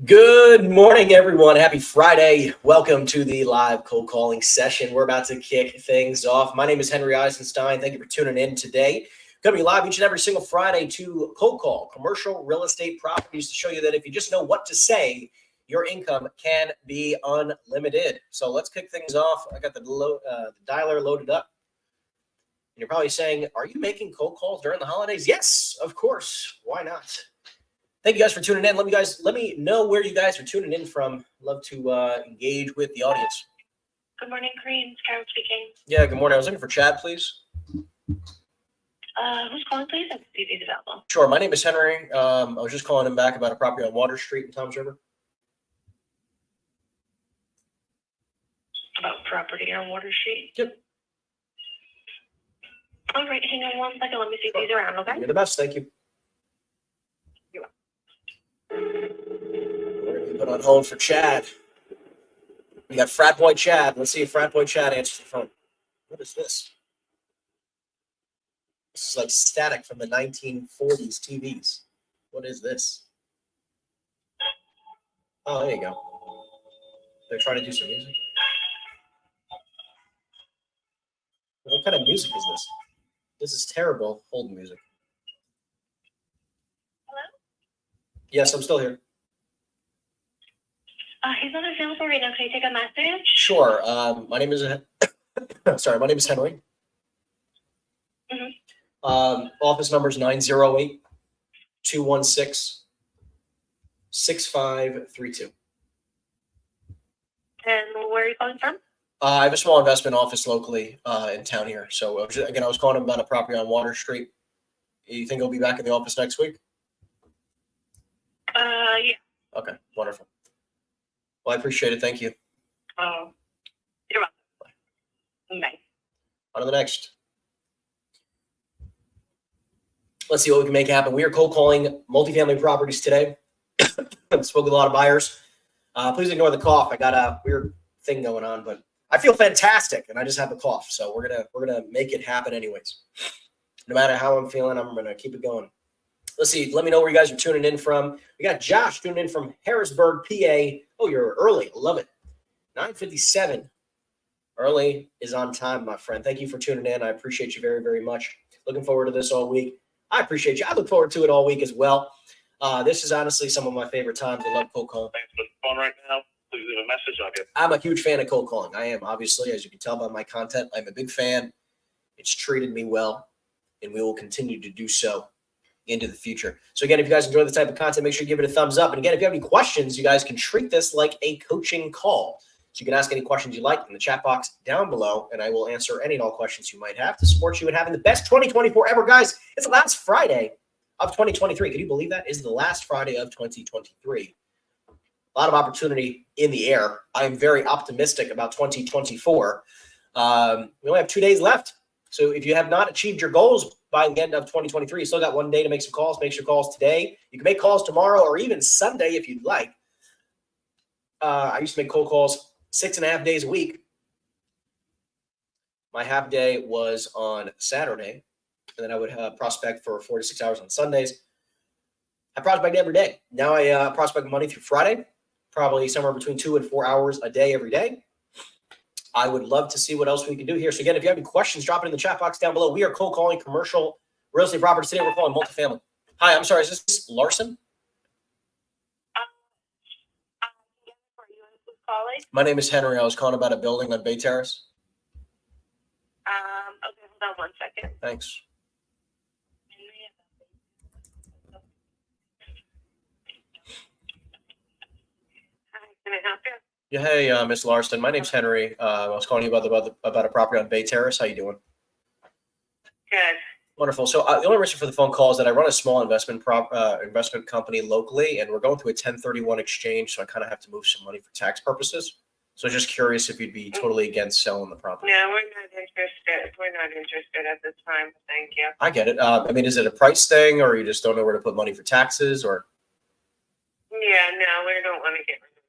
Good morning, everyone. Happy Friday. Welcome to the live cold calling session. We're about to kick things off. My name is Henry Eisenstein. Thank you for tuning in today. Going to be live each and every single Friday to cold call commercial real estate properties to show you that if you just know what to say, your income can be unlimited. So let's kick things off. I got the dialer loaded up. And you're probably saying, are you making cold calls during the holidays? Yes, of course. Why not? Thank you guys for tuning in. Let me know where you guys are tuning in from. Love to engage with the audience. Good morning, Green. Carol speaking. Yeah, good morning. I was looking for Chad, please. Who's calling, please? I can see if he's available. Sure. My name is Henry. I was just calling him back about a property on Water Street in Toms River. About property on Water Street? Yep. All right, hang on one second. Let me see if he's around, okay? You're the best. Thank you. You're welcome. We're going to put on hold for Chad. We got Frat Boy Chad. Let's see if Frat Boy Chad answers the phone. What is this? This is like static from the 1940s TVs. What is this? Oh, there you go. They're trying to do some music. What kind of music is this? This is terrible hold music. Hello? Yes, I'm still here. He's not available right now. Can I take a message? Sure. My name is sorry. My name is Henry. Mm-hmm. Office number is 908-216-6532. And where are you calling from? I have a small investment office locally in town here. So I was calling about a property on Water Street. You think he'll be back in the office next week? Yeah. Okay, wonderful. Well, I appreciate it. Thank you. Oh, you're welcome. Bye. On to the next. Let's see what we can make happen. We are cold calling multifamily properties today. Spoke with a lot of buyers. Please ignore the cough. I got a weird thing going on, but I feel fantastic, and I just have a cough. So we're gonna make it happen anyways. No matter how I'm feeling, I'm gonna keep it going. Let's see. Let me know where you guys are tuning in from. We got Josh tuning in from Harrisburg, PA. Oh, you're early. Love it. 9:57. Early is on time, my friend. Thank you for tuning in. I appreciate you very, very much. Looking forward to this all week. I appreciate you. I look forward to it all week as well. This is honestly some of my favorite times. I love cold calling. Thanks for the phone right now. Please leave a message. I'll get. I'm a huge fan of cold calling. I am, obviously, as you can tell by my content. I'm a big fan. It's treated me well, and we will continue to do so into the future. So again, if you guys enjoy the type of content, make sure you give it a thumbs up. And again, if you have any questions, you guys can treat this like a coaching call. So you can ask any questions you like in the chat box down below, and I will answer any and all questions you might have to support you in having the best 2024 ever. Guys, it's the last Friday of 2023. Can you believe that? It's the last Friday of 2023. A lot of opportunity in the air. I am very optimistic about 2024. We only have 2 days left. So if you have not achieved your goals by the end of 2023, you still got 1 day to make some calls. Make your calls today. You can make calls tomorrow or even Sunday if you'd like. I used to make cold calls 6.5 days a week. My half day was on Saturday, and then I would prospect for 4 to 6 hours on Sundays. I prospect every day. Now I prospect Monday through Friday, probably somewhere between 2 and 4 hours a day every day. I would love to see what else we can do here. So again, if you have any questions, drop it in the chat box down below. We are cold calling commercial real estate properties today. We're calling multifamily. Hi, I'm sorry. Is this Larson? My name is Henry. I was calling about a building on Bay Terrace. Okay, hold on 1 second. Thanks. Hi, can I help you? Yeah, hey, Miss Larson. My name's Henry. I was calling you about a property on Bay Terrace. How you doing? Good. Wonderful. So the only reason for the phone call is that I run a small investment company locally, and we're going through a 1031 exchange, so I kind of have to move some money for tax purposes. So just curious if you'd be totally against selling the property. No, we're not interested. We're not interested at this time. Thank you. I get it. I mean, is it a price thing, or you just don't know where to put money for taxes, or? Yeah, no, we don't want to get rid of it.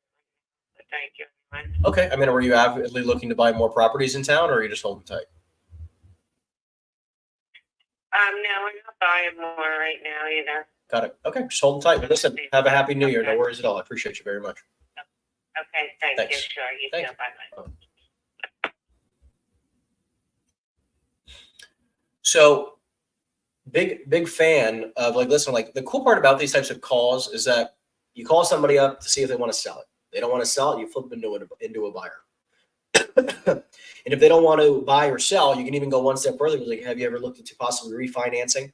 But thank you. Okay. I mean, were you avidly looking to buy more properties in town, or are you just holding tight? No, we're not buying more right now either. Got it. Okay, just hold tight. Listen, have a happy New Year. No worries at all. I appreciate you very much. Okay, thank Thanks. you. Sure, you Thank too. you. Bye-bye. So big fan of like, listen, like the cool part about these types of calls is that you call somebody up to see if they want to sell it. They don't want to sell it, you flip them into a buyer. And if they don't want to buy or sell, you can even go one step further. Like, have you ever looked into possibly refinancing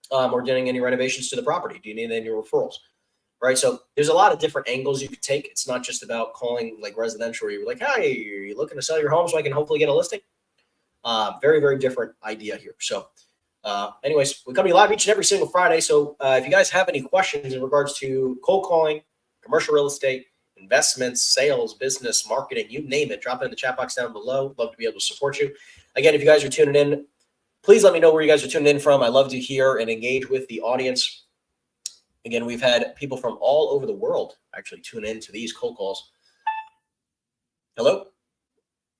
or doing any renovations to the property? Do you need any referrals? Right. So there's a lot of different angles you could take. It's not just about calling like residential where you're like, hey, are you looking to sell your home so I can hopefully get a listing? Very, very different idea here. So anyways, we come to you live each and every single Friday. So if you guys have any questions in regards to cold calling, commercial real estate, investments, sales, business, marketing, you name it, drop it in the chat box down below. Love to be able to support you. Again, if you guys are tuning in, please let me know where you guys are tuning in from. I love to hear and engage with the audience. Again, we've had people from all over the world actually tune in to these cold calls. Hello?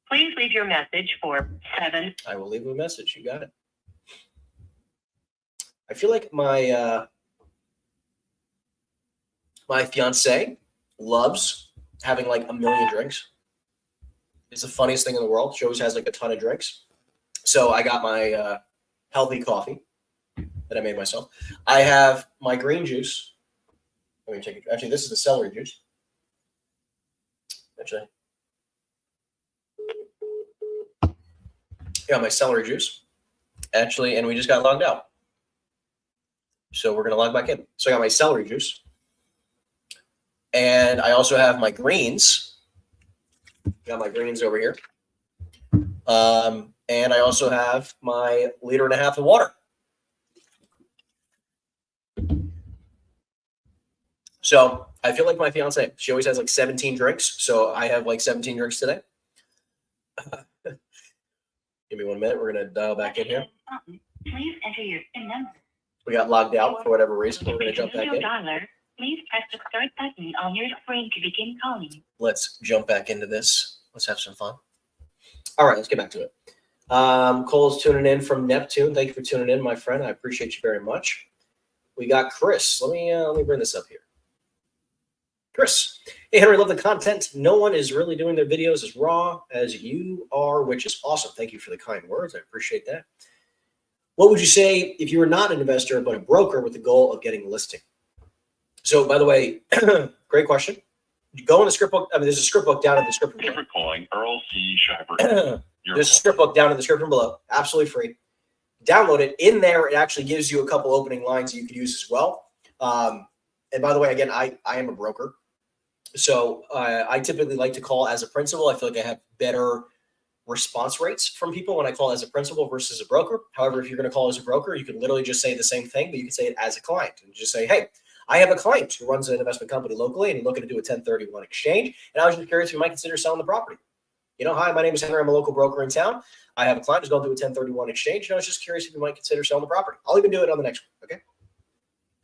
Please leave your message for 7. I will leave a message. You got it. I feel like my my fiance loves having like a million drinks. It's the funniest thing in the world. She always has like a ton of drinks. So I got my healthy coffee that I made myself. I have my green juice. Let me take it. Actually, this is the celery juice. Actually, yeah, my celery juice. Actually, and we just got logged out. So we're going to log back in. So I got my celery juice. And I also have my greens. Got my greens over here. And I also have my 1.5 liters of water. So I feel like my fiance, she always has like 17 drinks. So I have like 17 drinks today. Give me 1 minute. We're going to dial back in here. Please enter your PIN number. We got logged out for whatever reason. We're going to jump back in. Please press the start button on your screen to begin calling. Let's jump back into this. Let's have some fun. All right, let's get back to it. Cole's tuning in from Neptune. Thank you for tuning in, my friend. I appreciate you very much. We got Chris. Let me bring this up here. Chris. Hey, Henry, love the content. No one is really doing their videos as raw as you are, which is awesome. Thank you for the kind words. I appreciate that. What would you say if you were not an investor but a broker with the goal of getting a listing? So, by the way, great question. You go in the script book. I mean, there's a script book down in the description below. Thank you for calling Earl C. Shepard. There's a script book down in the description below. Absolutely free. Download it. In there, it actually gives you a couple opening lines that you could use as well. And by the way, again, I am a broker. So I typically like to call as a principal. I feel like I have better response rates from people when I call as a principal versus a broker. However, if you're going to call as a broker, you can literally just say the same thing, but you can say it as a client and just say, hey, I have a client who runs an investment company locally and looking to do a 1031 exchange. And I was just curious if you might consider selling the property. You know, hi, my name is Henry. I'm a local broker in town. I have a client who's going to do a 1031 exchange. And I was just curious if you might consider selling the property. I'll even do it on the next one. Okay.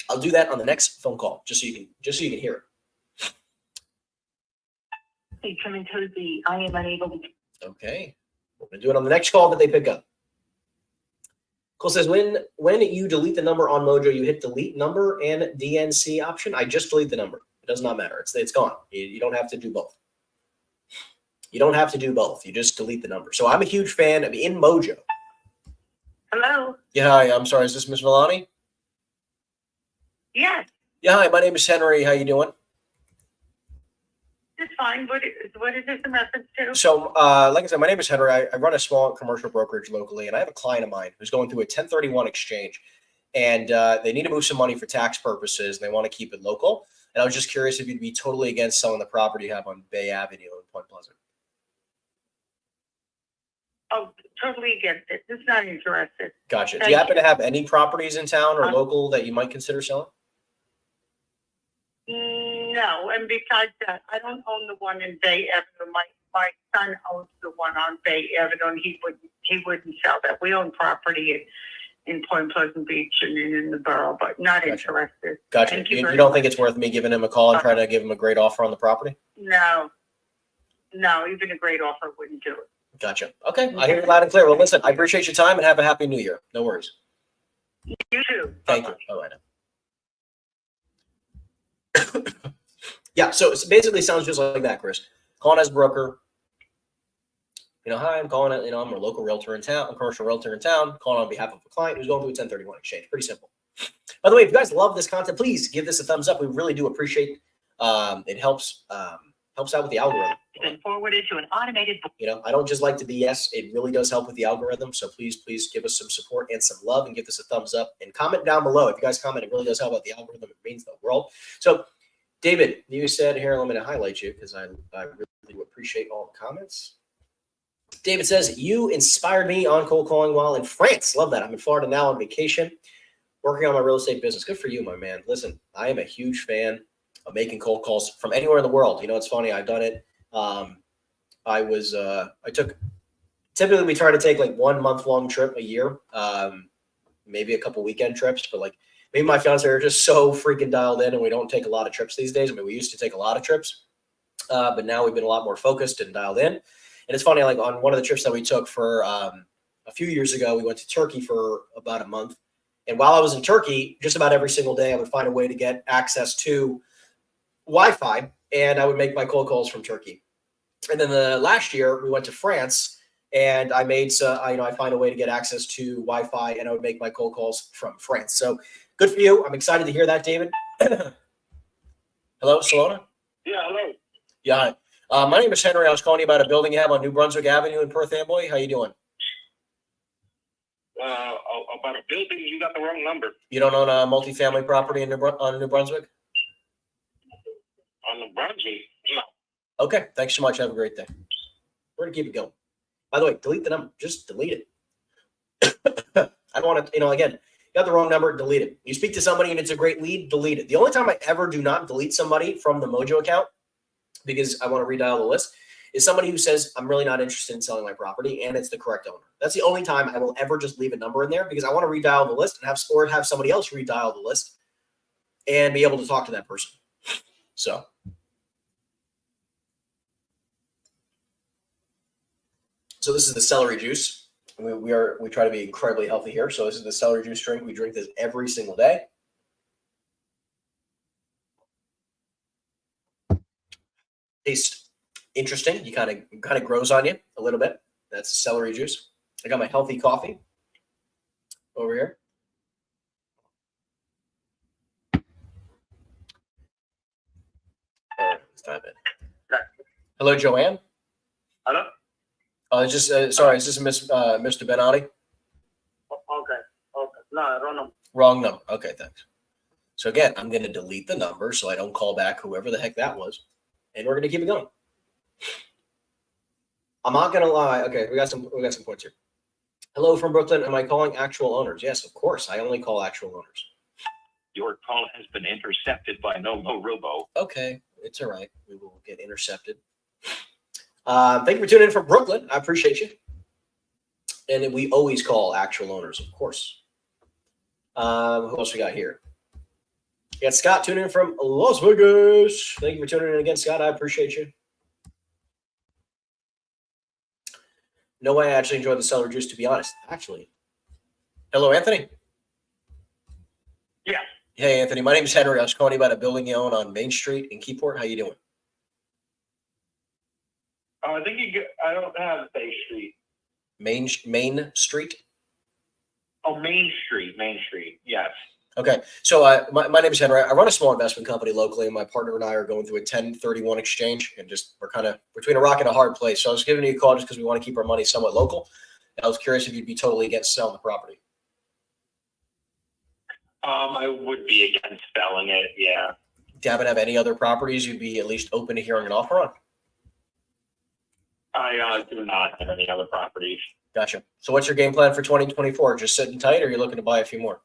I'll do that on the next phone call, just so you can hear it. Hey, coming to the I am unable to. Okay. We're going to do it on the next call that they pick up. Cole says, when you delete the number on Mojo, you hit delete number and DNC option. I just delete the number. It does not matter. It's gone. You don't have to do both. You don't have to do both. You just delete the number. So I'm a huge fan of in Mojo. Hello. Yeah, hi. I'm sorry. Is this Miss Milani? Yes, Yeah, hi. My name is Henry. How you doing? it's fine. What is this a reference to? So, like I said, my name is Henry. I run a small commercial brokerage locally, and I have a client of mine who's going through a 1031 exchange, and they need to move some money for tax purposes, and they want to keep it local. And I was just curious if you'd be totally against selling the property you have on Bay Avenue in Point Pleasant. Oh, totally against it. Just not interested. Gotcha. Do Thank you happen you. to have any properties in town or local that you might consider selling? No, and besides that, I don't own the one in Bay Avenue. My son owns the one on Bay Avenue, and he wouldn't sell that. We own property in Point Pleasant Beach and in the borough, but not interested. Gotcha. Thank You very don't much. think it's worth me giving him a call and trying to give him a great offer on the property? No, even a great offer wouldn't do it. Gotcha. Okay. I hear you loud and clear. Well, listen, I appreciate your time and have a happy new year. No worries. You too. Thank you. Bye-bye. Bye-bye now. Yeah, so it basically sounds just like that, Chris. Calling as a broker. Hi, I'm calling it, I'm a local realtor in town, a commercial realtor in town, calling on behalf of a client who's going through a 1031 exchange. Pretty simple. By the way, if you guys love this content, please give this a thumbs up. We really do appreciate it. Helps out with the algorithm. Then forwarded to an automated. I don't just like to BS. It really does help with the algorithm. So please give us some support and some love and give this a thumbs up and comment down below. If you guys comment, it really does help out the algorithm. It means the world. So David, you said here, let me highlight you because I really appreciate all the comments. David says, you inspired me on cold calling while in France. Love that. I'm in Florida now on vacation, working on my real estate business. Good for you, my man. Listen, I am a huge fan of making cold calls from anywhere in the world. It's funny. I've done it. Typically we try to take like 1 month long trip a year, maybe a couple weekend trips, but like me and my fiance are just so freaking dialed in and we don't take a lot of trips these days. I mean, we used to take a lot of trips, but now we've been a lot more focused and dialed in. And it's funny, like on one of the trips that we took for a few years ago, we went to Turkey for about a month. And while I was in Turkey, just about every single day, I would find a way to get access to Wi-Fi, and I would make my cold calls from Turkey. And then the last year, we went to France, and I find a way to get access to Wi-Fi, and I would make my cold calls from France. So good for you. I'm excited to hear that, David. Hello, Salona? Yeah, hello. Yeah. My name is Henry. I was calling you about a building you have on New Brunswick Avenue in Perth Amboy. How you doing? About a building, you got the wrong number. You don't own a multifamily property on New Brunswick? On New Brunswick? No. Okay. Thanks so much. Have a great day. We're going to keep it going. By the way, delete the number. Just delete it. I don't want to, again, you got the wrong number, delete it. You speak to somebody and it's a great lead, delete it. The only time I ever do not delete somebody from the Mojo account, because I want to redial the list, is somebody who says, I'm really not interested in selling my property, and it's the correct owner. That's the only time I will ever just leave a number in there, because I want to redial the list and have somebody else redial the list and be able to talk to that person. So this is the celery juice. We try to be incredibly healthy here. So this is the celery juice drink. We drink this every single day. Tastes interesting. You kind of grows on you a little bit. That's celery juice. I got my healthy coffee over here. Let's type it. Hello, Joanne. Hello? Is this Mr. Benatti? Okay. No, wrong number. Wrong number. Okay, thanks. So again, I'm going to delete the number so I don't call back whoever the heck that was, and we're going to keep it going. I'm not going to lie. Okay, we got some points here. Hello from Brooklyn. Am I calling actual owners? Yes, of course. I only call actual owners. Your call has been intercepted by No Robo. Okay, it's all right. We will get intercepted. Thank you for tuning in from Brooklyn. I appreciate you. And we always call actual owners, of course. Who else we got here? We got Scott tuning in from Las Vegas. Thank you for tuning in again, Scott. I appreciate you. No way I actually enjoy the celery juice, to be honest. Actually. Hello, Anthony. Yeah. Hey, Anthony. My name is Henry. I was calling you about a building you own on Main Street in Keyport. How you doing? I think I don't have Bay Street. Main Street? Oh, Main Street. Yes. Okay. So my name is Henry. I run a small investment company locally, and my partner and I are going through a 1031 exchange, and we're kind of between a rock and a hard place. So I was giving you a call just because we want to keep our money somewhat local. And I was curious if you'd be totally against selling the property. I would be against selling it, yeah. Do you happen to have any other properties you'd be at least open to hearing an offer on? I do not have any other properties. Gotcha. So what's your game plan for 2024? Just sitting tight, or are you looking to buy a few more?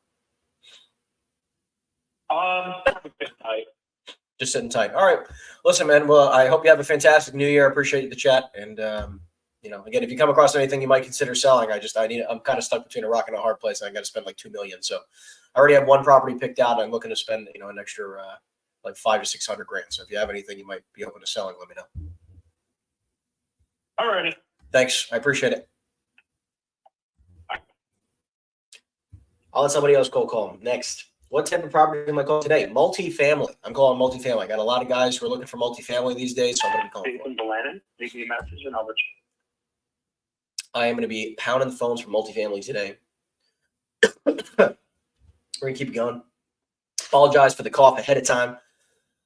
Just sitting tight. All right. Listen, man. Well, I hope you have a fantastic new year. I appreciate the chat. And, again, if you come across anything you might consider selling, I'm kind of stuck between a rock and a hard place, and I got to spend like $2 million. So I already have one property picked out. I'm looking to spend, an extra like $500 to $600 grand. So if you have anything you might be open to selling, let me know. All righty. Thanks. I appreciate it. I'll let somebody else call him. Next What type of property am I calling today? Multifamily. I'm calling multifamily. I got a lot of guys who are looking for multifamily these days, so I'm going to be calling for it. Delannon, leave me a message and I'll let I am going to be pounding the phones for multifamily today. We're going to keep it going. Apologize for the cough ahead of time.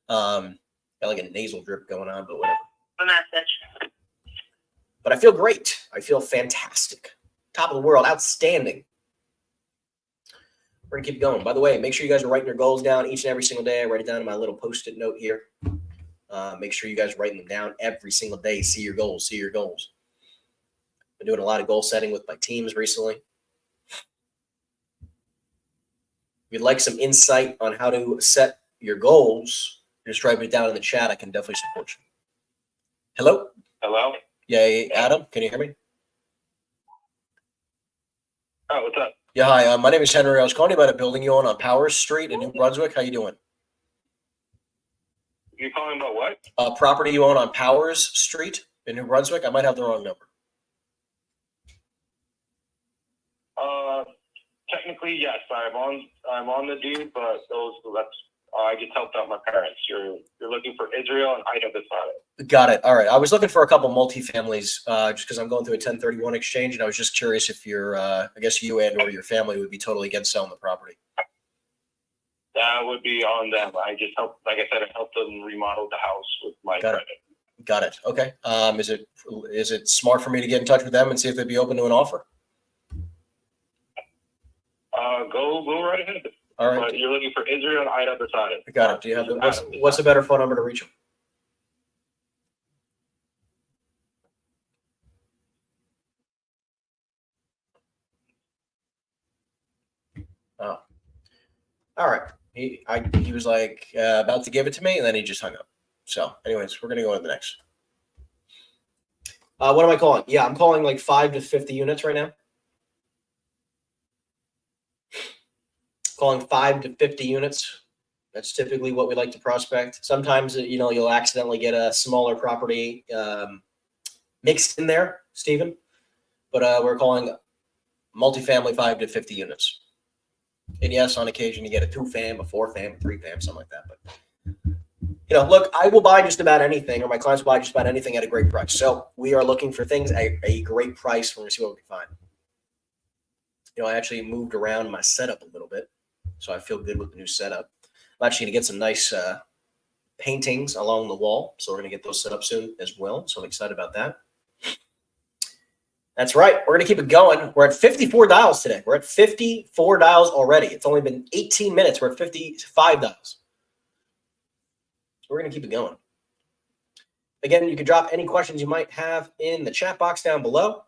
Got like a nasal drip going on, but whatever. The message. But I feel great. I feel fantastic. Top of the world. Outstanding. We're going to keep going. By the way, make sure you guys are writing your goals down each and every single day. I write it down in my little Post-it note here. Make sure you guys are writing them down every single day. See your goals. See your goals. Been doing a lot of goal setting with my teams recently. If you'd like some insight on how to set your goals, just write it down in the chat. I can definitely support you. Hello? Hello? Yeah, Adam, can you hear me? Oh, what's up? Yeah, hi. My name is Henry. I was calling you about a building you own on Powers Street in New Brunswick. How you doing? You calling about what? A property you own on Powers Street in New Brunswick. I might have the wrong number. Technically, yes. I'm on the deed, but I just helped out my parents. You're looking for Israel and Ida beside it. Got it. All right. I was looking for a couple multifamilies just because I'm going through a 1031 exchange, and I was just curious if I guess you and or your family would be totally against selling the property. That would be on them. I just helped, like I said, I helped them remodel the house with my credit. Got it. Okay. Is it smart for me to get in touch with them and see if they'd be open to an offer? Go right ahead. All right. But you're looking for Israel and Ida beside it. Got it. Do you have what's the better phone number to reach them? Oh, all right. He was like about to give it to me, and then he just hung up. So, anyways, we're gonna go on to the next. What am I calling? Yeah, I'm calling like 5 to 50 units right now. Calling 5 to 50 units. That's typically what we like to prospect. Sometimes, you'll accidentally get a smaller property mixed in there, Stephen. But we're calling multifamily 5 to 50 units. And yes, on occasion you get a 2-fam, a 4-fam, a 3-fam, something like that. But look, I will buy just about anything, or my clients will buy just about anything at a great price. So we are looking for things at a great price. We're going to see what we can find. I actually moved around my setup a little bit, so I feel good with the new setup. I'm actually going to get some nice paintings along the wall, so we're going to get those set up soon as well. So I'm excited about that. That's right. We're going to keep it going. We're at 54 dials today. We're at 54 dials already. It's only been 18 minutes. We're at 55 dials. We're going to keep it going. Again, you can drop any questions you might have in the chat box down below.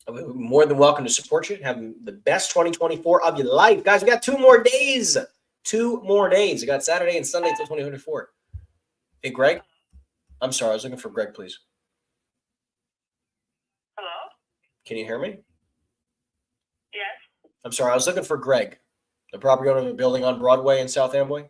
I'm more than welcome to support you. Have the best 2024 of your life. Guys, we got 2 more days. 2 more days. We got Saturday and Sunday until 2024. Hey, Greg. I'm sorry. I was looking for Greg, please. Hello? Can you hear me? Yes. I'm sorry. I was looking for Greg, the property owner of the building on Broadway in South Amboy.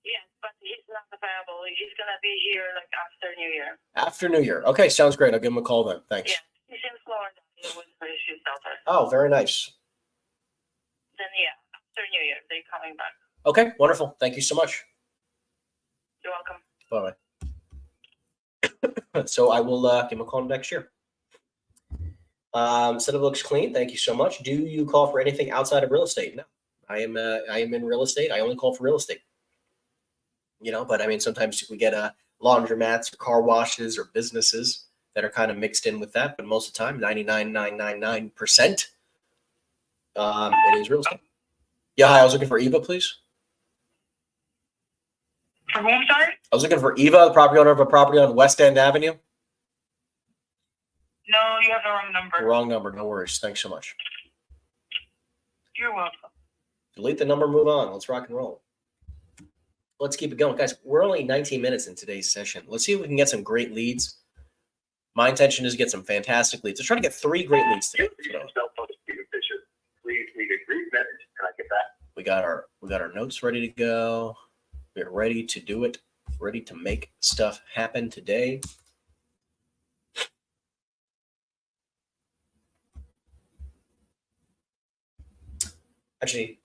Yes, but he's not available. He's going to be here like after New Year. After New Year. Okay, sounds great. I'll give him a call then. Thanks. Yeah, he's in Florida. He was his daughter. Oh, very nice. Then, yeah, after New Year, they're coming back. Okay, wonderful. Thank you so much. You're welcome. Bye-bye. So I will give him a call next year. Setup looks clean. Thank you so much. Do you call for anything outside of real estate? No. I am in real estate. I only call for real estate. But I mean, sometimes we get laundromats or car washes or businesses that are kind of mixed in with that. But most of the time, 99.999%, it is real estate. Yeah, hi. I was looking for Eva, please. For whom, sorry? I was looking for Eva, the property owner of a property on West End Avenue. No, you have the wrong number. Wrong number. No worries. Thanks so much. You're welcome. Delete the number, move on. Let's rock and roll. Let's keep it going. Guys, we're only 19 minutes in today's session. Let's see if we can get some great leads. My intention is to get some fantastic leads. Let's try to get 3 great leads today. Please leave a brief message. Can I get that? We got our notes ready to go. We're ready to do it. Ready to make stuff happen today. Actually,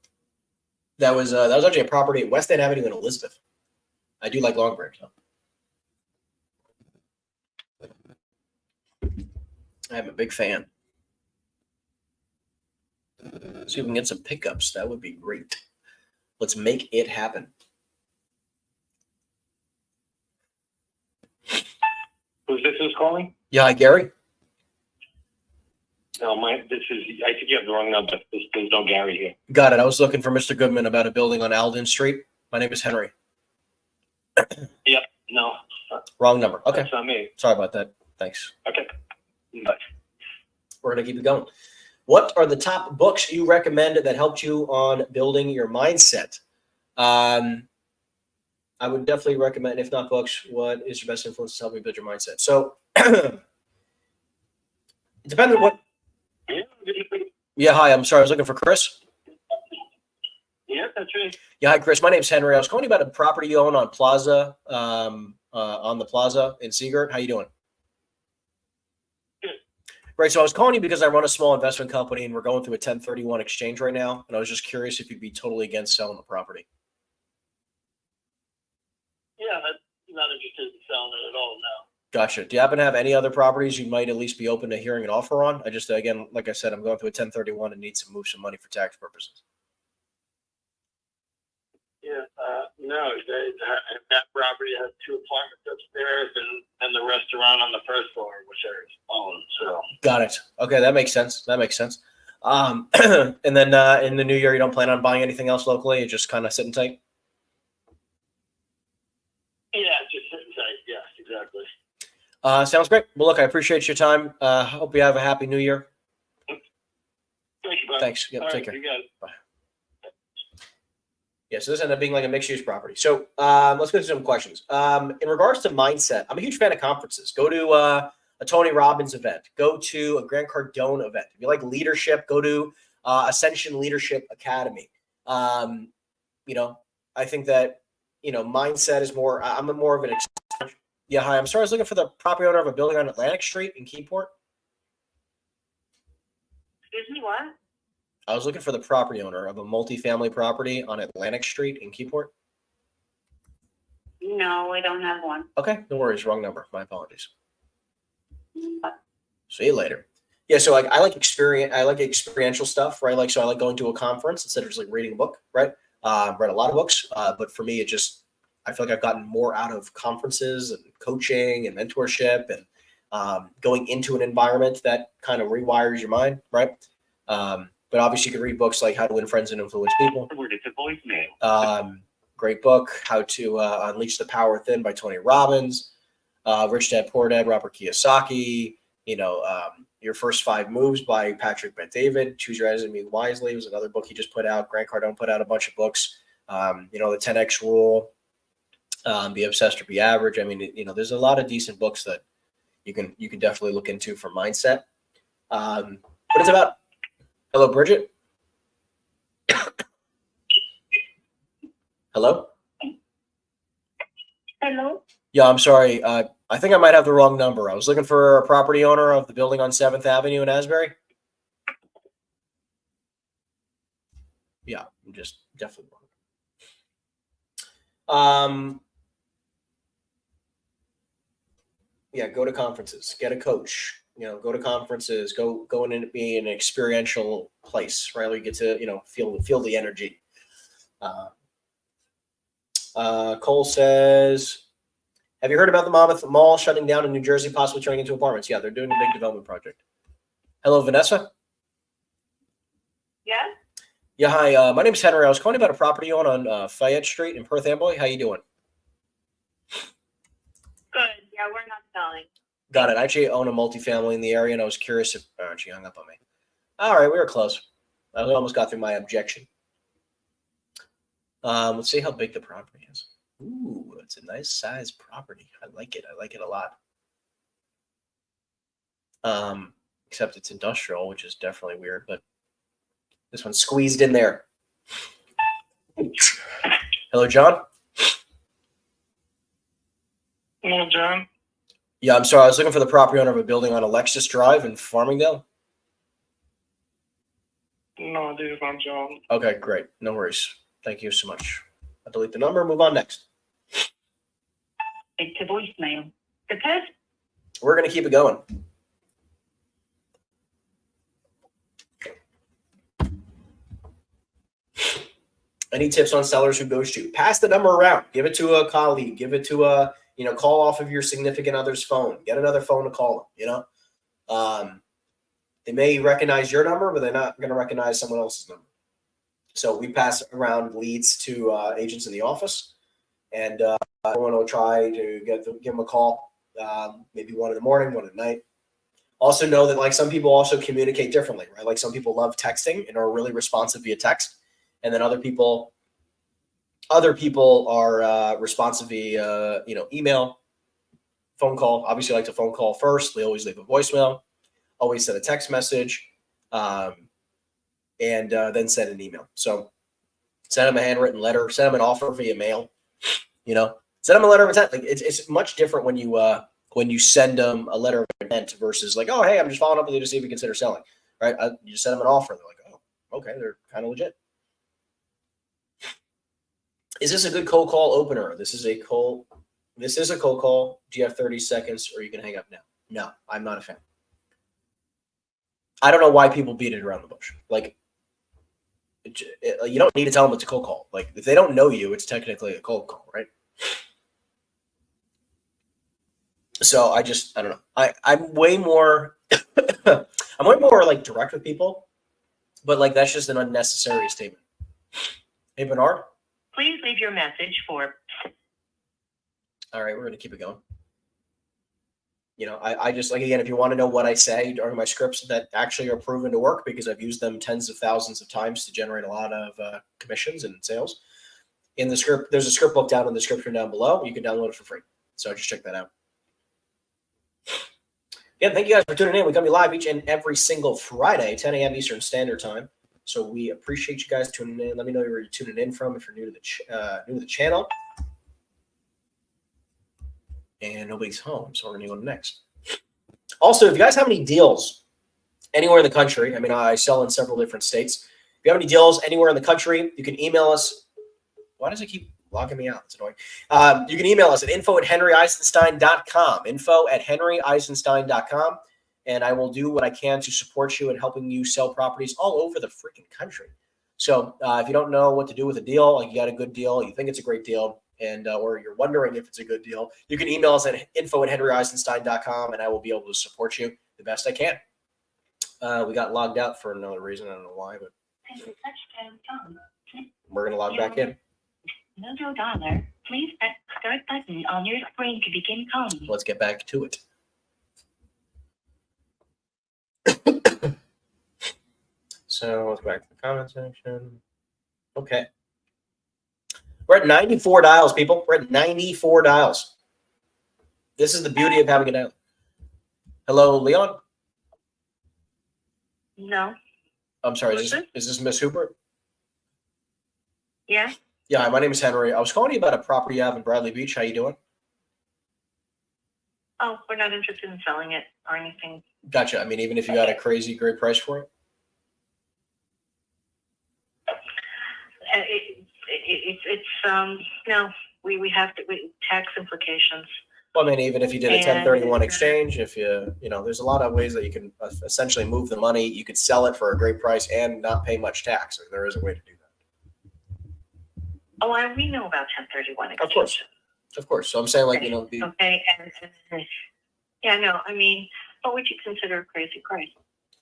that was actually a property at West End Avenue in Elizabeth. I do like Long Branch, though. I'm a big fan. See if we can get some pickups. That would be great. Let's make it happen. Who's calling? Yeah, hi, Gary. No, I think you have the wrong number. There's no Gary here. Got it. I was looking for Mr. Goodman about a building on Alden Street. My name is Henry. Yep. No. Wrong number. Okay. That's not me. Sorry about that. Thanks. Okay. Bye. We're going to keep it going. What are the top books you recommend that helped you on building your mindset? I would definitely recommend, if not books, what is your best influence to help you build your mindset? So it depends on what. Yeah, hi. I'm sorry. I was looking for Chris. Yeah, that's right. Yeah, hi, Chris. My name's Henry. I was calling you about a property you own on Plaza, on the Plaza in Seagirt. How you doing? Good. Right. So I was calling you because I run a small investment company and we're going through a 1031 exchange right now. And I was just curious if you'd be totally against selling the property. Yeah, I'm not interested in selling it at all now. Gotcha. Do you happen to have any other properties you might at least be open to hearing an offer on? I just, again, like I said, I'm going through a 1031 and need to move some money for tax purposes. Yeah, no, that property has 2 apartments upstairs and the restaurant on the first floor, which I own. So Got it. Okay, that makes sense. That makes sense. And then in the new year, you don't plan on buying anything else locally? You're just kind of sitting tight? yeah, just sitting tight. Yes, exactly. Sounds great. Well, look, I appreciate your time. Hope you have a happy new year. Thank you, bud. Thanks. Yep, All take right, care. you got it. Bye. Yeah, so this ended up being like a mixed use property. So let's go to some questions. In regards to mindset, I'm a huge fan of conferences. Go to a Tony Robbins event. Go to a Grant Cardone event. If you like leadership, go to Ascension Leadership Academy. You know, I think that, you know, mindset is more, I'm a more of an, yeah, hi, I'm sorry. I was looking for the property owner of a building on Atlantic Street in Keyport. Excuse me, what? I was looking for the property owner of a multifamily property on Atlantic Street in Keyport. No, we don't have one. Okay, no worries. Wrong number. My apologies. See you later. Yeah, so like I like experiential stuff, right? Like, so I like going to a conference instead of just like reading a book, right? Read a lot of books, but for me, I feel like I've gotten more out of conferences and coaching and mentorship and going into an environment that kind of rewires your mind, right? But obviously, you can read books like How to Win Friends and Influence People. It's a voicemail. Great book, How to Unleash the Power Within by Tony Robbins. Rich Dad, Poor Dad, Robert Kiyosaki. You know, Your First 5 Moves by Patrick Bet-David. Choose Your Enemy Wisely was another book he just put out. Grant Cardone put out a bunch of books. You know, The 10X Rule, Be Obsessed or Be Average. I mean, you know, there's a lot of decent books that you can definitely look into for mindset. But it's about. Hello, Bridget. Hello? Hello? Yeah, I'm sorry. I think I might have the wrong number. I was looking for a property owner of the building on 7th Avenue in Asbury. Yeah, I'm just definitely wrong. Yeah, go to conferences, get a coach. You know, go to conferences, go and be in an experiential place, right? Where you get to, you know, feel the energy. Cole says, have you heard about the Monmouth Mall shutting down in New Jersey, possibly turning into apartments? Yeah, they're doing a big development project. Hello, Vanessa. Yes? Yeah, hi. My name is Henry. I was calling about a property you own on Fayette Street in Perth Amboy. How you doing? Good. Yeah, we're not selling. Got it. I actually own a multifamily in the area, and I was curious if she hung up on me. All right, we were close. I almost got through my objection. Let's see how big the property is. Ooh, it's a nice size property. I like it. I like it a lot. Except it's industrial, which is definitely weird, but this one's squeezed in there. Hello, John. Hello, John. Yeah, I'm sorry. I was looking for the property owner of a building on Alexis Drive in Farmingdale. No, this is not John. Okay, great. No worries. Thank you so much. I'll delete the number. Move on next. It's a voicemail. The person. We're going to keep it going. Any tips on sellers who ghost you? Pass the number around. Give it to a colleague. Give it to a, call off of your significant other's phone. Get another phone to call them, They may recognize your number, but they're not going to recognize someone else's number. So we pass around leads to agents in the office, and everyone will try to give them a call, maybe one in the morning, one at night. Also know that like some people also communicate differently, right? Like some people love texting and are really responsive via text, and then other people are responsive via email, phone call. Obviously, I like to phone call first. They always leave a voicemail. Always send a text message, and then send an email. So send them a handwritten letter, send them an offer via mail, send them a letter of intent. Like it's much different when you send them a letter of intent versus like, oh, hey, I'm just following up with you to see if we consider selling, right? You send them an offer. They're like, oh, okay. They're kind of legit. Is this a good cold call opener? This is a cold call. Do you have 30 seconds or you can hang up now? No, I'm not a fan. I don't know why people beat it around the bush. Like, you don't need to tell them it's a cold call. Like, if they don't know you, it's technically a cold call, right? So I don't know. I'm way more, I'm way more like direct with people, but like that's just an unnecessary statement. Hey, Bernard. Please leave your message for. All right, we're gonna keep it going. I just like, again, if you want to know what I say during my scripts that actually are proven to work because I've used them tens of thousands of times to generate a lot of commissions and sales. In the script, there's a script book down in the description down below. You can download it for free. So just check that out. Yeah, thank you guys for tuning in. We come to you live each and every single Friday, 10 a.m. Eastern Standard Time. So we appreciate you guys tuning in. Let me know where you're tuning in from if you're new to the channel. And nobody's home, so we're going to go next. Also, if you guys have any deals anywhere in the country, I mean, I sell in several different states. If you have any deals anywhere in the country, you can email us. Why does it keep logging me out? It's annoying. You can email us at info@henryeisenstein.com, info@henryeisenstein.com, and I will do what I can to support you in helping you sell properties all over the freaking country. So if you don't know what to do with a deal, like you got a good deal, you think it's a great deal, and or you're wondering if it's a good deal, you can email us at info@henryeisenstein.com, and I will be able to support you the best I can. We got logged out for another reason. I don't know why, but we're going to log back in. $1. Please press start button on your screen to begin calling. Let's get back to it. So let's go back to the comment section. Okay. We're at 94 dials, people. We're at 94 dials. This is the beauty of having a dial. Hello, Leon? No. I'm sorry, is this Miss Hooper? Yeah. Yeah, hi, my name is Henry. I was calling you about a property you have in Bradley Beach. How you doing? Oh, we're not interested in selling it or anything. Gotcha. I mean, even if you got a crazy great price for it? No, we have to tax implications. Well, I mean, even if you did a 1031 exchange, if there's a lot of ways that you can essentially move the money. You could sell it for a great price and not pay much tax. There is a way to do that. Oh, we know about 1031 exchange. Of course. So I'm saying, like, okay, and yeah, no, I mean, what would you consider a crazy price?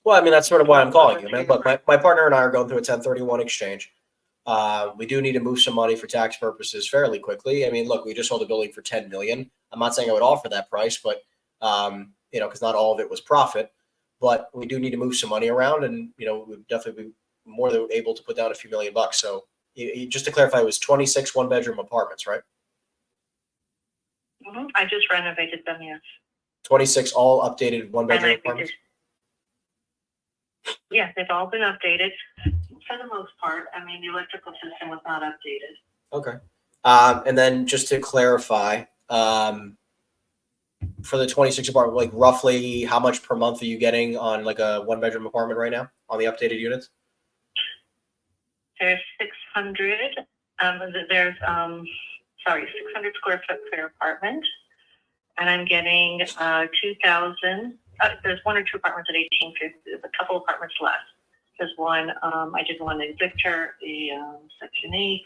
Well, I mean, that's sort of why I'm calling you, man. Look, my partner and I are going through a 1031 exchange. We do need to move some money for tax purposes fairly quickly. I mean, look, we just sold a building for $10 million. I'm not saying I would offer that price, but because not all of it was profit. But we do need to move some money around, and we'd definitely be more than able to put down a few $1 million. So, just to clarify, it was 26 one-bedroom apartments, right? Mm-hmm. I just renovated them, yes. 26 all updated one-bedroom apartments. Yeah, they've all been updated for the most part. I mean, the electrical system was not updated. Okay. And then just to clarify, for the 26 apartment, like roughly how much per month are you getting on like a one-bedroom apartment right now on the updated units? There's 600. There's 600 square foot per apartment, and I'm getting 2,000. There's one or two apartments at 1850. There's a couple apartments less. There's one. I did one in Victor, the Section 8.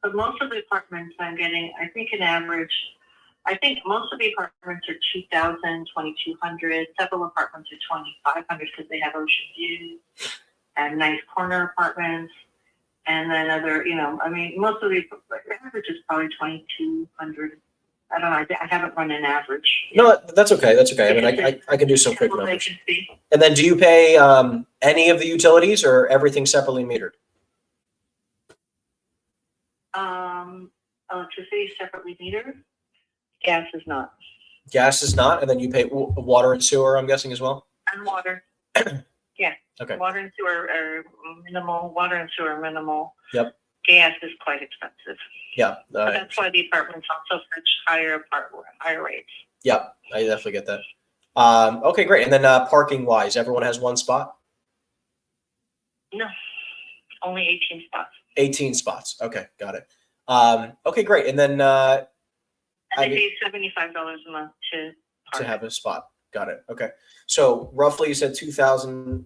But most of the apartments I'm getting, I think an average. I think most of the apartments are 2,000, 2,200. Several apartments are 2,500 because they have ocean views and nice corner apartments. And then other, most of the average is probably 2,200. I don't know. I haven't run an average. No, that's okay. That's okay. I mean, I can do some quick numbers. And then do you pay any of the utilities or everything separately metered? Electricity separately metered. Gas is not. Gas is not, and then you pay water and sewer, I'm guessing, as well? And water. Yeah. Okay. Water and sewer are minimal. Water and sewer are minimal. Yep. Gas is quite expensive. Yeah. But that's why the apartments also fetch higher rates. Yeah, I definitely get that. Okay, great. And then parking-wise, everyone has one spot? No, only 18 spots. 18 spots. Okay, got it. Okay, great. And then and they pay $75 a month to have a spot. Got it. Okay. So roughly you said $2,000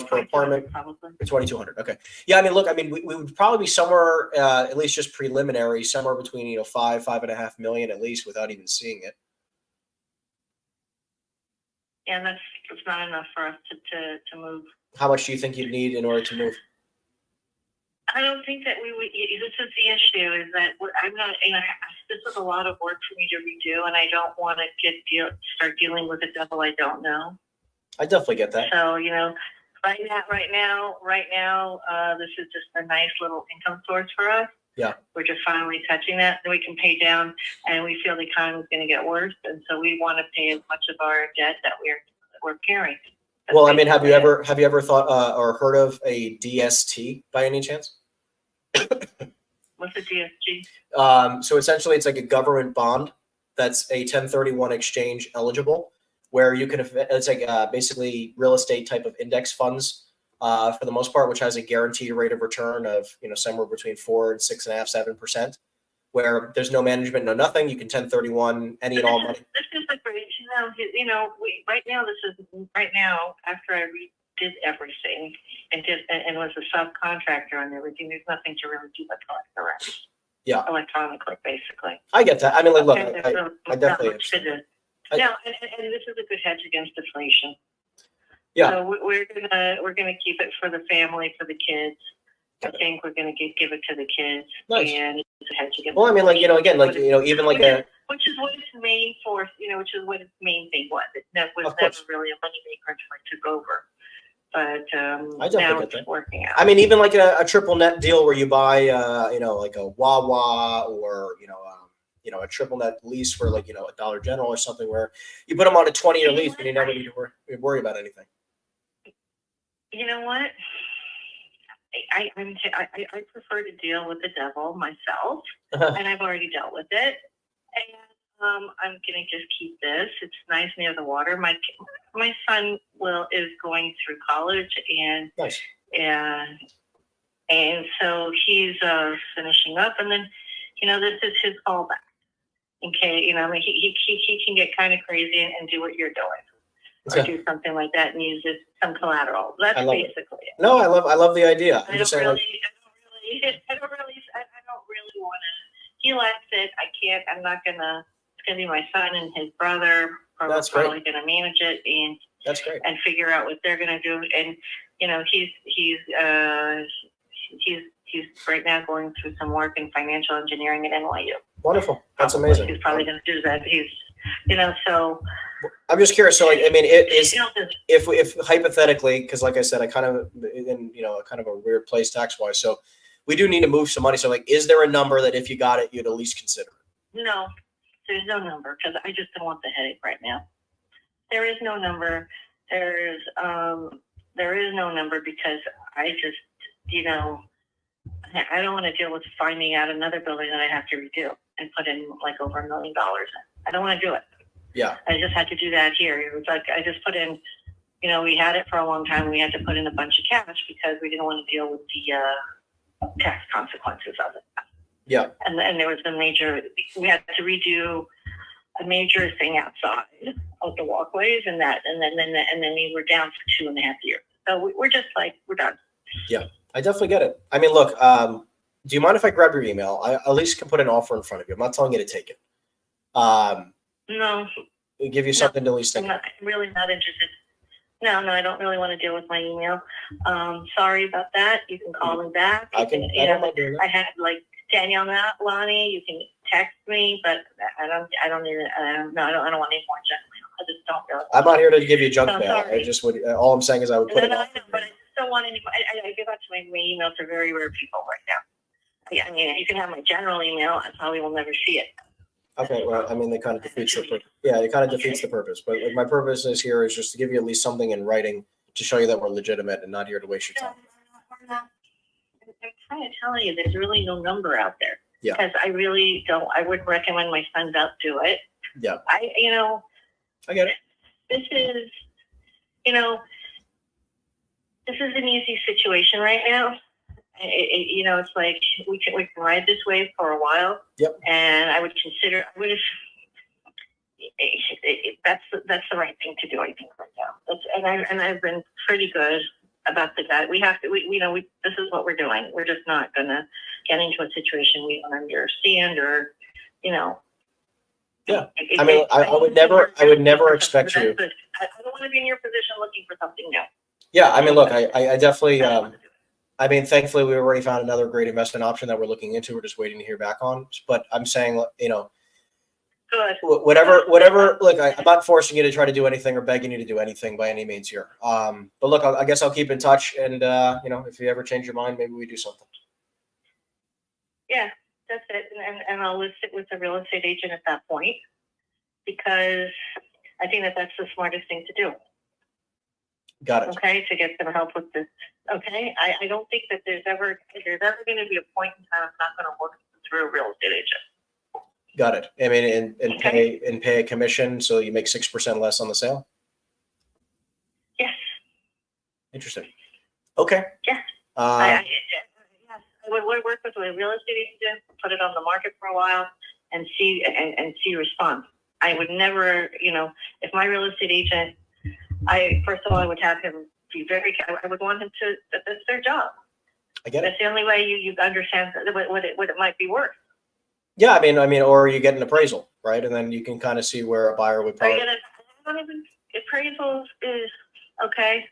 per apartment. Probably. 2,200. Okay. Yeah. I mean, look, we would probably be somewhere, at least just preliminary, somewhere between, 5.5 million at least without even seeing it. Yeah, that's not enough for us to move. How much do you think you'd need in order to move? I don't think that we would. This is the issue: is that I'm not. This is a lot of work for me to redo, and I don't want to start dealing with a devil I don't know. I definitely get that. So right now, this is just a nice little income source for us. Yeah, we're just finally touching that. Then we can pay down, and we feel the economy is going to get worse, and so we want to pay as much of our debt that we're carrying. Well, I mean, have you ever thought or heard of a DST by any chance? What's a DST? So essentially, it's like a government bond that's a 1031 exchange eligible, where you can. It's like basically real estate type of index funds for the most part, which has a guaranteed rate of return of somewhere between 4 and 6.5%, 7%, where there's no management, no nothing. You can 1031 any and all money. This is a great. Right now after I redid everything and was a subcontractor and everything, there's nothing to really do but collect the rent. Yeah. Electronically, basically. I get that. I mean, like, look, I definitely. No, and this is a good hedge against inflation. Yeah. So we're gonna keep it for the family, for the kids. I think we're gonna give it to the kids. Nice. And it's a hedge against. Well, I mean, like, again, like, even like a. Which is what its main force, which is what its main thing was. It was never really a moneymaker until I took over. But now it's working out. I mean, even like a triple net deal where you buy, like a Wawa or, a triple net lease for like, a Dollar General or something where you put them on a 20-year lease and you never need to worry about anything. You know what? I prefer to deal with the devil myself, and I've already dealt with it. And I'm gonna just keep this. It's nice near the water. My son is going through college, and nice. and so he's finishing up, and then this is his fallback. Okay, he can get kind of crazy and do what you're doing, or do something like that and use it some collateral. That's basically it. No, I love the idea. I don't really want to. He likes it. I can't. I'm not gonna. It's gonna be my son and his brother. That's probably gonna manage it and. That's great. And figure out what they're gonna do. And he's right now going through some work in financial engineering at NYU. Wonderful. That's amazing. He's probably gonna do that. He's so. I'm just curious. So, like, I mean, if hypothetically, because like I said, I kind of in kind of a weird place tax wise. So, we do need to move some money. So, like, is there a number that if you got it, you'd at least consider? No, there's no number because I just don't want the headache right now. There is no number. There is no number because I just I don't want to deal with finding out another building that I have to redo and put in like over $1 million in. I don't want to do it. Yeah. I just had to do that here. It was like I just put in you know, we had it for a long time. We had to put in a bunch of cash because we didn't want to deal with the tax consequences of it. Yeah. And there was we had to redo a major thing outside of the walkways and then we were down for 2.5 years. So we're just like, we're done. Yeah, I definitely get it. I mean, look, do you mind if I grab your email? I at least can put an offer in front of you. I'm not telling you to take it. No. Give you something to at least think. I'm really not interested. No, I don't really want to deal with my email. Sorry about that. You can call me back. I don't mind doing that. I had like Danielle, Lonnie. You can text me, but I don't want any more junk mail. I just don't really. I'm not here to give you junk mail. Sorry. I just would. All I'm saying is I would put it. I know, but I just don't want any. I give out to my emails to very rare people right now. I mean, you can have my general email. I probably will never see it. Okay, well, I mean, they kind of defeats the purpose. Yeah, it kind of defeats the purpose. But like, my purpose is here is just to give you at least something in writing to show you that we're legitimate and not here to waste your time. I'm trying to tell you, there's really no number out there. Yeah. Because I really don't. I would recommend my sons out do it. Yeah. I get it. This is, this is an easy situation right now. It's like we can ride this wave for a while. Yep. And I would consider. That's the right thing to do. I think right now. And I've been pretty good about the guy. We have to. This is what we're doing. We're just not gonna get into a situation we don't understand or. Yeah. I mean, I would never expect you. I don't want to be in your position looking for something new. Yeah. I mean, look, I definitely. I mean, thankfully, we already found another great investment option that we're looking into. We're just waiting to hear back on. But I'm saying, Good. whatever. Look, I'm not forcing you to try to do anything or begging you to do anything by any means here. But look, I guess I'll keep in touch, and if you ever change your mind, maybe we do something. Yeah, that's it. And I'll list it with the real estate agent at that point because I think that's the smartest thing to do. Got it. Okay, to get them help with this. Okay, I don't think that there's ever going to be a point in time I'm not going to work through a real estate agent. Got it. I mean, and pay a commission so you make 6% less on the sale. Yes. Interesting. Okay. Yeah. Yes, I would work with a real estate agent, put it on the market for a while, and see response. I would never, if my real estate agent. First of all, I would have him be I would want him to. That's their job. I get it. That's the only way you understand what it might be worth. Yeah, I mean, or you get an appraisal, right, and then you can kind of see where a buyer would probably. Appraisals is okay,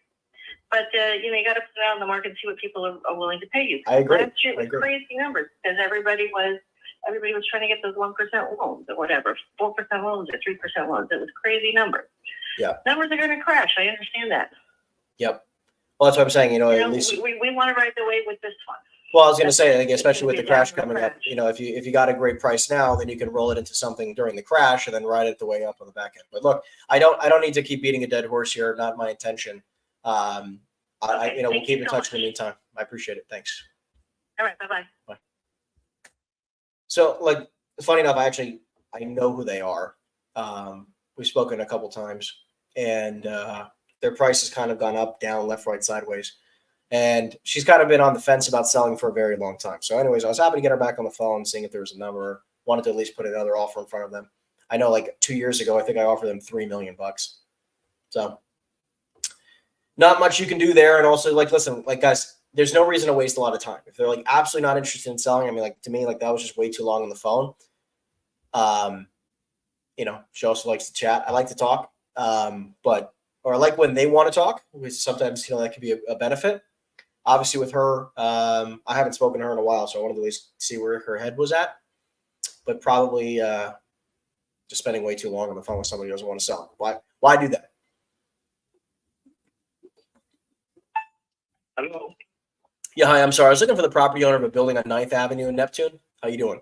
but you got to put it on the market and see what people are willing to pay you. I agree. Last year it was crazy numbers because everybody was trying to get those 1% loans or whatever, 4% loans or 3% loans. It was crazy numbers. Yeah. Numbers are going to crash. I understand that. Yep. Well, that's what I'm saying. At least we want to ride the wave with this one. Well, I was going to say, I think especially with the crash coming up, if you got a great price now, then you can roll it into something during the crash and then ride it the way up on the back end. But look, I don't need to keep beating a dead horse here. Not my intention. We'll keep in touch in the meantime. I appreciate it. Thanks. All right. Bye-bye. Bye. So, funny enough, I know who they are. We've spoken a couple times, and their price has kind of gone up, down, left, right, sideways. And she's kind of been on the fence about selling for a very long time. So anyways, I was happy to get her back on the phone, seeing if there was a number. Wanted to at least put another offer in front of them. I know 2 years ago, I think I offered them $3 million. So not much you can do there. And also listen, guys, there's no reason to waste a lot of time. If they're absolutely not interested in selling, I mean, to me, that was just way too long on the phone. She also likes to chat. I like to talk, or I like when they want to talk, which sometimes, that could be a benefit. Obviously with her, I haven't spoken to her in a while, so I wanted to at least see where her head was at, but probably just spending way too long on the phone with somebody who doesn't want to sell. Why do that? Hello. Yeah, hi, I'm sorry. I was looking for the property owner of a building on 9th Avenue in Neptune. How you doing?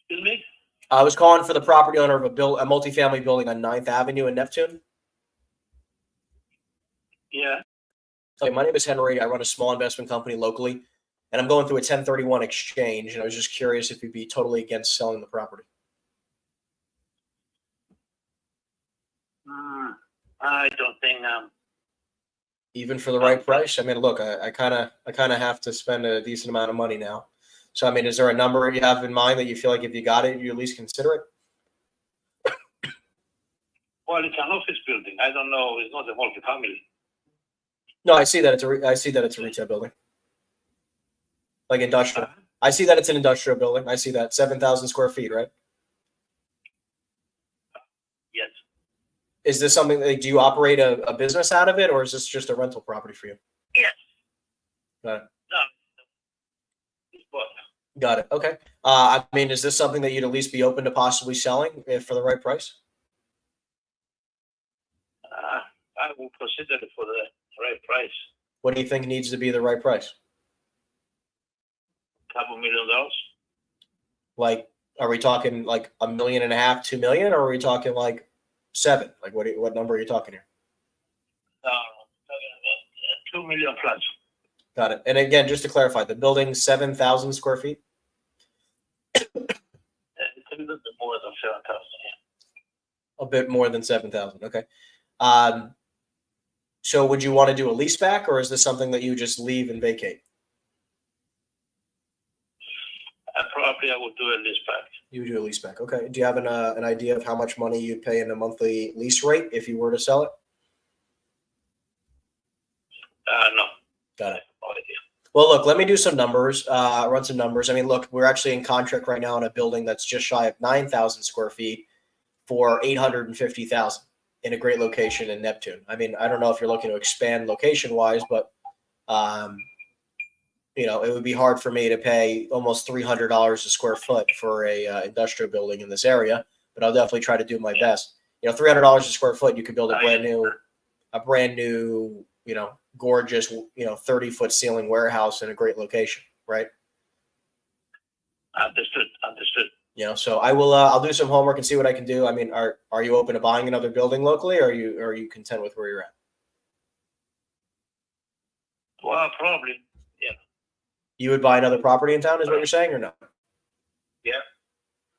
Excuse me? I was calling for the property owner of a multifamily building on 9th Avenue in Neptune. Yeah. Okay, my name is Henry. I run a small investment company locally, and I'm going through a 1031 exchange, and I was just curious if you'd be totally against selling the property. I don't think. Even for the right price? I mean, look, I kind of have to spend a decent amount of money now. So, I mean, is there a number you have in mind that you feel like if you got it, you at least consider it? Well, it's an office building. I don't know. It's not a multifamily. No, I see that it's a retail building, like industrial. I see that it's an industrial building. I see that 7,000 square feet, right? Yes. Is this something like, do you operate a business out of it, or is this just a rental property for you? Yes. Got it. No. It's both. Got it. Okay. I mean, is this something that you'd at least be open to possibly selling if for the right price? I will consider it for the right price. What do you think needs to be the right price? $2 million. Like, are we talking like $1.5 million, $2 million, or are we talking like 7? Like, what number are you talking here? 2 million plus. Got it. And again, just to clarify, the building's 7,000 square feet. It's a little bit more than 7,000. Yeah. A bit more than 7,000. Okay. So would you want to do a lease back, or is this something that you just leave and vacate? Probably I would do a lease back. You do a lease back. Okay. Do you have an idea of how much money you'd pay in a monthly lease rate if you were to sell it? No. Got it. No idea. Well, look, let me do some numbers, run some numbers. I mean, look, we're actually in contract right now on a building that's just shy of 9,000 square feet for $850,000 in a great location in Neptune. I mean, I don't know if you're looking to expand location wise, but you know, it would be hard for me to pay almost $300 a square foot for a industrial building in this area, but I'll definitely try to do my best. You know, $300 a square foot, you could build a brand new, you know, gorgeous, you know, 30-foot ceiling warehouse in a great location, right? Understood. You know, so I will. I'll do some homework and see what I can do. I mean, are you open to buying another building locally, or are you content with where you're at? Well, probably. Yeah. You would buy another property in town, is what you're saying, or no? Yeah.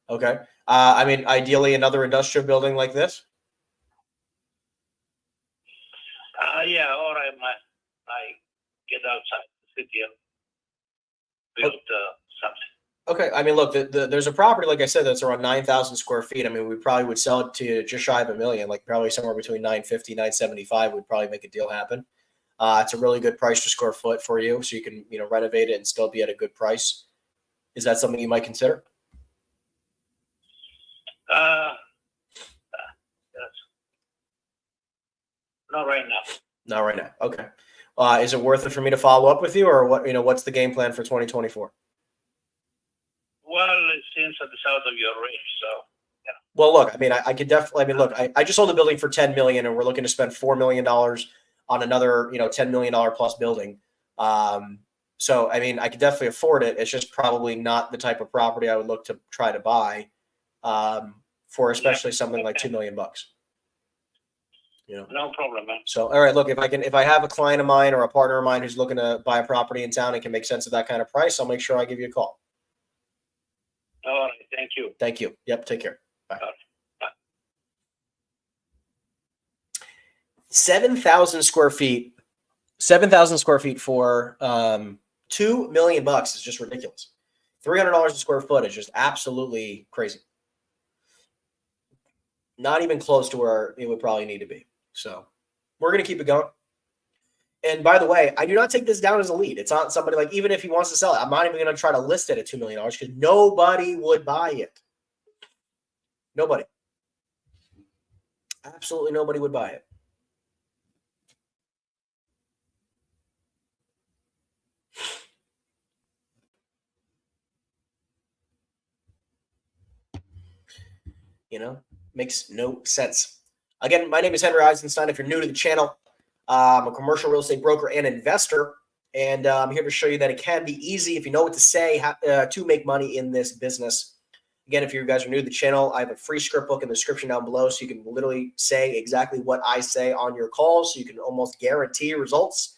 Okay. I mean, ideally, another industrial building like this. Yeah. Or I get outside the city and build something. Okay. I mean, look, there's a property, like I said, that's around 9,000 square feet. I mean, we probably would sell it to just shy of $1 million, like probably somewhere between 950, 975 would probably make a deal happen. It's a really good price per square foot for you, so you can, you know, renovate it and still be at a good price. Is that something you might consider? Yes. Not right now. Not right now. Okay. Is it worth it for me to follow up with you, or what? You know, what's the game plan for 2024? Well, it seems that it's out of your range, so yeah. Well, look, I mean, I could definitely. I mean, look, I just sold a building for $10 million, and we're looking to spend $4 million on another, you know, $10 million plus building. So, I mean, I could definitely afford it. It's just probably not the type of property I would look to try to buy for especially something like $2 million. You know, No problem, man. so all right, look, if I have a client of mine or a partner of mine who's looking to buy a property in town and can make sense of that kind of price, I'll make sure I give you a call. All right. Thank you. Thank you. Yep. Take care. Bye. All right. Bye. 7,000 square feet. 7,000 square feet for $2 million is just ridiculous. $300 a square foot is just absolutely crazy. Not even close to where it would probably need to be. So we're going to keep it going. And by the way, I do not take this down as a lead. It's not somebody like, even if he wants to sell it, I'm not even going to try to list it at $2 million because nobody would buy it. Nobody. Absolutely nobody would buy it. You know, makes no sense. Again, my name is Henry Eisenstein. If you're new to the channel, I'm a commercial real estate broker and investor, and I'm here to show you that it can be easy if you know what to say to make money in this business. Again, if you guys are new to the channel, I have a free script book in the description down below, so you can literally say exactly what I say on your calls, so you can almost guarantee results.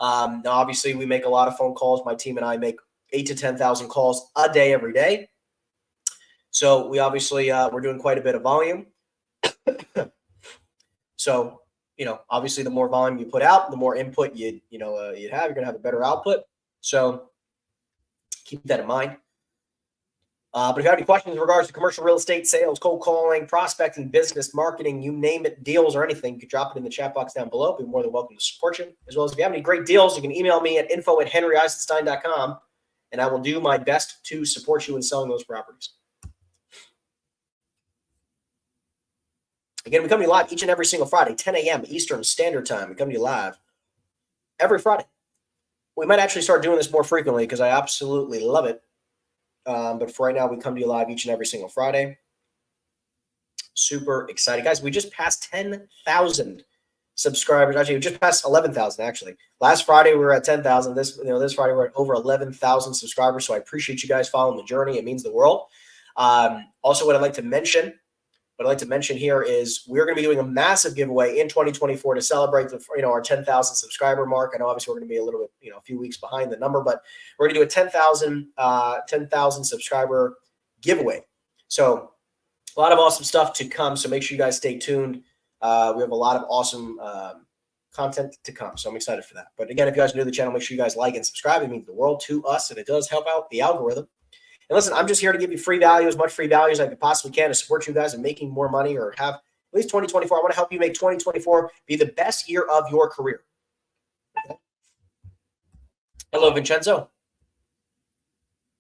Now, obviously, we make a lot of phone calls. My team and I make 8,000 to 10,000 calls a day, every day. So we obviously we're doing quite a bit of volume. So obviously the more volume you put out, the more input you'd have. You're going to have a better output. So keep that in mind. But if you have any questions in regards to commercial real estate, sales, cold calling, prospecting, business, marketing, you name it, deals or anything, you can drop it in the chat box down below. Be more than welcome to support you. As well as if you have any great deals, you can email me at info@henryeisenstein.com, and I will do my best to support you in selling those properties. Again, we come to you live each and every single Friday, 10 a.m. Eastern Standard Time. We come to you live every Friday. We might actually start doing this more frequently because I absolutely love it. But for right now, we come to you live each and every single Friday. Super excited. Guys, we just passed 10,000 subscribers. Actually, we just passed 11,000, actually. Last Friday, we were at 10,000. This Friday, we're at over 11,000 subscribers. So I appreciate you guys following the journey. It means the world. Also, what I'd like to mention here is we're going to be doing a massive giveaway in 2024 to celebrate our 10,000 subscriber mark. I know obviously we're going to be a little bit, a few weeks behind the number, but we're going to do a 10,000 subscriber giveaway. So a lot of awesome stuff to come. So make sure you guys stay tuned. We have a lot of awesome content to come. So I'm excited for that. But again, if you guys are new to the channel, make sure you guys like and subscribe. It means the world to us, and it does help out the algorithm. And listen, I'm just here to give you free value, as much free value as I possibly can to support you guys in making more money or have at least 2024. I want to help you make 2024 be the best year of your career. Okay. Hello, Vincenzo.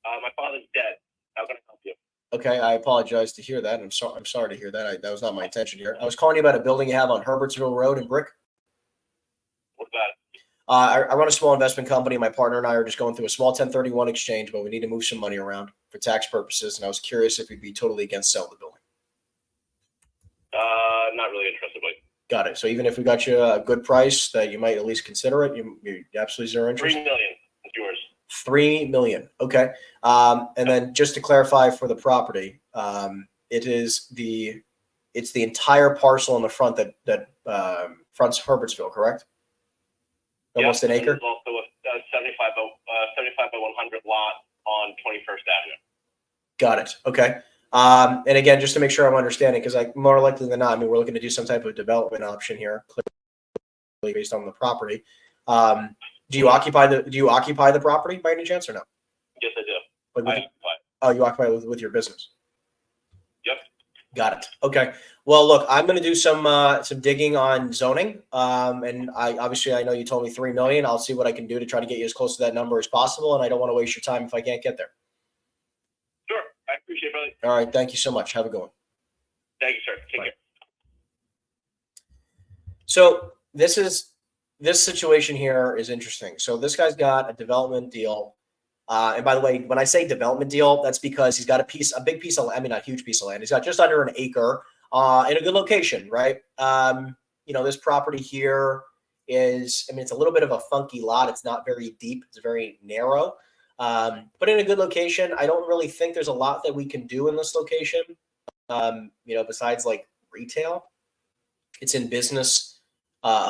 My father's dead. How can I help you? Okay, I apologize to hear that. I'm sorry to hear that. That was not my intention here. I was calling you about a building you have on Herbertsville Road in Brick. What's that? I run a small investment company. My partner and I are just going through a small 1031 exchange, but we need to move some money around for tax purposes. And I was curious if you'd be totally against selling the building. Not really interested, but Got it. So even if we got you a good price that you might at least consider it, you absolutely zero interest. $3 million is yours. $3 million. Okay. And then just to clarify for the property, it's the entire parcel in the front that fronts Herbertsville, correct? Almost an acre. There's also a 75 by 100 lot on 21st Avenue. Got it. Okay. And again, just to make sure I'm understanding, because more likely than not, we're looking to do some type of development option here, clearly based on the property. Do you occupy the property by any chance or no? Yes, I do. I occupy. Oh, you occupy with your business. Yep. Got it. Okay. Well, look, I'm going to do some digging on zoning. And I know you told me $3 million. I'll see what I can do to try to get you as close to that number as possible. And I don't want to waste your time if I can't get there. Sure. I appreciate it, brother. All right. Thank you so much. Have a good one. Thank you, sir. Take care. So this situation here is interesting. So this guy's got a development deal. And by the way, when I say development deal, that's because he's got a big piece of, not a huge piece of land. He's got just under an acre in a good location, right? This property here is, it's a little bit of a funky lot. It's not very deep. It's very narrow, but in a good location. I don't really think there's a lot that we can do in this location, besides like retail. It's in business,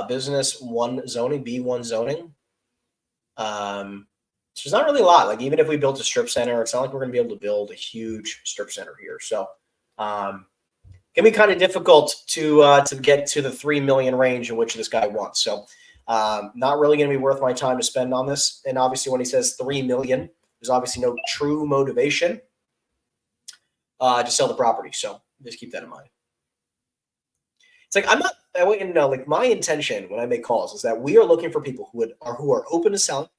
business one zoning, B1 zoning. So there's not really a lot. Like even if we built a strip center, it's not like we're going to be able to build a huge strip center here. So it can be kind of difficult to get to the 3 million range in which this guy wants. So not really going to be worth my time to spend on this. And obviously when he says 3 million, there's obviously no true motivation to sell the property. So just keep that in mind. It's like I want you to know, like my intention when I make calls is that we are looking for people who are open to selling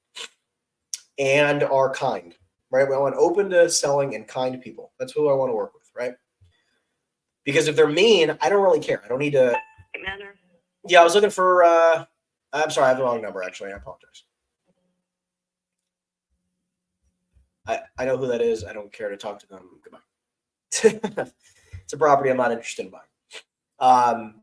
and are kind, right? We want open to selling and kind people. That's who I want to work with, right? Because if they're mean, I don't really care. I don't need to. Yeah, I was looking for. I'm sorry, I have the wrong number. Actually, I apologize. I know who that is. I don't care to talk to them. Goodbye. It's a property I'm not interested in buying.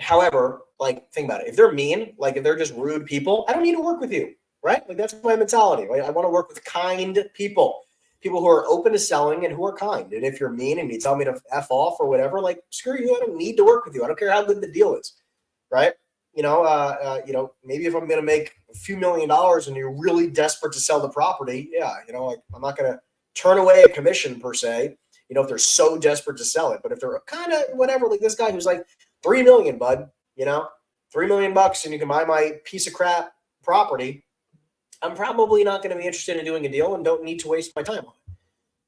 However, like think about it. If they're mean, like if they're just rude people, I don't need to work with you. Right? Like that's my mentality, right? I want to work with kind people who are open to selling and who are kind. And if you're mean and you tell me to F off or whatever, like screw you. I don't need to work with you. I don't care how good the deal is. Right? Maybe if I'm going to make a few $1 million and you're really desperate to sell the property. Yeah. Like I'm not going to turn away a commission per se, if they're so desperate to sell it, but if they're kind of whatever, like this guy who's like 3 million, bud, you know, $3 million and you can buy my piece of crap property, I'm probably not going to be interested in doing a deal and don't need to waste my time on it.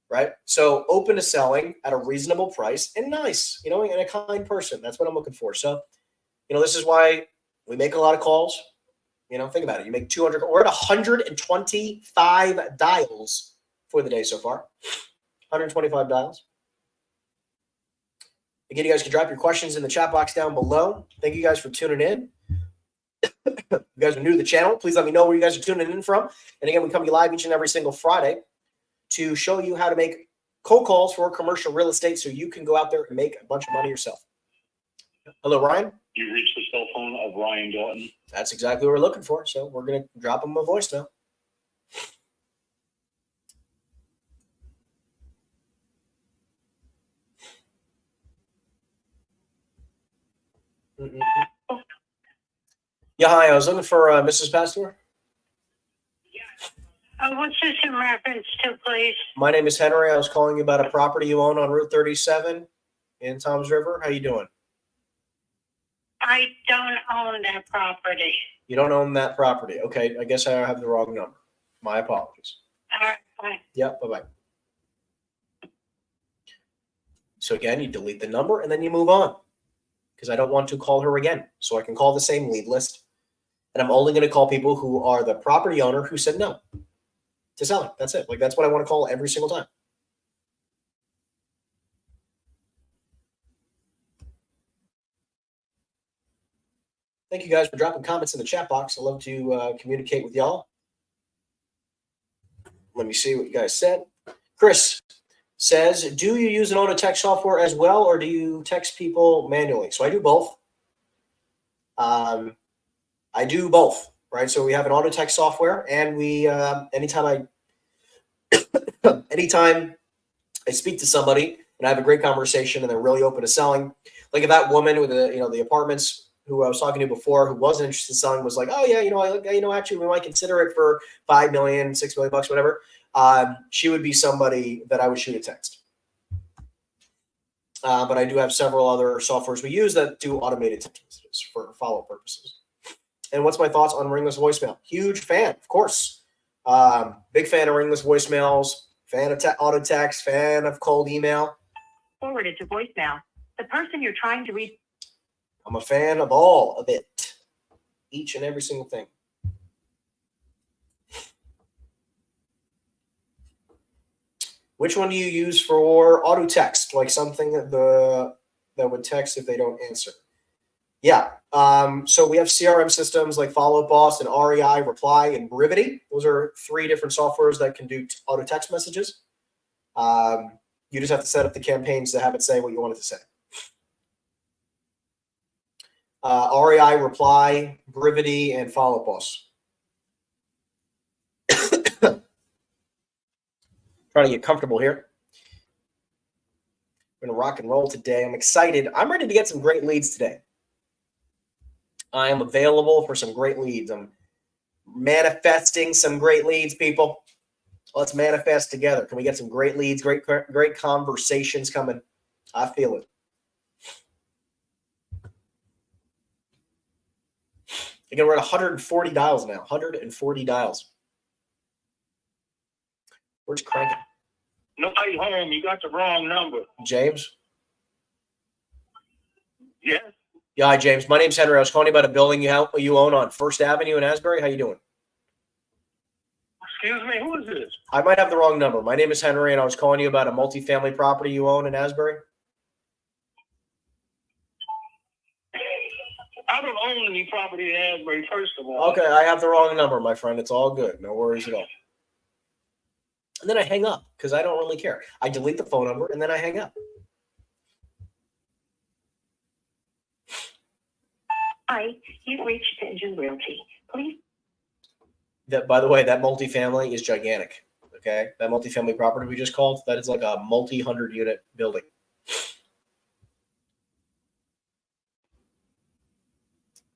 Right? So open to selling at a reasonable price and nice, you know, and a kind person. That's what I'm looking for. So, you know, this is why we make a lot of calls. You know, think about it. You make 200, we're at 125 dials for the day so far. 125 dials. Again, you guys can drop your questions in the chat box down below. Thank you guys for tuning in. If you guys are new to the channel, please let me know where you guys are tuning in from. And again, we come to you live each and every single Friday to show you how to make cold calls for commercial real estate so you can go out there and make a bunch of money yourself. Hello, Ryan. You reached the cell phone of Ryan Dalton. That's exactly what we're looking for. So we're going to drop him a voice now. Yeah, hi. I was looking for Mrs. Pastor. What's this in reference to, please? My name is Henry. I was calling you about a property you own on Route 37 in Toms River. How you doing? I don't own that property. You don't own that property. Okay, I guess I have the wrong number. My apologies. All right, bye. Yep, bye-bye. So again, you delete the number and then you move on because I don't want to call her again. So I can call the same lead list. And I'm only going to call people who are the property owner who said no to selling. That's it. Like, that's what I want to call every single time. Thank you guys for dropping comments in the chat box. I love to communicate with y'all. Let me see what you guys said. Chris says, do you use an auto text software as well, or do you text people manually? So I do both. I do both, right? So we have an auto text software, and we anytime I speak to somebody and I have a great conversation and they're really open to selling, like if that woman with the apartments who I was talking to before, who wasn't interested in selling, was like, oh yeah, actually we might consider it for $5 million, $6 million, whatever. She would be somebody that I would shoot a text. But I do have several other softwares we use that do automated text messages for follow-up purposes. And what's my thoughts on ringless voicemail? Huge fan, of course. Big fan of ringless voicemails, fan of auto text, fan of cold email. Forwarded to voicemail. The person you're trying to reach. I'm a fan of all of it. Each and every single thing. Which one do you use for auto text? Like something that would text if they don't answer? Yeah. So we have CRM systems like Follow Up Boss and REI, Reply, and Brevity. Those are 3 different softwares that can do auto text messages. You just have to set up the campaigns to have it say what you want it to say. REI, Reply, Brevity, and Follow Up Boss. Trying to get comfortable here. We're going to rock and roll today. I'm excited. I'm ready to get some great leads today. I am available for some great leads. I'm manifesting some great leads, people. Let's manifest together. Can we get some great leads, great conversations coming? I feel it. Again, we're at 140 dials now. 140 dials. We're just cranking. Nobody home. You got the wrong number. James? Yes. Yeah, hi, James. My name's Henry. I was calling you about a building you own on First Avenue in Asbury. How you doing? Excuse me. Who is this? I might have the wrong number. My name is Henry, and I was calling you about a multifamily property you own in Asbury. I don't own any property in Asbury, first of all. Okay, I have the wrong number, my friend. It's all good. No worries at all. And then I hang up because I don't really care. I delete the phone number, and then I hang up. Hi, you've reached Pigeon Realty. Please. That, by the way, that multifamily is gigantic. Okay, that multifamily property we just called, that is like a multi-hundred unit building.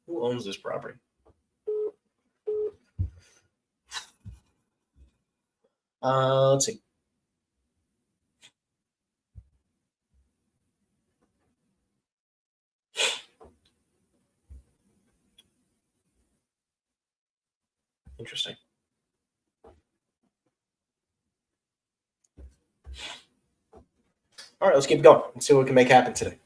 Who owns this property? Let's see. Interesting. All right, let's keep going. Let's see what we can make happen today.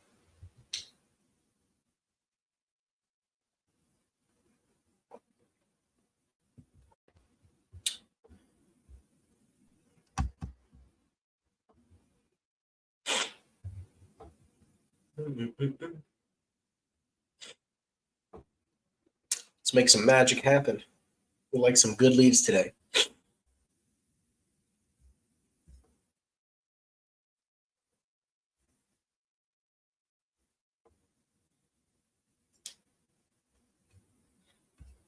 Let's make some magic happen. We like some good leads today.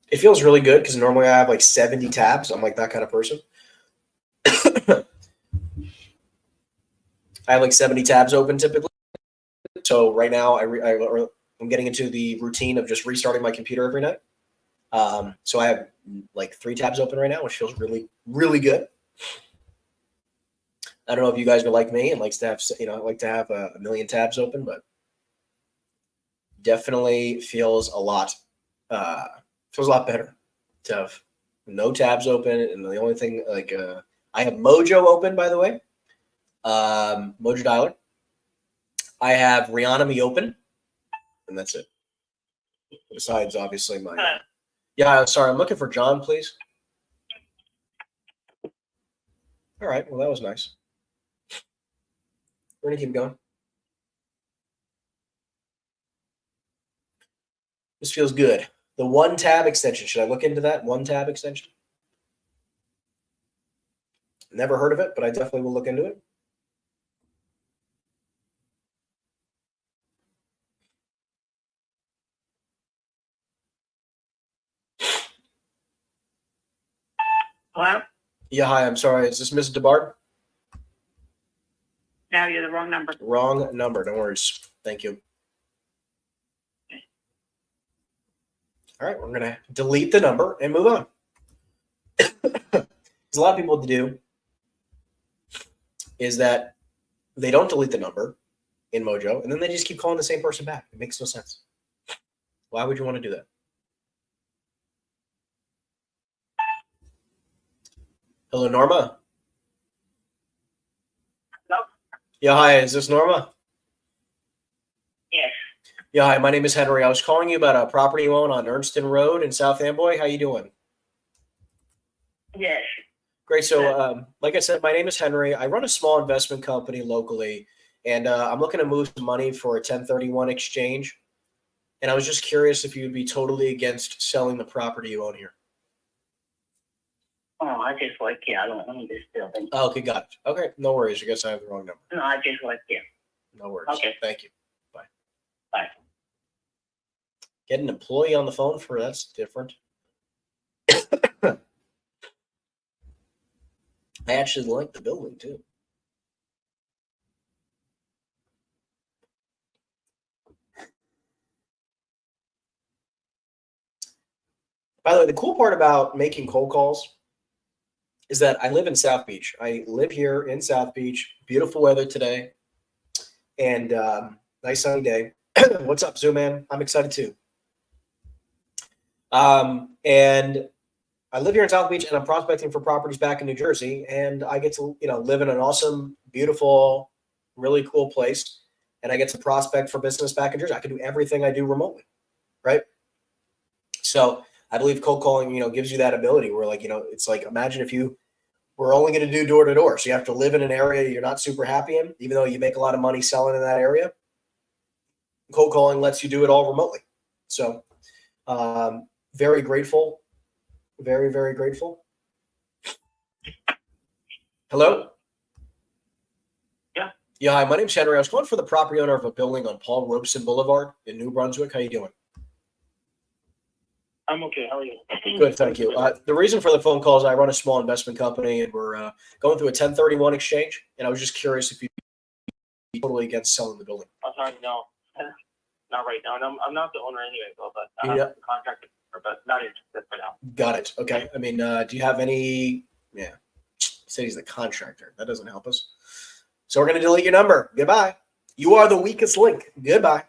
It feels really good because normally I have like 70 tabs. I'm like that kind of person. I have like 70 tabs open typically. So right now I'm getting into the routine of just restarting my computer every night. So I have like 3 tabs open right now, which feels really, really good. I don't know if you guys are like me and likes to have, like to have a million tabs open, but definitely feels a lot better to have no tabs open. And the only thing I have Mojo open, by the way, Mojo Dialer. I have Reonomy open, and that's it. Besides, obviously, my. Yeah, sorry, I'm looking for John, please. All right, well, that was nice. We're going to keep going. This feels good. The 1-tab extension. Should I look into that 1-tab extension? Never heard of it, but I definitely will look into it. Hello? Yeah, hi, I'm sorry. Is this Mrs. DeBard? No, you're the wrong number. Wrong number. No worries. Thank you. All right, we're going to delete the number and move on. Because a lot of people do is that they don't delete the number in Mojo, and then they just keep calling the same person back. It makes no sense. Why would you want to do that? Hello, Norma. Hello? Yeah, hi. Is this Norma? Yes. Yeah, hi. My name is Henry. I was calling you about a property you own on Ernston Road in South Amboy. How you doing? Yes. Great. So, like I said, my name is Henry. I run a small investment company locally, and I'm looking to move some money for a 1031 exchange. And I was just curious if you'd be totally against selling the property you own here. Oh, I just like you. I don't own this building. Oh, okay, got it. Okay, no worries. I guess I have the wrong number. No, I just like you. No worries. Okay. Thank you. Bye. Bye. Get an employee on the phone for that's different. I actually like the building too. By the way, the cool part about making cold calls is that I live in South Beach. I live here in South Beach. Beautiful weather today, and nice sunny day. What's up, Zoo Man? I'm excited too. And I live here in South Beach, and I'm prospecting for properties back in New Jersey, and I get to live in an awesome, beautiful, really cool place, and I get to prospect for business back in Jersey. I can do everything I do remotely, right? So I believe cold calling, gives you that ability where it's like, imagine if you were only going to do door to door. So you have to live in an area you're not super happy in, even though you make a lot of money selling in that area. Cold calling lets you do it all remotely. So very grateful. Very, very grateful. Hello? Yeah. Yeah, hi, my name's Henry. I was calling for the property owner of a building on Paul Robeson Boulevard in New Brunswick. How you doing? I'm okay. How are you? Good, thank you. The reason for the phone call is I run a small investment company, and we're going through a 1031 exchange, and I was just curious if you'd be totally against selling the building. I'm sorry, no. Not right now. And I'm not the owner anyway, so, but I Yeah. have the contract, but not interested for now. Got it. Okay. I mean, do you have any? Yeah. Say he's the contractor. That doesn't help us. So we're going to delete your number. Goodbye. You are the weakest link. Goodbye.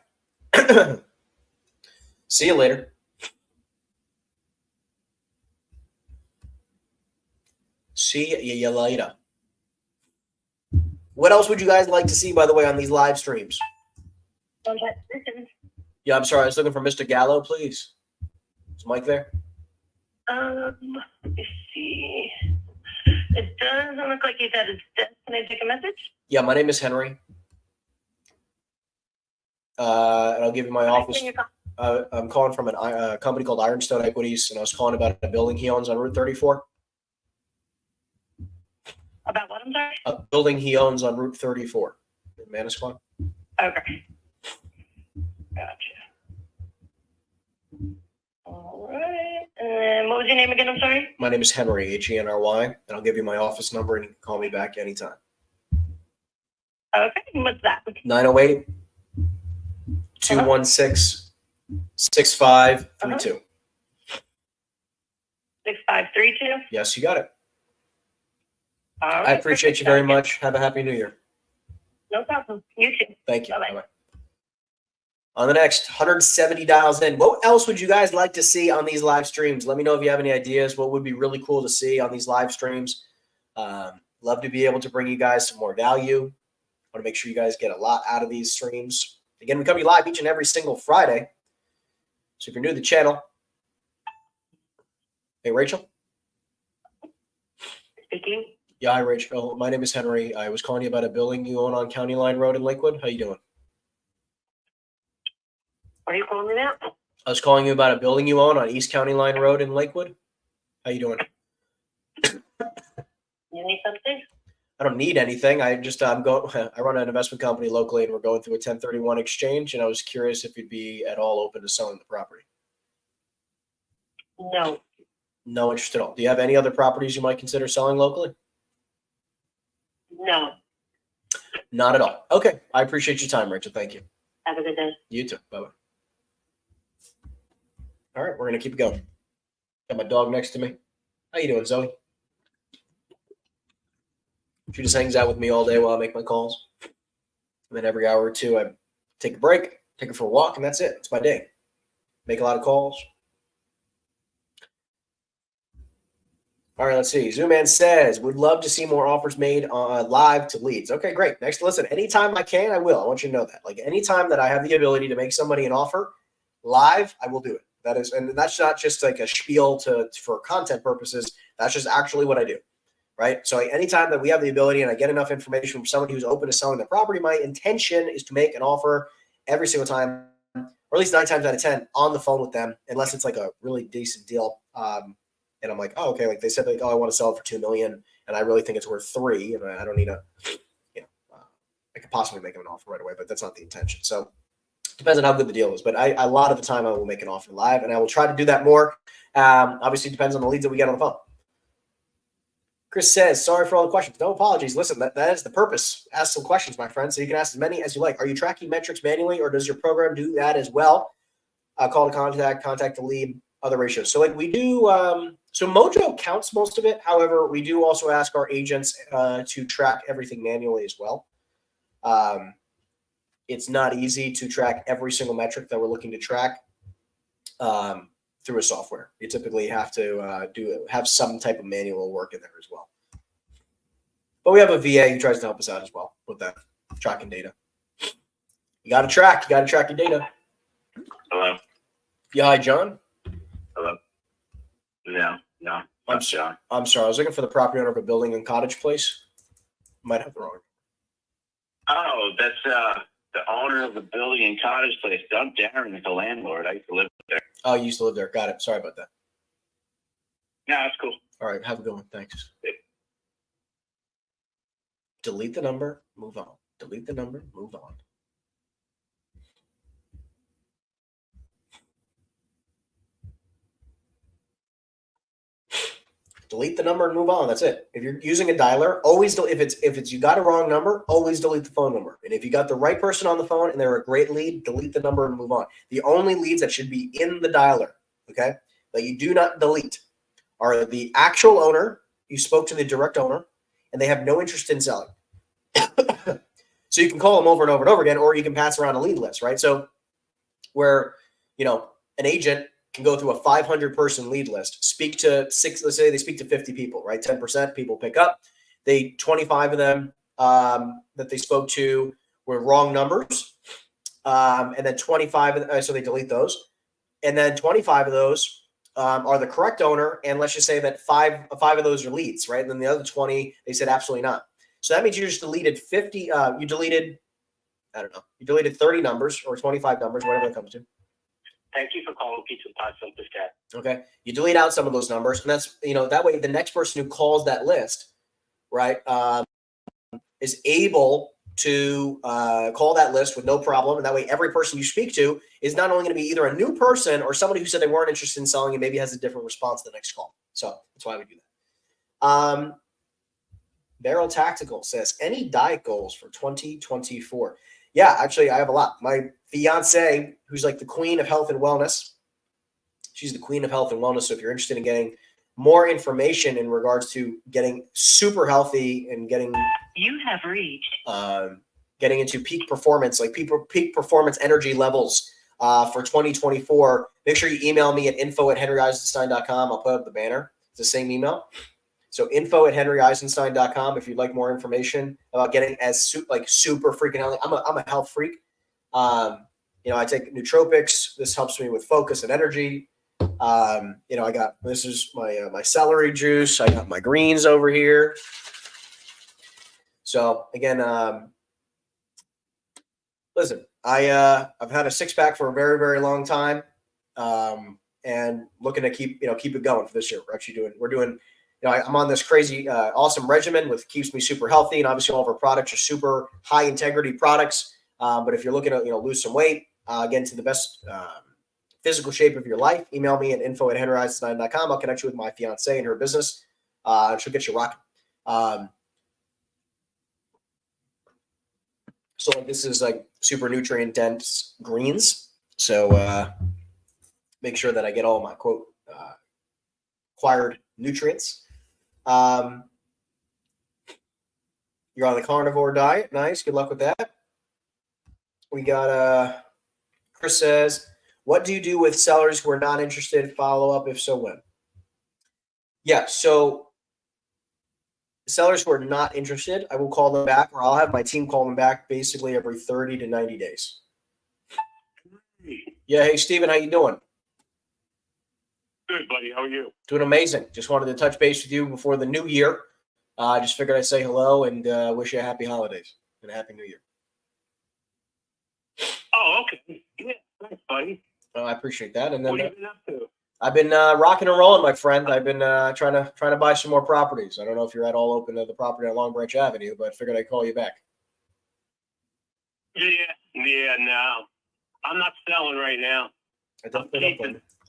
See you later. See you later. What else would you guys like to see, by the way, on these live streams? Yeah, I'm sorry. I was looking for Mr. Gallo, please. Is Mike there? Let me see. It doesn't look like he's at his desk. Can I take a message? Yeah, my name is Henry. And I'll give you my office. I'm calling from a company called Ironstone Equities, and I was calling about a building he owns on Route 34. About what, I'm sorry? A building he owns on Route 34 in Manasquan. Okay. Gotcha. All right. And what was your name again? I'm sorry. My name is Henry, Henry, and I'll give you my office number, and you can call me back anytime. Okay. What's that? 908 216 6532. 6532. Yes, you got it. All right. I appreciate you very much. Have a happy New Year. No problem. You too. Thank you. Bye-bye. Bye-bye. On the next 170 dials in, what else would you guys like to see on these live streams? Let me know if you have any ideas. What would be really cool to see on these live streams? Love to be able to bring you guys some more value. Want to make sure you guys get a lot out of these streams. Again, we come to you live each and every single Friday. So if you're new to the channel, hey, Rachel. Speaking. Yeah, hi, Rachel. My name is Henry. I was calling you about a building you own on County Line Road in Lakewood. How you doing? What are you calling me now? I was calling you about a building you own on East County Line Road in Lakewood. How you doing? You need something? I don't need anything. I just I run an investment company locally, and we're going through a 1031 exchange, and I was curious if you'd be at all open to selling the property. No. No interest at all. Do you have any other properties you might consider selling locally? No. Not at all. Okay. I appreciate your time, Rachel. Thank you. Have a good day. You too. Bye-bye. All right, we're going to keep going. Got my dog next to me. How you doing, Zoe? She just hangs out with me all day while I make my calls. And then every hour or two, I take a break, take her for a walk, and that's it. It's my day. Make a lot of calls. All right, let's see. Zoom Man says, would love to see more offers made live to leads. Okay, great. Next, listen, anytime I can, I will. I want you to know that. Like anytime that I have the ability to make somebody an offer live, I will do it. That is, and that's not just like a spiel for content purposes. That's just actually what I do, right? So anytime that we have the ability and I get enough information from somebody who's open to selling the property, my intention is to make an offer every single time, or at least 9 times out of 10 on the phone with them, unless it's like a really decent deal. And I'm like, oh, okay. Like they said, like, oh, I want to sell it for $2 million, and I really think it's worth $3 million, and I don't need I could possibly make them an offer right away, but that's not the intention. So depends on how good the deal is. But a lot of the time I will make an offer live, and I will try to do that more. Obviously, it depends on the leads that we get on the phone. Chris says, sorry for all the questions. No apologies. Listen, that is the purpose. Ask some questions, my friend, so you can ask as many as you like. Are you tracking metrics manually, or does your program do that as well? Call to contact to lead, other ratios. So like we do, so Mojo counts most of it. However, we do also ask our agents to track everything manually as well. It's not easy to track every single metric that we're looking to track through a software. You typically have to have some type of manual work in there as well. But we have a VA who tries to help us out as well with that tracking data. You got to track your data. Hello. Yeah, hi, John. Hello. No. I'm John. I'm sorry. I was looking for the property owner of a building and cottage place. Might have the wrong. Oh, that's the owner of the building and cottage place. I'm Darren, the landlord. I used to live there. Oh, you used to live there. Got it. Sorry about that. No, that's cool. All right. Have a good one. Thanks. Delete the number. Move on. Delete the number. Move on. Delete the number and move on. That's it. If you're using a dialer, always if it's you got a wrong number, always delete the phone number. And if you got the right person on the phone and they're a great lead, delete the number and move on. The only leads that should be in the dialer, okay, that you do not delete are the actual owner. You spoke to the direct owner, and they have no interest in selling. So you can call them over and over and over again, or you can pass around a lead list, right? So where an agent and go through a 500 person lead list, speak to six, let's say they speak to 50 people, right? 10% people pick up. 25 of them that they spoke to were wrong numbers. And then 25, so they delete those. And then 25 of those are the correct owner. And let's just say that five of those are leads, right? And then the other 20, they said absolutely not. So that means you just deleted 50. You deleted 30 numbers or 25 numbers, whatever it comes to. Thank you for calling Pizza Pie Filter Cat. Okay. You delete out some of those numbers. And that's, that way the next person who calls that list, right, is able to call that list with no problem. And that way every person you speak to is not only going to be either a new person or somebody who said they weren't interested in selling and maybe has a different response to the next call. So that's why we do that. Barrel Tactical says, any diet goals for 2024? Yeah, actually, I have a lot. My fiance, who's like the queen of health and wellness, she's the queen of health and wellness. So if you're interested in getting more information in regards to getting super healthy and getting getting into peak performance, like peak performance energy levels for 2024, make sure you email me at info@henryeisenstein.com. I'll put up the banner. It's the same email. So info@henryeisenstein.com if you'd like more information about getting as super freaking healthy. I'm a health freak. I take nootropics. This helps me with focus and energy. This is my celery juice. I got my greens over here. So again, listen, I've had a six pack for a very, very long time, and looking to keep it going for this year. We're doing. I'm on this crazy, awesome regimen with keeps me super healthy, and obviously all of our products are super high integrity products. But if you're looking to lose some weight, get into the best physical shape of your life, email me at info@henryeisenstein.com. I'll connect you with my fiance and her business. She'll get you rocking. So this is like super nutrient dense greens. So make sure that I get all my acquired nutrients. You're on the carnivore diet. Nice. Good luck with that. We got Chris says, what do you do with sellers who are not interested? Follow up, if so, when? Yeah, so sellers who are not interested, I will call them back, or I'll have my team call them back basically every 30 to 90 days. Yeah, hey, Steven, how you doing? Good, buddy. How are you? Doing amazing. Just wanted to touch base with you before the new year. Just figured I'd say hello and wish you a happy holidays and a happy new year. Oh, okay. Yeah, thanks, buddy. Oh, I appreciate that. And then what have you been up to? I've been rocking and rolling, my friend. I've been trying to buy some more properties. I don't know if you're at all open to the property on Long Branch Avenue, but figured I'd call you back. Yeah, no. I'm not selling right now. I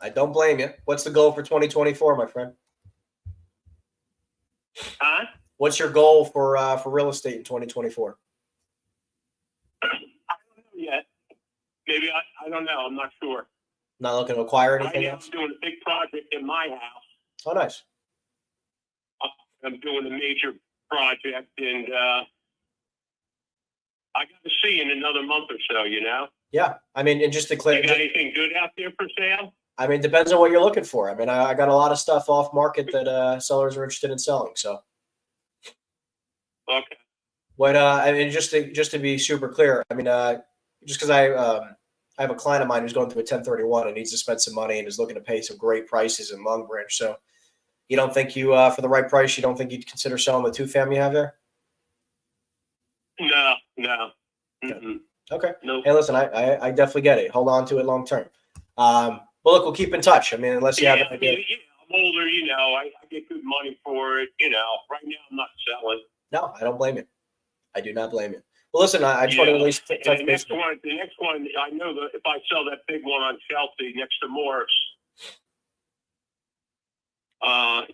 don't blame you. What's the goal for 2024, my friend? Huh? What's your goal for real estate in 2024? I don't know yet. Maybe I don't know. I'm not sure. Not looking to acquire anything else? I'm doing a big project in my house. Oh, nice. I'm doing a major project, and I got to see in another month or so, Yeah. I mean, and just to clear. You got anything good out there for sale? I mean, depends on what you're looking for. I mean, I got a lot of stuff off market that sellers are interested in selling. So. Okay. What I mean, just to be super clear, I mean, just because I have a client of mine who's going through a 1031 and needs to spend some money and is looking to pay some great prices in Long Branch. So, you don't think for the right price, you don't think you'd consider selling the 2-family you have there? No. Okay. Nope. Hey, listen, I definitely get it. Hold on to it long term. Well, look, we'll keep in touch. I mean, unless you have an idea. I'm older, I get good money for it. Right now I'm not selling. No, I don't blame you. I do not blame you. Well, listen, I just want to at least touch the base. The next one, I know that if I sell that big one on Chelsea next to Morris, I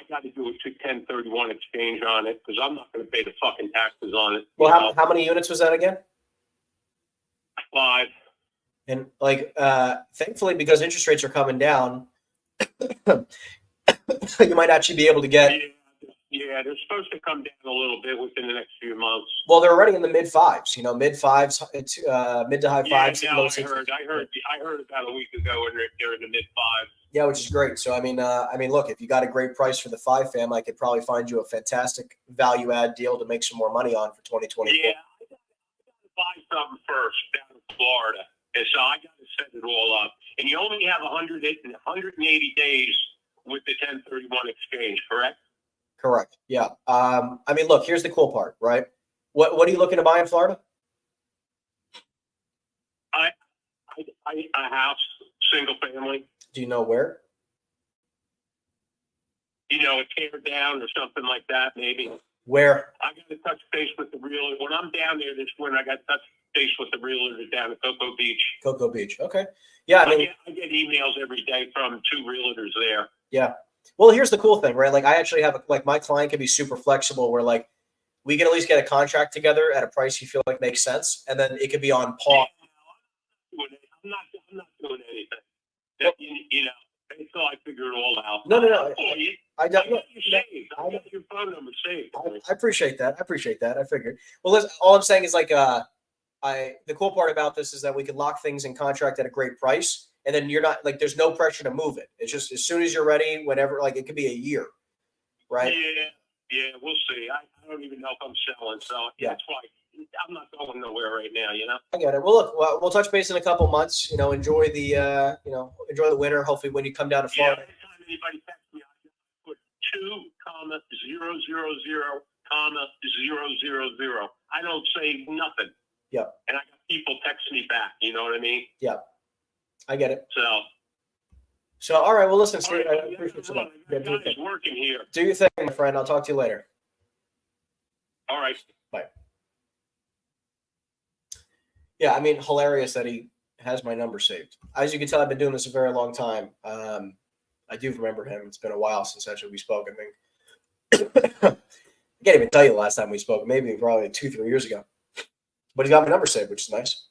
got to do a 1031 exchange on it because I'm not going to pay the fucking taxes on it. Well, how many units was that again? 5. And thankfully, because interest rates are coming down, you might actually be able to get Yeah, they're supposed to come down a little bit within the next few months. Well, they're already in the mid fives. You know, mid fives, mid to high Yeah, fives, no, low I sixes. heard about a week ago, and they're in the mid fives. Yeah, which is great. So I mean, look, if you got a great price for the 5 fam, I could probably find you a fantastic value add deal to make some more money on for 2024. Yeah, I got to buy something first down in Florida, and so I got to set it all up. And you only have 180 days with the 1031 exchange, correct? Correct. Yeah. Look, here's the cool part, right? What are you looking to buy in Florida? A house, single family. Do you know where? You know, a tear down or something like that, maybe. Where? I got to touch base with the realtor. When I'm down there this winter, I got to touch base with the realtor down at Cocoa Beach. Cocoa Beach. Okay. Yeah. I get emails every day from 2 realtors there. Yeah. Well, here's the cool thing, right? Like I actually have my client can be super flexible where like we can at least get a contract together at a price you feel like makes sense. And then it could be on pause. I'm not doing anything. That, you know, until I figure it all out. No. I got you saved. I got your phone number saved. I appreciate that. I figured. Well, listen, all I'm saying is like, the cool part about this is that we can lock things in contract at a great price. And then you're not like, there's no pressure to move it. It's just as soon as you're ready, whenever, like it could be a year. Right. Yeah. We'll see. I don't even know if I'm selling. So Yeah. That's why I'm not going nowhere right now, you know? I get it. Well, look, we'll touch base in a couple months, you know, enjoy the winter. Hopefully when you come down to Florida. Yeah, anytime anybody texts me, I just put 2,000,000. I don't say nothing. Yeah. And I got people texting me back. You know what I mean? Yeah. I get it. So all right. Well, listen, Steve, right, I appreciate you. guys working here. Do your thing, my friend. I'll talk to you later. All right. Bye. Yeah, I mean, hilarious that he has my number saved. As you can tell, I've been doing this a very long time. I do remember him. It's been a while since actually we spoke, I think. I can't even tell you the last time we spoke. Maybe probably 2-3 years ago. But he got my number saved, which is nice.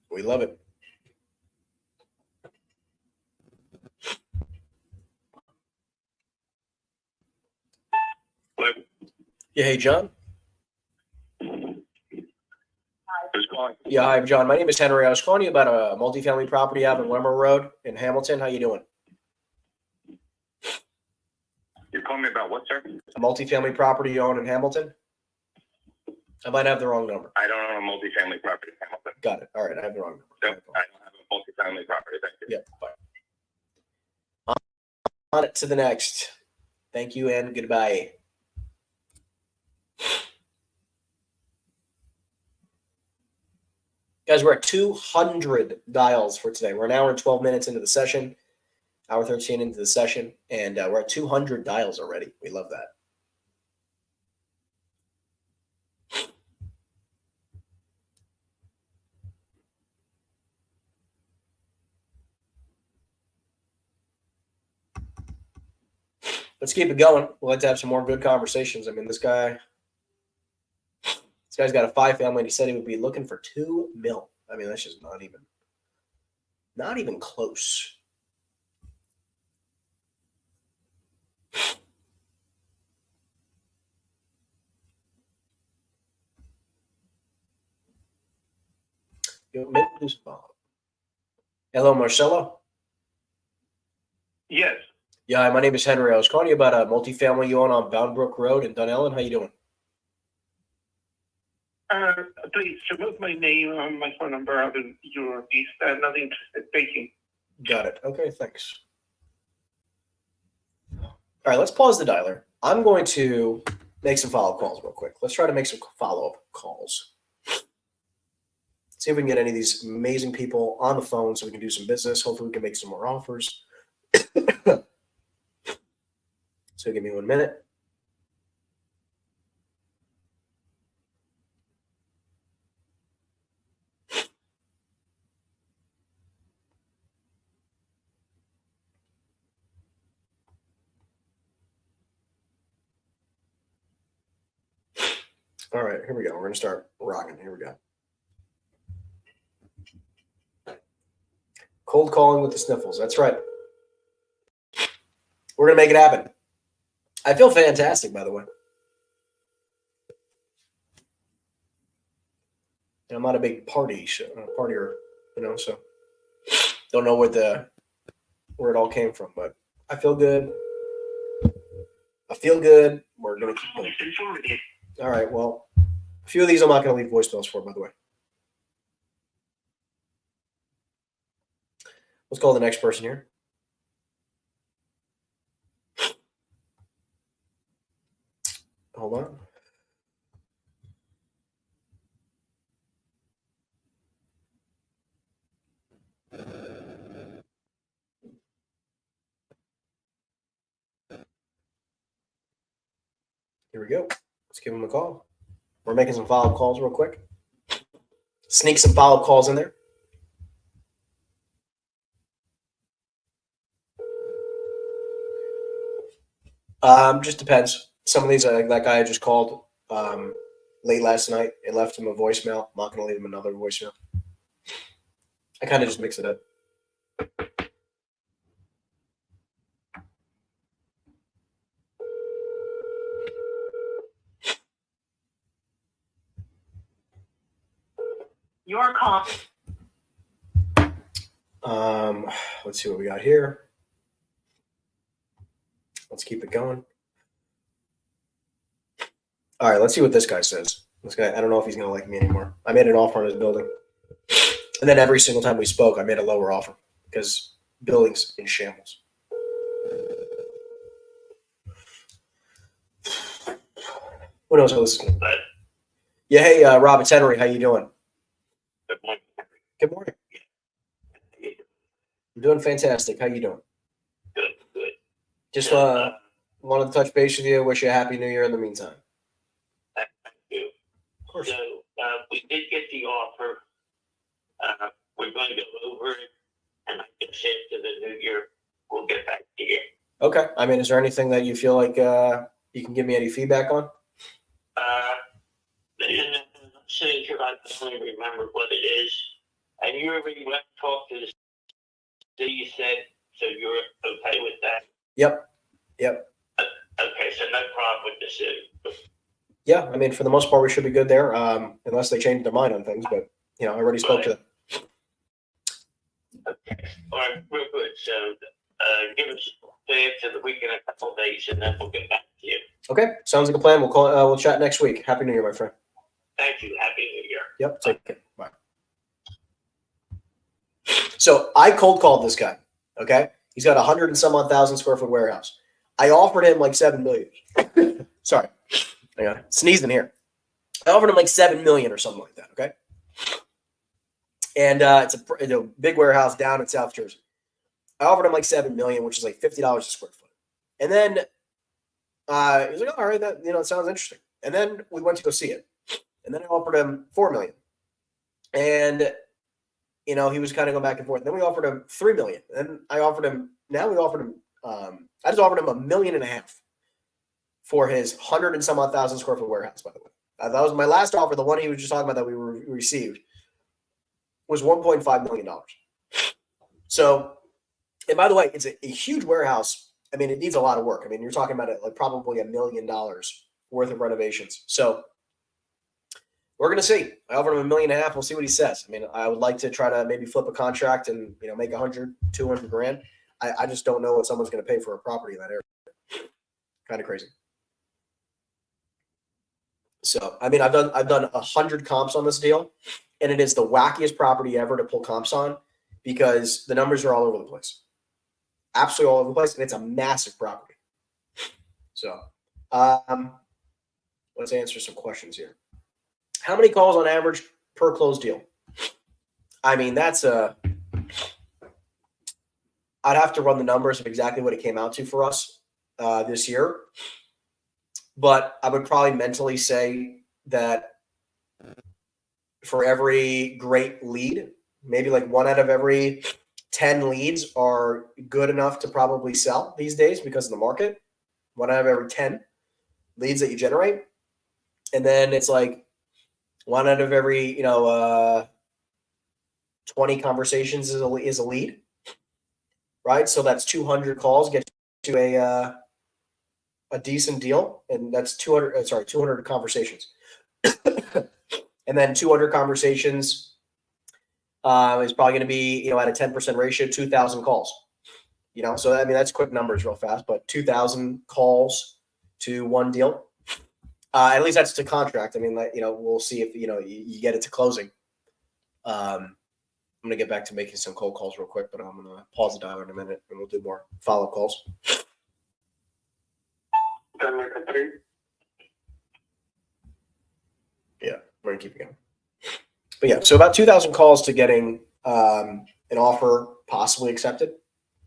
We love it. Hello? Yeah, hey, John. Who's calling? Yeah, hi, John. My name is Henry. I was calling you about a multifamily property out in Lemmer Road in Hamilton. How you doing? You're calling me about what, sir? A multifamily property you own in Hamilton? I might have the wrong number. I don't own a multifamily property. Got it. All right, I have the wrong number. No, I don't have a multifamily property. Thank you. Yeah, bye. On it to the next. Thank you and goodbye. Guys, we're at 200 dials for today. We're an hour and 12 minutes into the session, hour 13 into the session, and we're at 200 dials already. We love that. Let's keep it going. We'd like to have some more good conversations. I mean, this guy's got a 5 family, and he said he would be looking for $2 million. I mean, that's just not even close. Hello, Marcelo. Yes. Yeah, hi, my name is Henry. I was calling you about a multifamily you own on Boundbrook Road in Dunellen. How you doing? Please remove my name and my phone number out of your list. I'm not interested. Thank you. Got it. Okay, thanks. All right, let's pause the dialer. I'm going to make some follow-up calls real quick. Let's try to make some follow-up calls. See if we can get any of these amazing people on the phone so we can do some business. Hopefully we can make some more offers. So give me 1 minute. All right, here we go. We're going to start rocking. Here we go. Cold calling with the sniffles. That's right. We're going to make it happen. I feel fantastic, by the way. And I'm not a big partier, so don't know where it all came from, but I feel good. We're going to keep going. All right, well, a few of these I'm not going to leave voicemails for, by the way. Let's call the next person here. Hold on. Here we go. Let's give him a call. We're making some follow-up calls real quick. Sneak some follow-up calls in there. Just depends. Some of these, that guy I just called late last night and left him a voicemail. I'm not going to leave him another voicemail. I kind of just mix it up. Your call. Let's see what we got here. Let's keep it going. All right, let's see what this guy says. This guy, I don't know if he's going to like me anymore. I made an offer on his building. And then every single time we spoke, I made a lower offer because building's in shambles. Who knows how this is going to go? Yeah, hey, Rob, it's Henry. How you doing? Good morning. Good morning. I'm doing fantastic. How you doing? Good. Just wanted to touch base with you. Wish you a happy New Year in the meantime. Thank you. Of course. So we did get the offer. We're going to go over it, and I guess after the new year, we'll get back to you. Okay. I mean, is there anything that you feel like you can give me any feedback on? I'm sitting here, I don't even remember what it is. And you already went and talked to the city, you said, so you're okay with that? Yep. Okay, so no problem with the city. Yeah, I mean, for the most part, we should be good there, unless they change their mind on things. But I already spoke to them. Okay, all right, real good. So give us after the week in a couple of days, and then we'll get back to you. Okay, sounds like a plan. We'll call. We'll chat next week. Happy New Year, my friend. Thank you. Happy New Year. Yep. Take care. Bye. So I cold called this guy. Okay, he's got 100 and some odd thousand square foot warehouse. I offered him like $7 million. Sorry, hang on, sneezing here. I offered him like $7 million or something like that. Okay, and it's a big warehouse down in South Jersey. I offered him like $7 million, which is like $50 a square foot. And then he was like, "All right, that it sounds interesting." And then we went to go see it. And then I offered him $4 million. And he was kind of going back and forth. Then we offered him $3 million. And I offered him. Now we offered him. I just offered him $1.5 million for his 100 and some odd thousand square foot warehouse. By the way, that was my last offer. The one he was just talking about that we received was $1.5 million. So, and by the way, it's a huge warehouse. I mean, it needs a lot of work. I mean, you're talking about like probably $1 million worth of renovations. So we're going to see. I offered him $1.5 million. We'll see what he says. I mean, I would like to try to maybe flip a contract and, make 100, 200 grand. I just don't know what someone's going to pay for a property in that area. Kind of crazy. So, I mean, I've done 100 comps on this deal, and it is the wackiest property ever to pull comps on because the numbers are all over the place. Absolutely all over the place, and it's a massive property. So, let's answer some questions here. How many calls on average per closed deal? I mean, I'd have to run the numbers of exactly what it came out to for us this year. But I would probably mentally say that for every great lead, maybe like 1 out of every 10 leads are good enough to probably sell these days because of the market. 1 out of every 10 leads that you generate. And then it's like 1 out of every, 20 conversations is a lead, right? So that's 200 calls, get to a decent deal, and that's 200 conversations. And then 200 conversations is probably going to be, at a 10% ratio, 2,000 calls. So I mean, that's quick numbers real fast, but 2,000 calls to one deal. At least that's to contract. I mean, we'll see if, you get it to closing. I'm going to get back to making some cold calls real quick, but I'm going to pause the dialer in a minute and we'll do more follow-up calls. Yeah, we're going to keep it going. But yeah, so about 2,000 calls to getting an offer possibly accepted.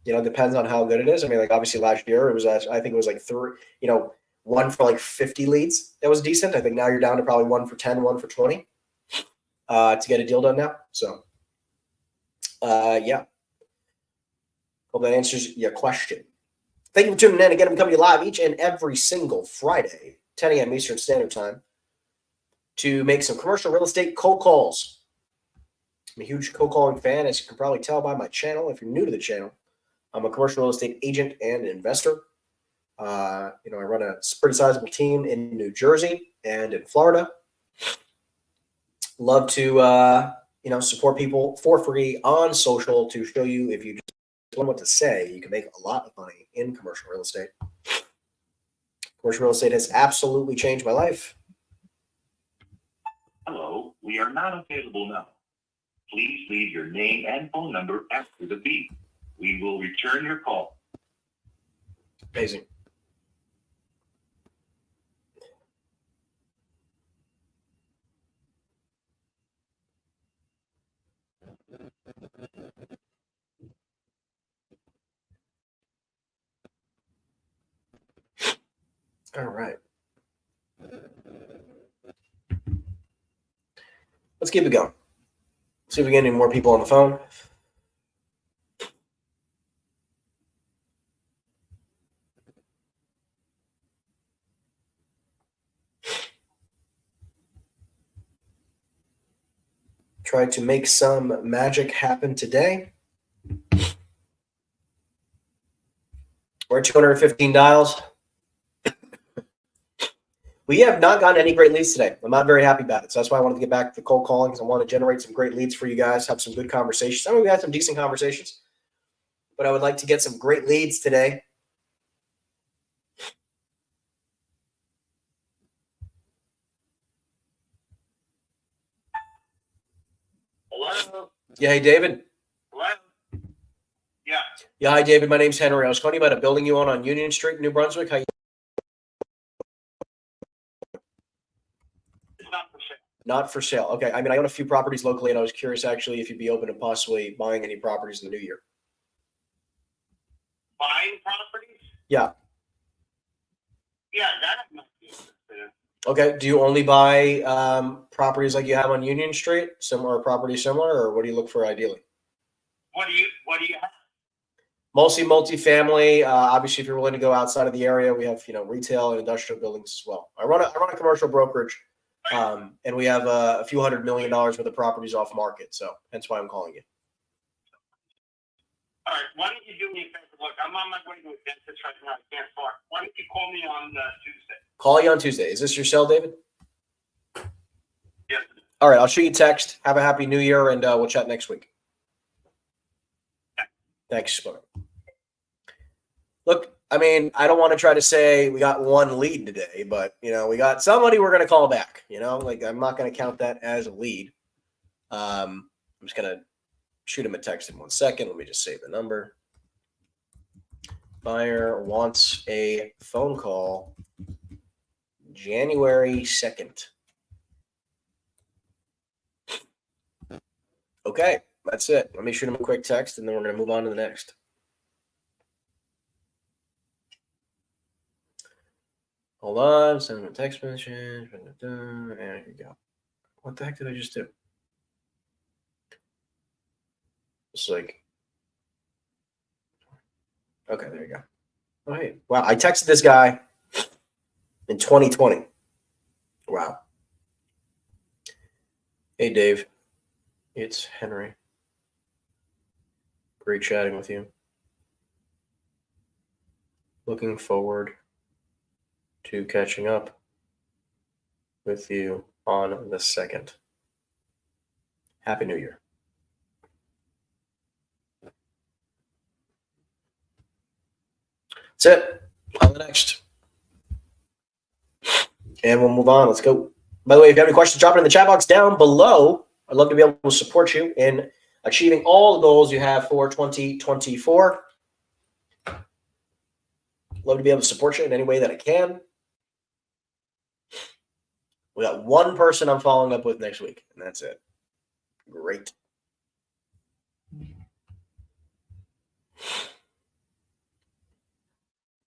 Depends on how good it is. I mean, like obviously last year it was, I think it was like one for like 50 leads. That was decent. I think now you're down to probably one for 10, one for 20 to get a deal done now. So, yeah. Hope that answers your question. Thank you for tuning in. Again, I'm coming to you live each and every single Friday, 10 a.m. Eastern Standard Time, to make some commercial real estate cold calls. I'm a huge cold calling fan, as you can probably tell by my channel. If you're new to the channel, I'm a commercial real estate agent and investor. I run a pretty sizable team in New Jersey and in Florida. Love to, support people for free on social to show you, if you just don't know what to say, you can make a lot of money in commercial real estate. Commercial real estate has absolutely changed my life. Hello, we are not available now. Please leave your name and phone number after the beep. We will return your call. Amazing. All right. Let's keep it going. See if we get any more people on the phone. Try to make some magic happen today. We're at 215 dials. We have not gotten any great leads today. I'm not very happy about it. So that's why I wanted to get back to the cold calling, because I want to generate some great leads for you guys, have some good conversations. I mean, we had some decent conversations, but I would like to get some great leads today. Hello? Yeah, hey, David. Hello? Yeah. Yeah, hi, David. My name's Henry. I was calling you about a building you own on Union Street in New Brunswick. How you? It's not for sale. Not for sale. Okay. I mean, I own a few properties locally, and I was curious actually if you'd be open to possibly buying any properties in the new year. Buying properties? Yeah. Yeah, that I might be interested in. Okay. Do you only buy properties like you have on Union Street, similar properties similar, or what do you look for ideally? What do you have? Mostly multifamily. Obviously, if you're willing to go outside of the area, we have retail and industrial buildings as well. I run a commercial brokerage, and we have a few $100 million worth of properties off market. So hence why I'm calling you. All right, why don't you do me a favor? Look, I'm on my way to a dentist right now. I can't talk. Why don't you call me on Tuesday? Call you on Tuesday. Is this your cell, David? Yes. All right. I'll shoot you a text. Have a happy new year, and we'll chat next week. Thanks. Bye. Look, I mean, I don't want to try to say we got one lead today, but we got somebody we're going to call back. Like I'm not going to count that as a lead. I'm just going to shoot him a text in 1 second. Let me just save the number. Buyer wants a phone call January 2nd. Okay, that's it. Let me shoot him a quick text, and then we're going to move on to the next. Hold on, send him a text message. There you go. What the heck did I just do? It's like, okay, there you go. Oh, hey. Wow, I texted this guy in 2020. Wow. Hey, Dave. It's Henry. Great chatting with you. Looking forward to catching up with you on the 2nd. Happy New Year. That's it. On the next. And we'll move on. Let's go. By the way, if you have any questions, drop it in the chat box down below. I'd love to be able to support you in achieving all the goals you have for 2024. Love to be able to support you in any way that I can. We got one person I'm following up with next week, and that's it. Great.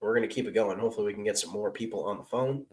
We're going to keep it going. Hopefully we can get some more people on the phone.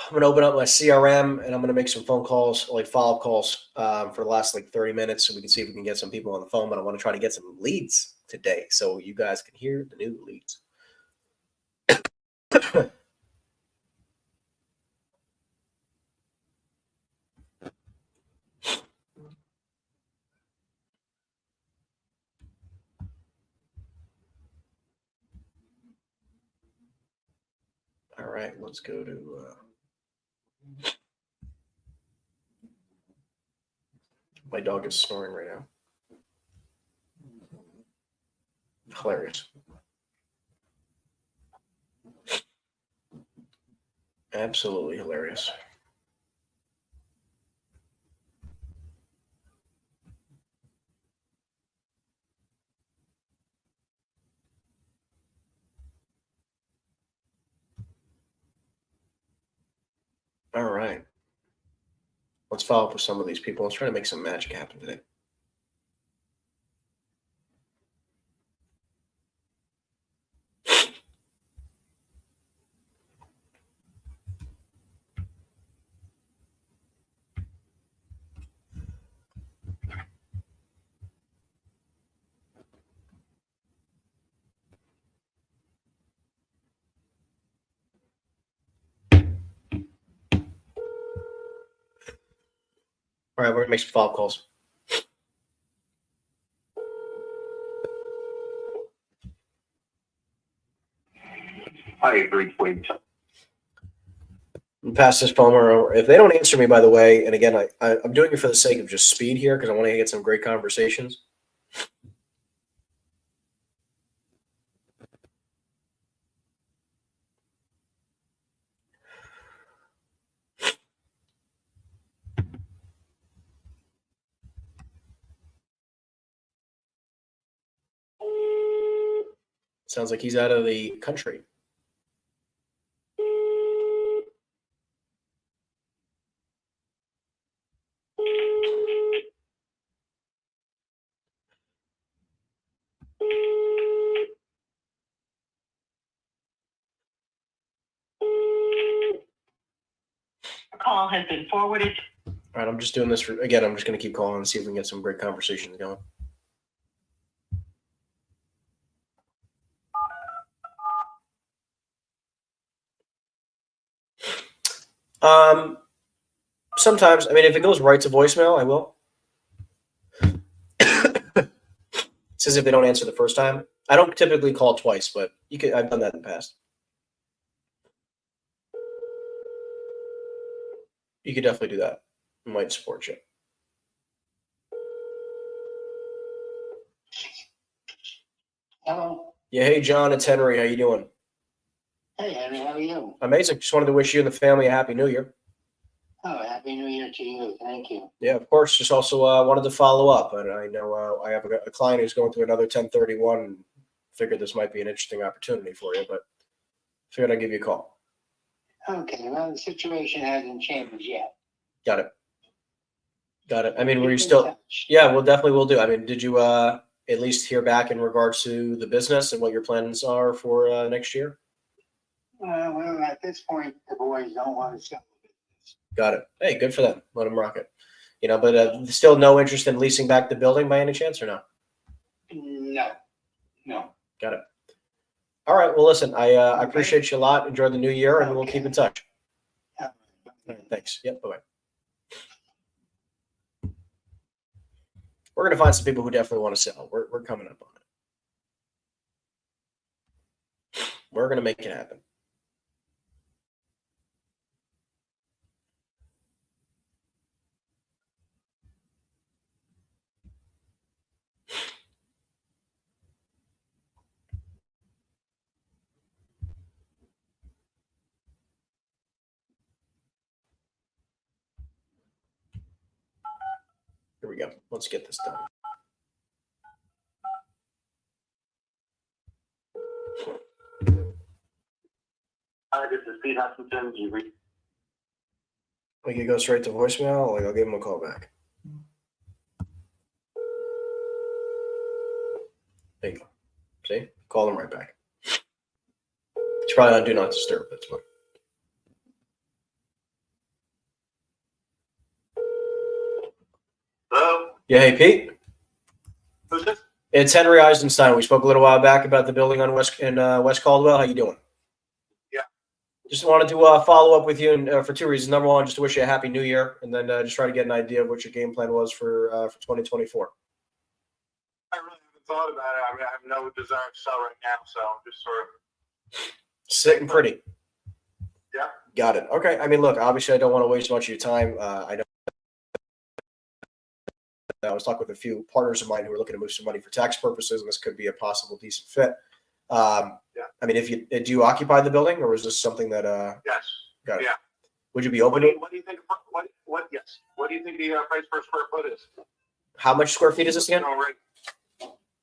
I'm going to open up my CRM and I'm going to make some phone calls, like follow-up calls for the last 30 minutes so we can see if we can get some people on the phone. But I want to try to get some leads today so you guys can hear the new leads. All right, let's go to my dog is snoring right now. Hilarious. Absolutely hilarious. All right. Let's follow up with some of these people. Let's try to make some magic happen today. All right, we're going to make some follow-up calls. I agree with you. Pass this phone over. If they don't answer me, by the way, and again, I'm doing it for the sake of just speed here because I want to get some great conversations. Sounds like he's out of the country. Call has been forwarded. All right, I'm just doing this for, again, I'm just going to keep calling and see if we can get some great conversations going. Sometimes, I mean, if it goes right to voicemail, I will. It says if they don't answer the first time. I don't typically call twice, but you could. I've done that in the past. You could definitely do that. I might support you. Hello. Yeah, hey John, it's Henry. How you doing? Hey, Henry, how are you? Amazing. Just wanted to wish you and the family a happy New Year. Oh, happy New Year to you. Thank you. Yeah, of course. Just also wanted to follow up. And I know I have a client who's going through another 1031 and figured this might be an interesting opportunity for you, but figured I'd give you a call. Okay, well, the situation hasn't changed yet. Got it. Got it. I mean, were you Keep in still? touch. Yeah, we'll definitely will do. I mean, did you at least hear back in regards to the business and what your plans are for next year? Well, at this point, the boys don't want to sell the business. Got it. Hey, good for them. Let them rock it. But still no interest in leasing back the building by any chance, or no? No. Got it. All right. Well, listen, I appreciate you a lot. Enjoy the new year, and we'll keep in touch. Yeah. All right, thanks. Yep. Bye-bye. We're going to find some people who definitely want to sell. We're coming up on it. We're going to make it happen. Here we go. Let's get this done. Hi, this is Pete Hutchinson. You reached We can go straight to voicemail. Or I'll give him a call back. There you go. See? Call him right back. He's probably on Do Not Disturb. That's fine. Hello? Yeah, hey, Pete. Who's this? It's Henry Eisenstein. We spoke a little while back about the building on West Caldwell. How you doing? Yeah. Just wanted to follow up with you and, for two reasons. Number one, just to wish you a happy new year, and then just try to get an idea of what your game plan was for 2024. I really haven't thought about it. I mean, I have no desire to sell right now, so I'm just sort of. Sitting pretty. Yeah. Got it. Okay. I mean, look, obviously, I don't want to waste much of your time. I was talking with a few partners of mine who are looking to move some money for tax purposes, and this could be a possible decent fit. Yeah. I mean, do you occupy the building, or is this something that? Yes. Got it. Yeah. Would you be open to it? What do you think? Yes. What do you think the price per square foot is? How much square feet is this again? Already.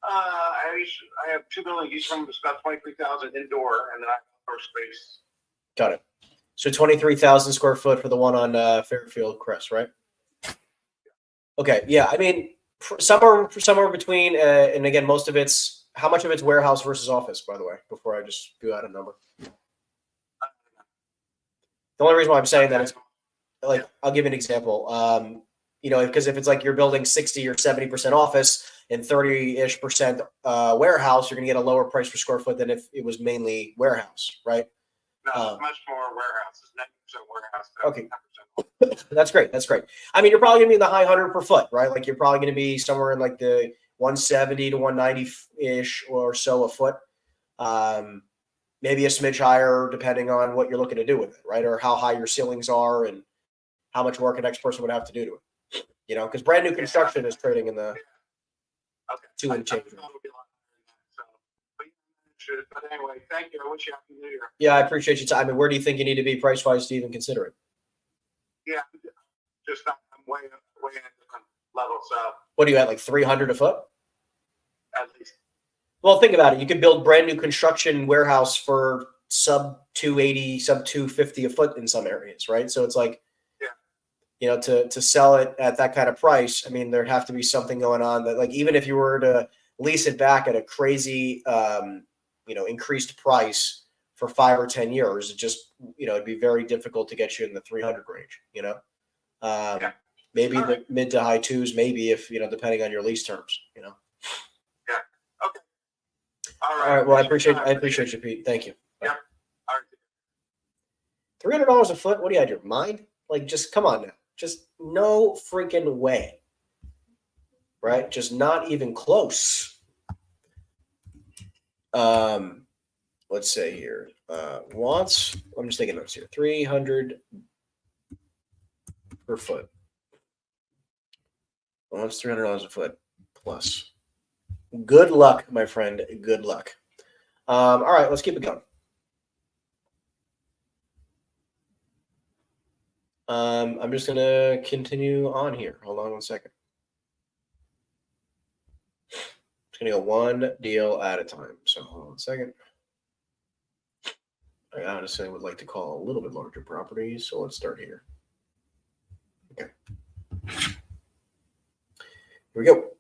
I have two buildings. Each one is about 23,000 indoor, and then I have outdoor space. Got it. So 23,000 square foot for the one on Fairfield Crest, right? Okay. Yeah. I mean, somewhere between, and again, most of it's, how much of it's warehouse versus office, by the way, before I just do out a number. The only reason why I'm saying that is, like, I'll give you an example. Because if it's like you're building 60 or 70% office and 30-ish% warehouse, you're going to get a lower price per square foot than if it was mainly warehouse, right? No, it's much more warehouse. It's 90% warehouse. Okay. That's great. That's great. I mean, you're probably going to be in the high 100 per foot, right? Like you're probably going to be somewhere in like the 170 to 190-ish or so a foot. Maybe a smidge higher depending on what you're looking to do with it, right? Or how high your ceilings are and how much work an next person would have to do to it. Because brand new construction is trading in the two and change. But anyway, thank you. I wish you happy New Year. Yeah, I appreciate your time. I mean, where do you think you need to be price-wise to even consider it? Yeah, just I'm way in a different level. So What are you at, like 300 a foot? at least. Well, think about it. You could build brand new construction warehouse for sub 280, sub 250 a foot in some areas, right? So it's like, to sell it at that kind of price, I mean, there'd have to be something going on that, like, even if you were to lease it back at a crazy, increased price for 5 or 10 years, it just, it'd be very difficult to get you in the 300 range, maybe in the mid to high twos, maybe if, depending on your lease terms, Yeah. Okay. All right. All right. Well, I appreciate you, Pete. Thank you. Yeah. All right. $300 a foot? What do you have your mind? Like, just come on now. Just no freaking way. Right? Just not even close. Let's say here. Wants, I'm just taking notes here. 300 per foot. Wants $300 a foot plus. Good luck, my friend. Good luck. All right, let's keep it going. I'm just going to continue on here. Hold on one second. Just going to go one deal at a time. So hold on a second. I honestly would like to call a little bit larger properties. So let's start here. Okay. Here we go.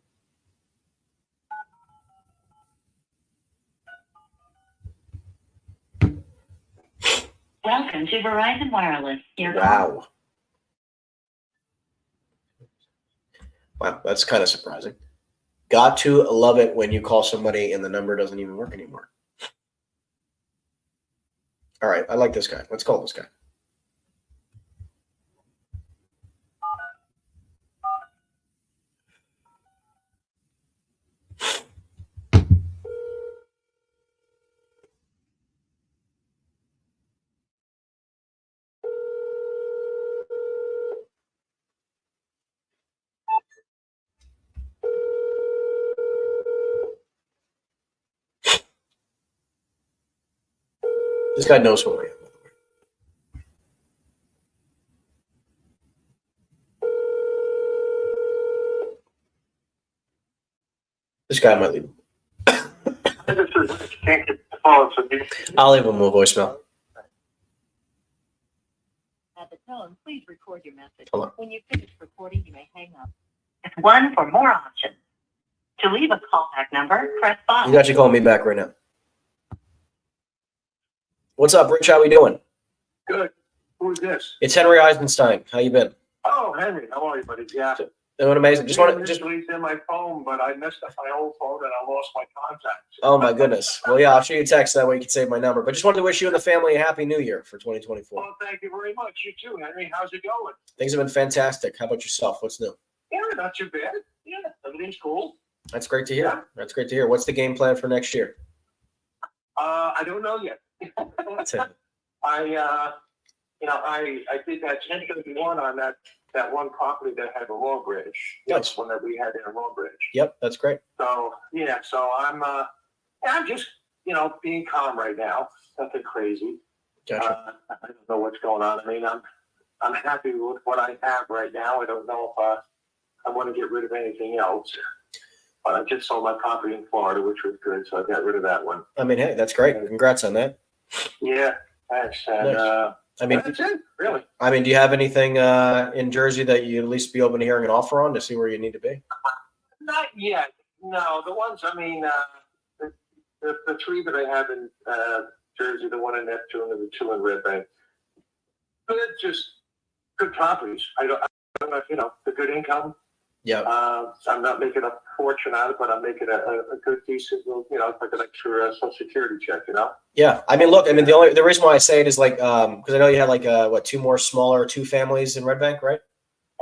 Welcome to Verizon Wireless. Wow. Wow, that's kind of surprising. Got to love it when you call somebody and the number doesn't even work anymore. All right, I like this guy. Let's call this guy. This guy knows who I am. This guy might leave. I'll leave him a voicemail. At the tone, please record your message. Hold on. When you finish recording, you may hang up. Press 1 for more options. To leave a callback number, press 5. He's actually calling me back right now. What's up, Rich? How we doing? Good. Who's this? It's Henry Eisenstein. How you been? Oh, Henry. How are you, buddy? Yeah. Doing amazing. Just want to just. It's in my phone, but I messed up my old phone and I lost my contacts. Oh my goodness. Well, yeah, I'll shoot you a text that way you can save my number. But just wanted to wish you and the family a happy New Year for 2024. Well, thank you very much. You too, Henry. How's it going? Things have been fantastic. How about yourself? What's new? Yeah, not too bad. Yeah, everything's cool. That's great to hear. That's great to hear. What's the game plan for next year? I don't know yet. I did that 1031 on that one property that had a law bridge. Nice. One that we had in a law bridge. Yep, that's great. So I'm just being calm right now. Nothing crazy. Gotcha. I don't know what's going on. I mean, I'm happy with what I have right now. I don't know if I want to get rid of anything else. But I just sold my property in Florida, which was good, so I got rid of that one. I mean, hey, that's great. Congrats on that. Yeah, thanks. And Nice. I mean, that's it, really. I mean, do you have anything in Jersey that you'd at least be open to hearing an offer on to see where you need to be? Not yet. No, the ones, I mean, the three that I have in Jersey, the one in Neptune and the two in Red Bank, they're just good properties. I don't know, the good income. Yeah. I'm not making a fortune out of it, but I'm making a good, decent, like an extra Social Security check, Yeah. I mean, look, the reason why I say it is like, because I know you had like, two more smaller 2 families in Red Bank, right?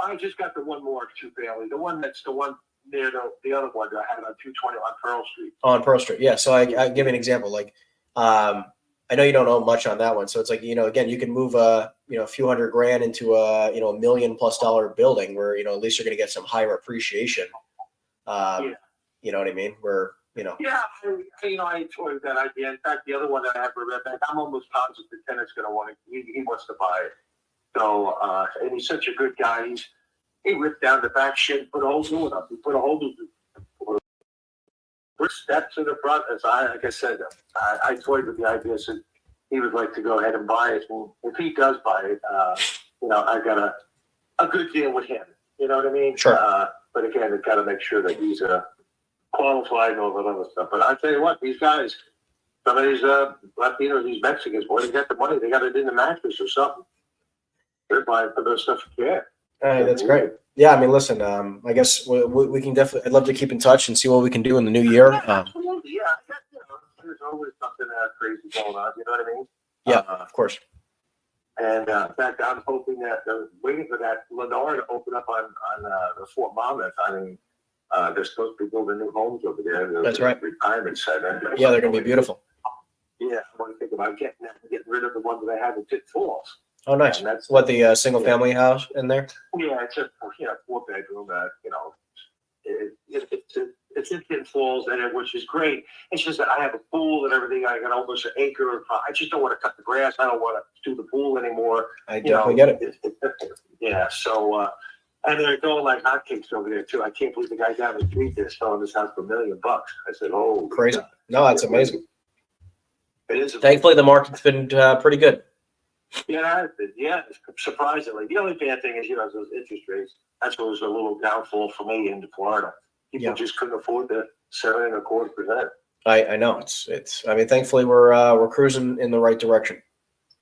I just got the one more 2-family. The one that's the one near the other one that I had on 220 on Pearl Street. On Pearl Street. Yeah. So I give you an example. Like, I know you don't own much on that one. So it's like, again, you can move a few $100,000 into a $1 million+ building where, at least you're going to get some higher appreciation. You know what I mean? Where, Yeah, I toyed with that idea. In fact, the other one that I have for Red Bank, I'm almost positive the tenant's going to want it. He wants to buy it. So, and he's such a good guy. He ripped down the back shed, put a whole new one up. He put a whole new steps in the front. Like I said, I toyed with the idea. So he would like to go ahead and buy it. And if he does buy it, I got a good deal with him. You know what I mean? Sure. But again, I've got to make sure that he's qualified and all that other stuff. But I tell you what, these guys, some of these Latinos, these Mexicans, boy, they got the money. They got it in the mattress or something. They're buying for their stuff. Yeah. Hey, that's great. Yeah, I mean, listen, I guess we can definitely. I'd love to keep in touch and see what we can do in the new year. Absolutely, yeah. There's always something crazy going on. You know what I mean? Yeah, of course. And in fact, I'm hoping that they're waiting for that Lenore to open up on the Fort Monmouth. I mean, they're supposed to be building new homes over there. That's right. Retirement center. Yeah, they're going to be beautiful. Yeah, I want to think about getting rid of the ones that I have in Tit Falls. Oh, nice. And that's What, the single family house in there? Yeah, it's a 4-bedroom. It's in Tit Falls, which is great. It's just that I have a pool and everything. I got almost an acre. I just don't want to cut the grass. I don't want to do the pool anymore. I definitely get it. Yeah. So, and they're going like hotcakes over there too. I can't believe the guy down the street there selling this house for $1 million. I said, "Oh, Crazy. No, that's amazing. It is. Thankfully, the market's been pretty good. Yeah, surprisingly. The only bad thing is, those interest rates. That's what was a little downfall for me into Florida. People just couldn't afford the 7.25%. I know it's. I mean, thankfully, we're cruising in the right direction.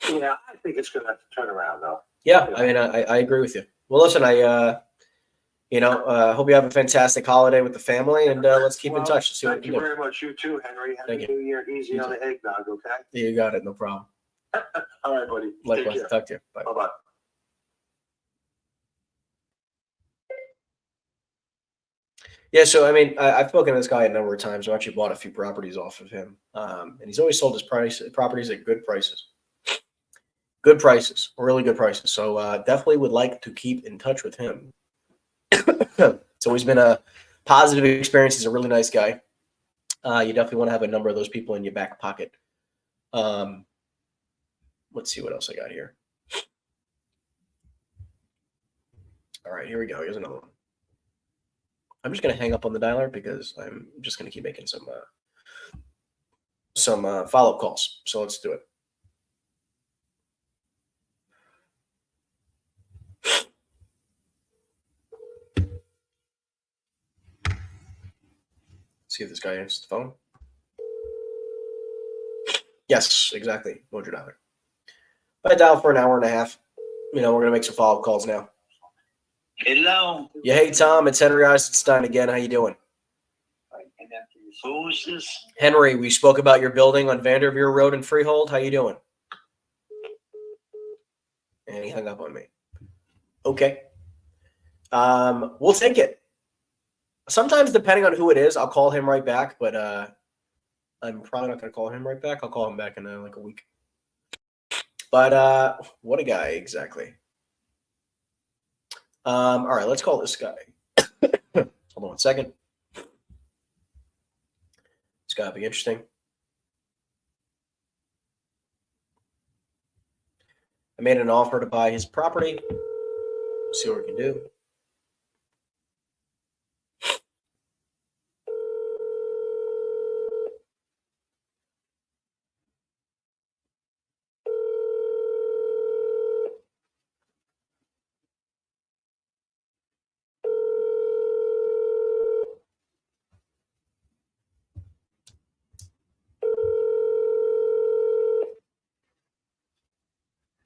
Yeah, I think it's going to have to turn around though. Yeah, I mean, I agree with you. Well, listen, Hope you have a fantastic holiday with the family, and let's keep in touch and see what we Thank can you do. very much. You too, Henry. Thank Happy New Year. Easy You on too. the eggnog, okay? You got it. No problem. All right, buddy. Take Likewise. care. Talk to you. Bye. Bye-bye. Yeah, so I mean, I've spoken to this guy a number of times. I actually bought a few properties off of him, and he's always sold his properties at good prices. Good prices, really good prices. So definitely would like to keep in touch with him. It's always been a positive experience. He's a really nice guy. You definitely want to have a number of those people in your back pocket. Let's see what else I got here. All right, here we go. Here's another one. I'm just going to hang up on the dialer because I'm just going to keep making some follow-up calls. So let's do it. See if this guy answers the phone. Yes, exactly. $100. If I dial for an hour and a half, we're going to make some follow-up calls now. Hello. Yeah, hey, Tom, it's Henry Eisenstein again. How you doing? Who is this? Henry, we spoke about your building on Vanderveer Road in Freehold. How you doing? And he hung up on me. Okay. We'll take it. Sometimes, depending on who it is, I'll call him right back, but I'm probably not going to call him right back. I'll call him back in like a week. But what a guy, exactly. All right, let's call this guy. Hold on one second. It's got to be interesting. I made an offer to buy his property. See what we can do.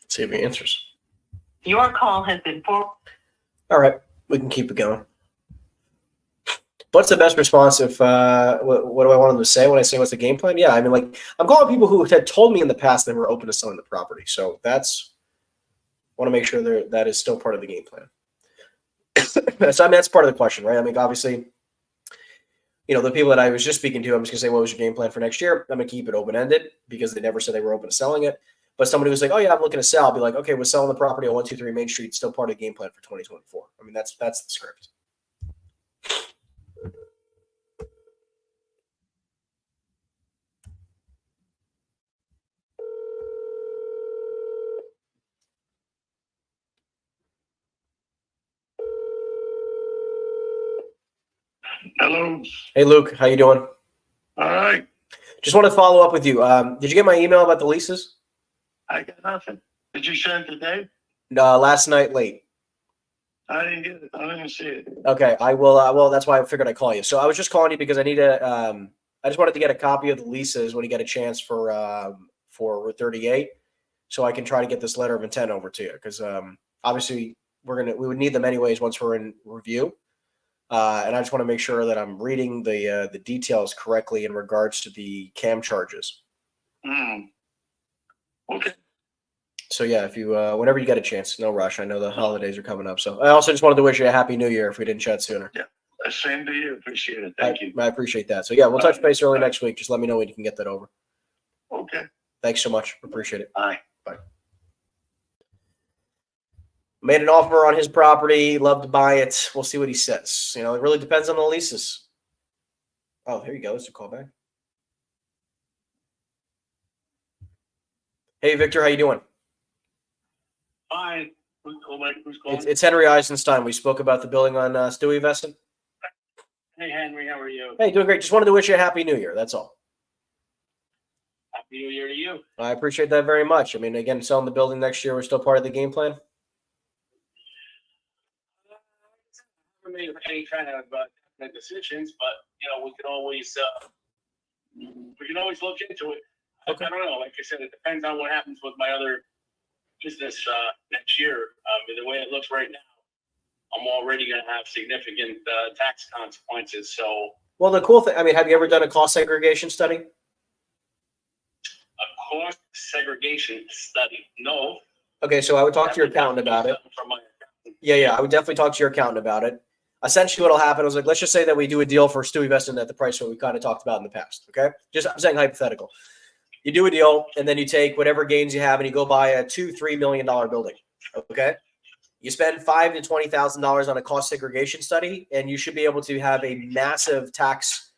See if he answers. Your call has been forwarded. All right, we can keep it going. What's the best response if what do I want them to say when I say what's the game plan? Yeah, I mean, like, I'm calling people who had told me in the past they were open to selling the property. So want to make sure that is still part of the game plan. So I mean, that's part of the question, right? I mean, obviously, the people that I was just speaking to, I'm just gonna say, what was your game plan for next year? I'm gonna keep it open-ended because they never said they were open to selling it. But somebody was like, oh yeah, I'm looking to sell. I'll be like, okay, we're selling the property on 123 Main Street, still part of the game plan for 2024. I mean, that's the script. Hello. Hey, Luke, how you doing? All right. Just want to follow up with you. Did you get my email about the leases? I got nothing. Did you send it today? Last night late. I didn't get it. I didn't see it. Okay, I will. Well, that's why I figured I'd call you. So I was just calling you because I need a. I just wanted to get a copy of the leases when you get a chance for 38, so I can try to get this letter of intent over to you. Because obviously we would need them anyways once we're in review, and I just want to make sure that I'm reading the details correctly in regards to the CAM charges. Okay. So yeah, if you whenever you get a chance, no rush. I know the holidays are coming up, so I also just wanted to wish you a happy New Year if we didn't chat sooner. Yeah, same to you. Appreciate it. Thank you. I appreciate that. So yeah, we'll touch base early next week. Just let me know when you can get that over. Okay. Thanks so much. Appreciate it. Bye. Bye. Made an offer on his property. Love to buy it. We'll see what he says. It really depends on the leases. Oh, here you go. Let's do a call back. Hey, Victor, how you doing? Hi. Who's calling? It's Henry Eisenstein. We spoke about the building on Stewie Vesson. Hey, Henry. How are you? Hey, doing great. Just wanted to wish you a happy New Year. That's all. Happy New Year to you. I appreciate that very much. I mean, again, selling the building next year, we're still part of the game plan. I haven't made any kind of decisions, but we can always look into it. Okay. I don't know. Like I said, it depends on what happens with my other business next year. The way it looks right now, I'm already going to have significant tax consequences. So Well, the cool thing, I mean, have you ever done a cost segregation study? a cost segregation study, no. Okay, so I would talk to your accountant about it. From my Yeah, I would definitely talk to your accountant about it. Essentially, what'll happen is, like, let's just say that we do a deal for Stewie Veston at the price that we kind of talked about in the past. Okay, just I'm saying hypothetical. You do a deal, and then you take whatever gains you have, and you go buy a $2-3 million building. Okay, you spend $5,000 to $20,000 on a cost segregation study, and you should be able to have a massive tax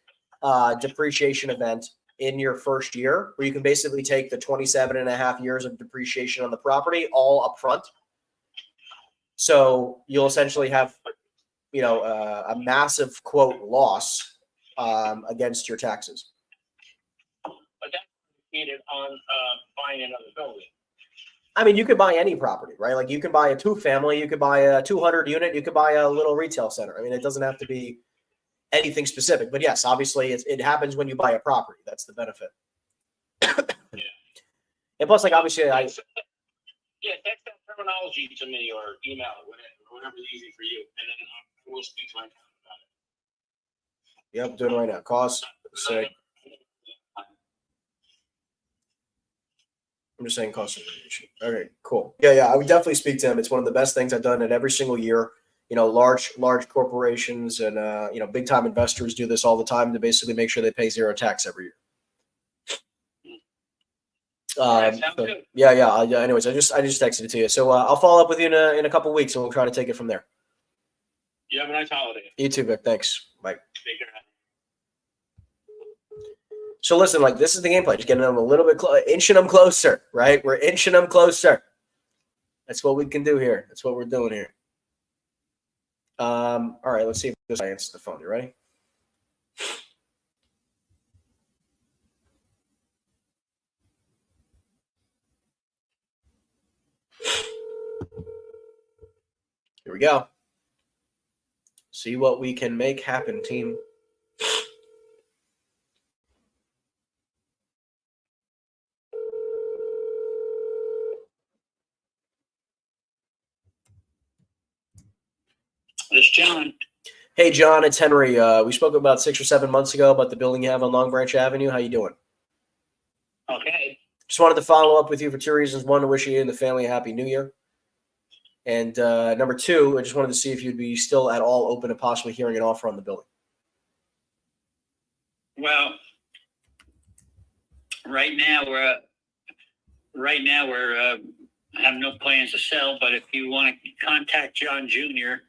depreciation event in your first year, where you can basically take the 27 and a half years of depreciation on the property all up front. So you'll essentially have, a massive quote loss against your taxes. But that's needed on buying another building. I mean, you could buy any property, right? Like you could buy a 2-family, you could buy a 200 unit, you could buy a little retail center. I mean, it doesn't have to be anything specific, but yes, obviously it happens when you buy a property. That's the benefit. Yeah. And plus, like, obviously text that terminology to me or email it, whatever's easy for you, and then we'll speak to my accountant about it. Yep, doing it right now. Cost seg. I'm just saying cost segregation. Okay, cool. Yeah. I would definitely speak to him. It's one of the best things I've done it every single year. Large corporations and big time investors do this all the time to basically make sure they pay zero tax every year. Sounds good. Yeah. Anyways, I just texted it to you, so I'll follow up with you in a couple of weeks, and we'll try to take it from there. You have a nice holiday. You too, Vic. Thanks. Bye. Take care. So listen, like, this is the game plan. Just getting them a little bit inching them closer, right? We're inching them closer. That's what we can do here. That's what we're doing here. All right, let's see if this guy answers the phone. You ready? Here we go. See what we can make happen, team. This John. Hey, John, it's Henry. We spoke about 6 or 7 months ago about the building you have on Long Branch Avenue. How you doing? Okay. Just wanted to follow up with you for 2 reasons. One, to wish you and the family a happy new year. And number 2, I just wanted to see if you'd be still at all open to possibly hearing an offer on the building. Well, right now we're have no plans to sell. But if you want to contact John Jr.,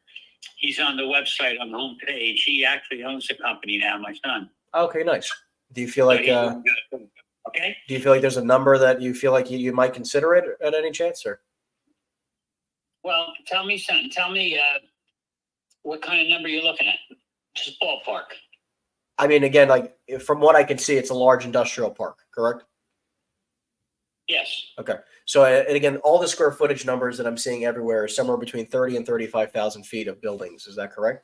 he's on the website on the homepage. He actually owns the company now. My son. Okay, nice. Do you feel like okay? Do you feel like there's a number that you feel like you might consider it at any chance, or? Well, tell me something. Tell me what kind of number you're looking at. Just ballpark. I mean, again, like, from what I can see, it's a large industrial park, correct? Yes. Okay. So, and again, all the square footage numbers that I'm seeing everywhere are somewhere between 30 and 35,000 feet of buildings. Is that correct?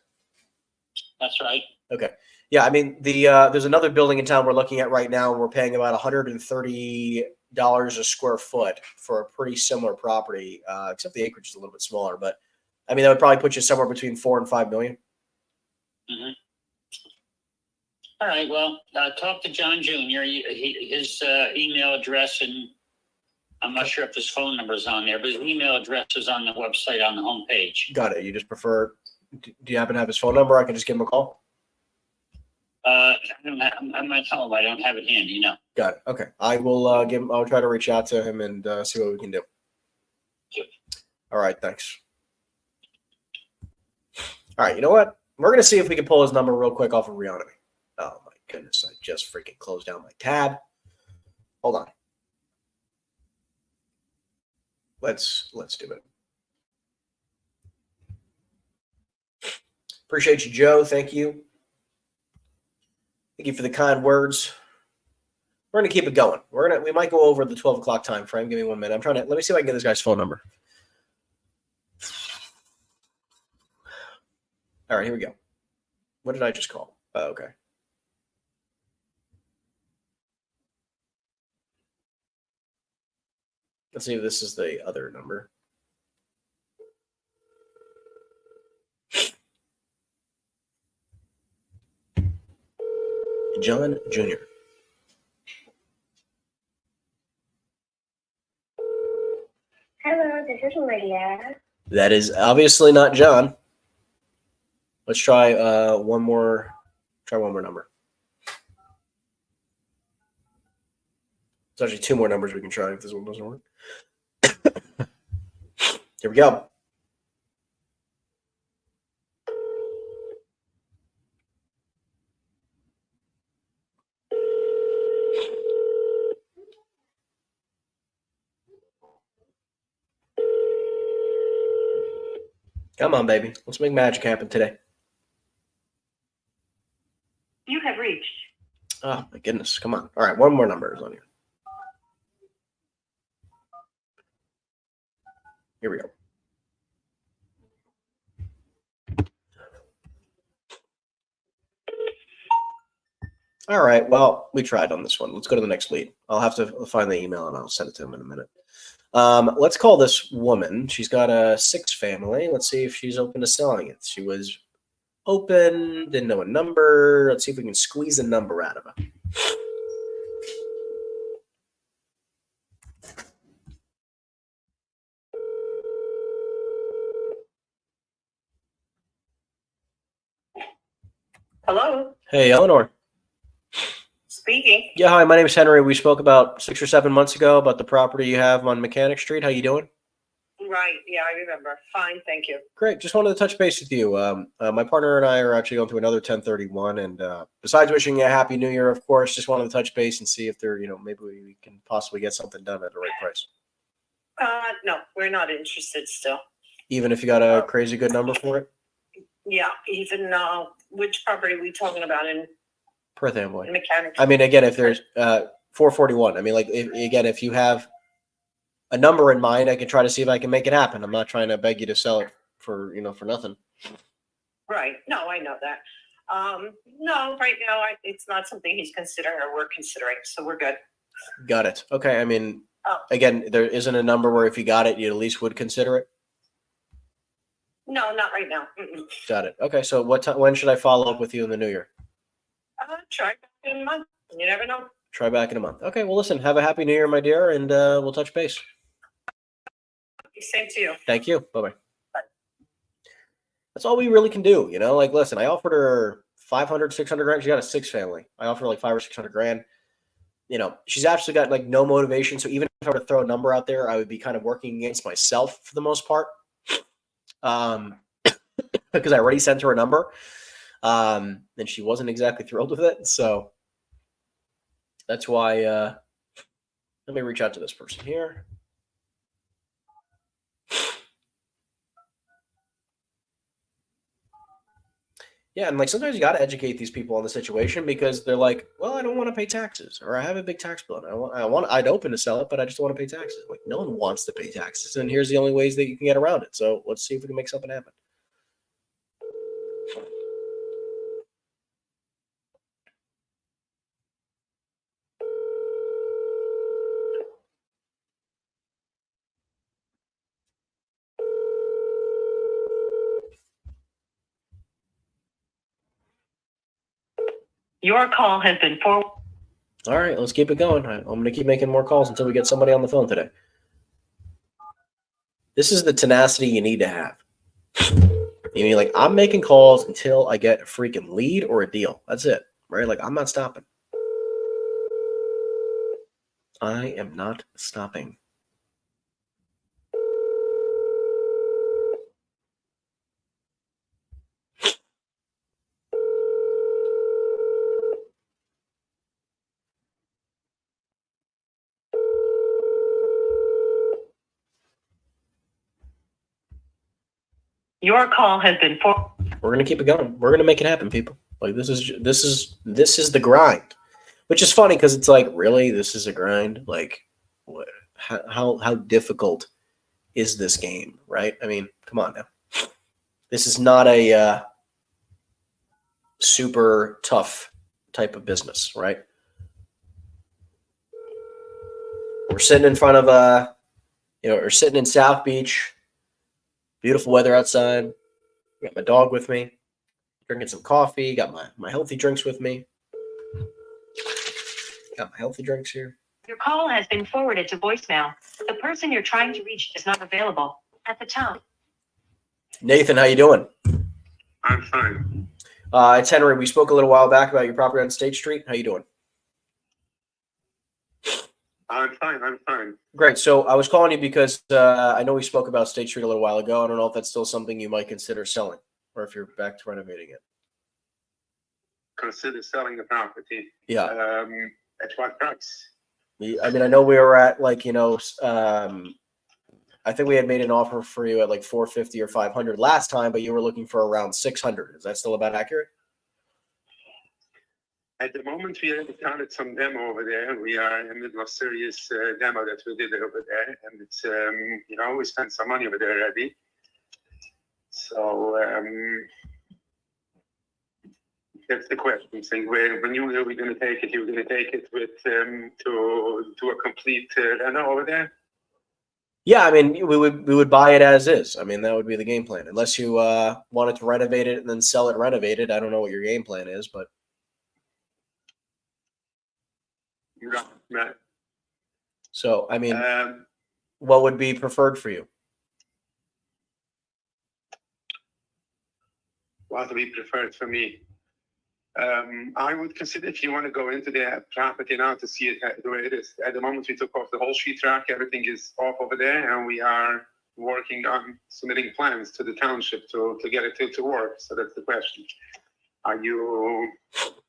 That's right. Okay. Yeah. I mean, there's another building in town we're looking at right now. And we're paying about $130 a square foot for a pretty similar property, except the acreage is a little bit smaller. But I mean, that would probably put you somewhere between 4 and 5 million. Mm-hmm. All right. Well, talk to John Jr. His email address, and I'm not sure if his phone number is on there, but his email address is on the website on the homepage. Got it. You just prefer? Do you happen to have his phone number? I can just give him a call. I'm not telling him I don't have it handy. No. Got it. Okay. I will give him. I'll try to reach out to him and see what we can do. Sure. All right. Thanks. All right. You know what? We're gonna see if we can pull his number real quick off of Reonomy. Oh my goodness! I just freaking closed down my tab. Hold on. Let's do it. Appreciate you, Joe. Thank you. Thank you for the kind words. We're gonna keep it going. We might go over the 12 o'clock time frame. Give me 1 minute. Let me see if I can get this guy's phone number. All right, here we go. What did I just call? Oh, okay. Let's see if this is the other number. John Jr. Hello, this is Lydia. That is obviously not John. Let's try one more. Try one more number. There's actually two more numbers we can try if this one doesn't work. Here we go. Come on, baby. Let's make magic happen today. You have reached. Oh, my goodness. Come on. All right, one more number is on here. Here we go. All right. Well, we tried on this one. Let's go to the next lead. I'll have to find the email and I'll send it to him in a minute. Let's call this woman. She's got a 6 family. Let's see if she's open to selling it. She was open, didn't know a number. Let's see if we can squeeze a number out of her. Hello, Hey, Eleanor. speaking. Yeah, hi. My name is Henry. We spoke about 6 or 7 months ago about the property you have on Mechanic Street. How you doing? Right, yeah, I remember. Fine, thank you. Great. Just wanted to touch base with you. My partner and I are actually going through another 1031, and besides wishing you a happy New Year, of course, just wanted to touch base and see if there, maybe we can possibly get something done at the right price. No, we're not interested still. Even if you got a crazy good number for it, Yeah, even which property are we talking about in Perth Amboy. Mechanics? I mean, again, if there's 441, I mean, like, if you have a number in mind, I can try to see if I can make it happen. I'm not trying to beg you to sell it for nothing. Right. No, I know that. No, right now it's not something he's considering or we're considering, so we're good. Got it. Okay. I mean, again, there isn't a number where if you got it, you at least would consider it. No, not right now. Mm-mm. Got it. Okay. So when should I follow up with you in the new year? Try back in a month. You never know. Try back in a month. Okay. Well, listen, have a happy New Year, my dear, and we'll touch base. Same to you. Thank you. Bye-bye. That's all we really can do. Like, listen, I offered her 500, 600 grand. She got a 6 family. I offered her like 500 or 600 grand. She's actually got like no motivation. So even if I were to throw a number out there, I would be kind of working against myself for the most part. Because I already sent her a number. And she wasn't exactly thrilled with it. So that's why, let me reach out to this person here. Yeah, and like sometimes you got to educate these people on the situation because they're like, well, I don't want to pay taxes, or I have a big tax bill. And I'd open to sell it, but I just don't want to pay taxes. Like, no one wants to pay taxes, and here's the only ways that you can get around it. So let's see if we can make something happen. Your call has been forwarded. All right, let's keep it going. I'm going to keep making more calls until we get somebody on the phone today. This is the tenacity you need to have. You mean, like, I'm making calls until I get a freaking lead or a deal. That's it, right? Like, I'm not stopping. I am not stopping. Your call has been forwarded. We're gonna keep it going. We're gonna make it happen, people. Like this is the grind, which is funny because it's like, really, this is a grind. Like, what? How difficult is this game, right? I mean, come on now. This is not a super tough type of business, right? We're sitting in front of we're sitting in South Beach. Beautiful weather outside. Got my dog with me. Drinking some coffee. Got my healthy drinks with me. Got my healthy drinks here. Your call has been forwarded to voicemail. The person you're trying to reach is not available. At the tone. Nathan, how you doing? I'm fine. It's Henry. We spoke a little while back about your property on State Street. How you doing? I'm fine. Great. So I was calling you because I know we spoke about State Street a little while ago. I don't know if that's still something you might consider selling or if you're back to renovating it. Consider selling the property. Yeah. At what price? I mean, I know we were at like, I think we had made an offer for you at like 450 or 500 last time, but you were looking for around 600. Is that still about accurate? At the moment, we already started some demo over there. We are in the middle of serious demo that we did over there, and it's we spent some money over there already. So that's the question. So when you were going to take it, you were going to take it with to a complete reno over there. Yeah, I mean, we would buy it as is. I mean, that would be the game plan. Unless you wanted to renovate it and then sell it renovated. I don't know what your game plan is, but Right. so I mean, what would be preferred for you? What would be preferred for me? I would consider, if you want to go into the property now to see it the way it is. At the moment, we took off the whole sheet rack. Everything is off over there, and we are working on submitting plans to the township to get it to work. So that's the question. Are you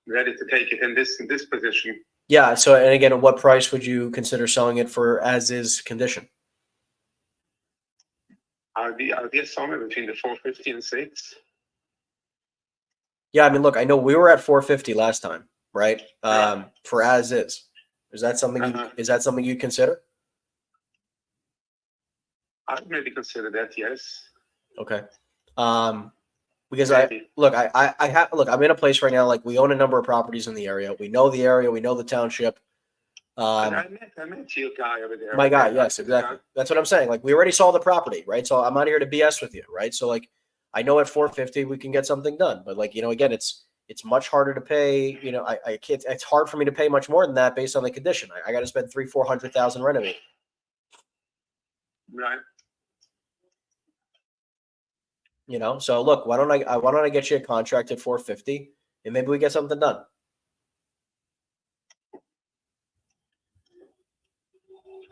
ready to take it in this position? Yeah. So, and again, at what price would you consider selling it for as is condition? I'll be somewhere between the 450 and 6. Yeah, I mean, look, I know we were at 450 last time, right? For as is. Is that something you'd consider? I'd maybe consider that, yes. Okay. Because Maybe. I'm in a place right now, like we own a number of properties in the area. We know the area, we know the township. I met your guy over there. My guy, yes, exactly. That's what I'm saying. Like we already saw the property, right? So I'm not here to BS with you, right? So like I know at 450 we can get something done, but like, again, it's much harder to pay. I can't. It's hard for me to pay much more than that based on the condition. I got to spend $300,000-$400,000 renovating. Right. So look, why don't I get you a contract at 450 and maybe we get something done.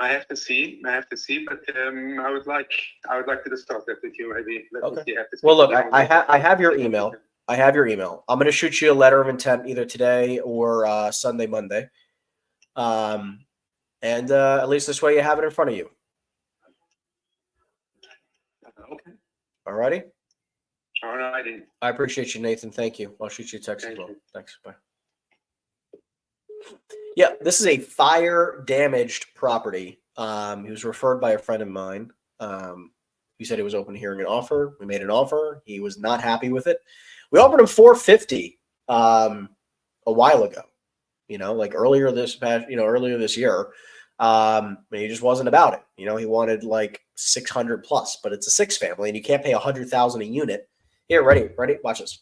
I have to see, but I would like to discuss that with you. Maybe. Okay. Well, look, I have your email. I have your email. I'm going to shoot you a letter of intent either today or Sunday, Monday. And at least this way you have it in front of you. Okay. All righty. All righty. I appreciate you, Nathan. Thank you. I'll shoot you a text as well. Thanks. Bye. Yeah, this is a fire damaged property. He was referred by a friend of mine. He said he was open to hearing an offer. We made an offer. He was not happy with it. We offered him $450 a while ago. Like earlier this year. And he just wasn't about it. He wanted like 600 plus, but it's a 6 family and you can't pay $100,000 a unit. Here, ready? Watch this.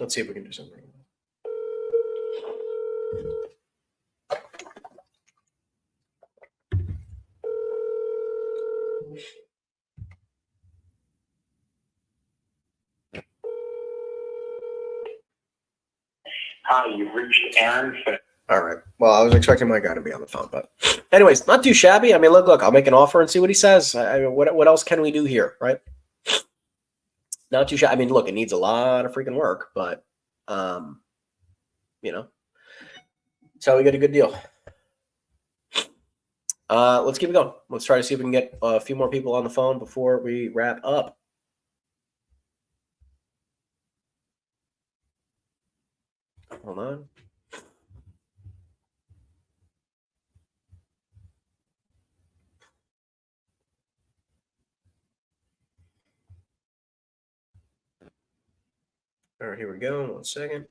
Let's see if we can do something. Hi, you've reached Aaron. All right. Well, I was expecting my guy to be on the phone, but anyways, not too shabby. I mean, look, I'll make an offer and see what he says. What else can we do here, right? Not too shabby. I mean, look, it needs a lot of freaking work, but that's how we get a good deal. Let's keep it going. Let's try to see if we can get a few more people on the phone before we wrap up. Hold on. All right, here we go. 1 second.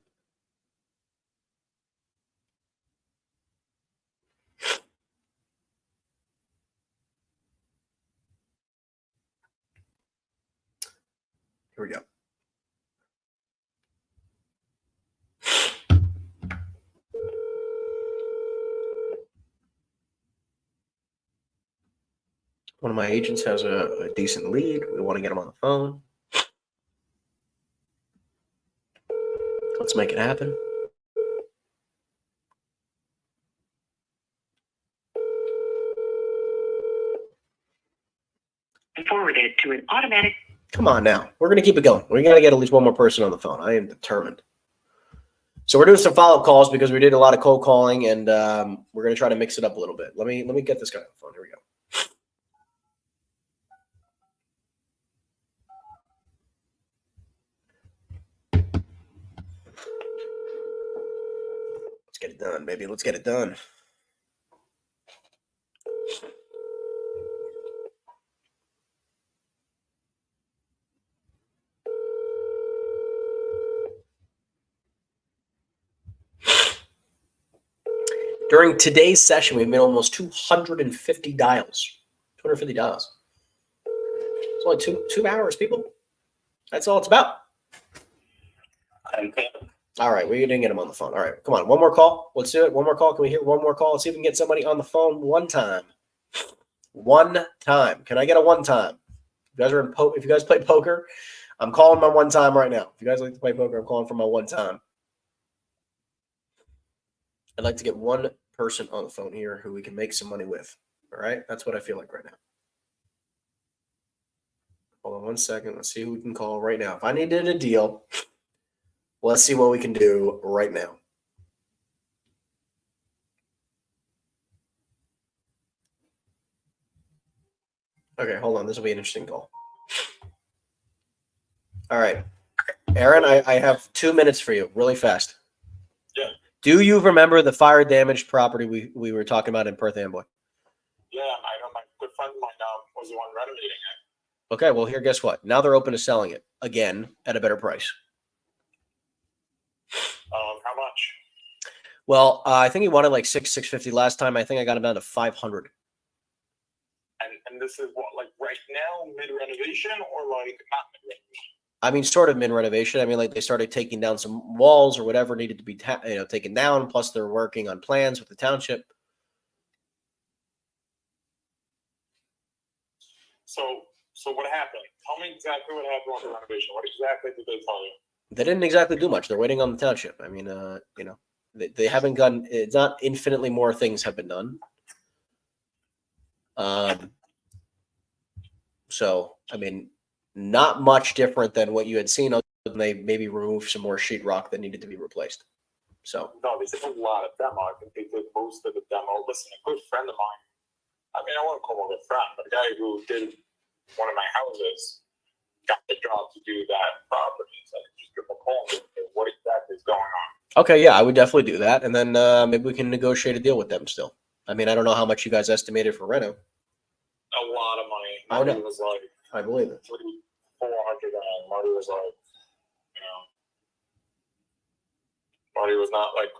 Here we go. One of my agents has a decent lead. We want to get him on the phone. Let's make it happen. Forwarded to an automatic. Come on now. We're going to keep it going. We got to get at least one more person on the phone. I am determined. So we're doing some follow-up calls because we did a lot of cold calling, and we're going to try to mix it up a little bit. Let me get this guy on the phone. Here we go. Let's get it done, baby. Let's get it done. During today's session, we made almost 250 dials. 250 dials. It's only two hours, people. That's all it's about. All right, we didn't get him on the phone. All right, come on. One more call. Let's do it. One more call. Can we hear one more call? Let's see if we can get somebody on the phone one time. One time. Can I get a one time? If you guys are in if you guys play poker, I'm calling my one time right now. If you guys like to play poker, I'm calling for my one time. I'd like to get one person on the phone here who we can make some money with. All right, that's what I feel like right now. Hold on one second. Let's see who we can call right now. If I needed a deal, let's see what we can do right now. Okay, hold on. This will be an interesting call. All right. Aaron, I have 2 minutes for you, really fast. Yeah. Do you remember the fire damaged property we were talking about in Perth Amboy? Yeah, I know my good friend of mine was the one renovating it. Okay, well, here, guess what? Now they're open to selling it again at a better price. How much? Well, I think he wanted like $650 last time. I think I got him down to $500. And this is what, like right now, mid renovation or like not mid renovation? I mean, sort of mid renovation. I mean, like they started taking down some walls or whatever needed to be taken down. Plus, they're working on plans with the township. So what happened? Tell me exactly what happened with the renovation. What exactly did they tell you? They didn't exactly do much. They're waiting on the township. I mean, they haven't done. It's not infinitely more things have been done. So I mean, not much different than what you had seen. Other than they maybe removed some more sheetrock that needed to be replaced. So No, they did a lot of demo. I think they did most of the demo. Listen, a good friend of mine. I mean, I won't call him a good friend, but a guy who did one of my houses got the job to do that property. So I could just give him a call and say, what exactly is going on? okay, yeah, I would definitely do that, and then maybe we can negotiate a deal with them still. I mean, I don't know how much you guys estimated for reno. A lot of money. Oh, Marty no. was like I believe it. 400 grand. Marty was like, Marty was not like.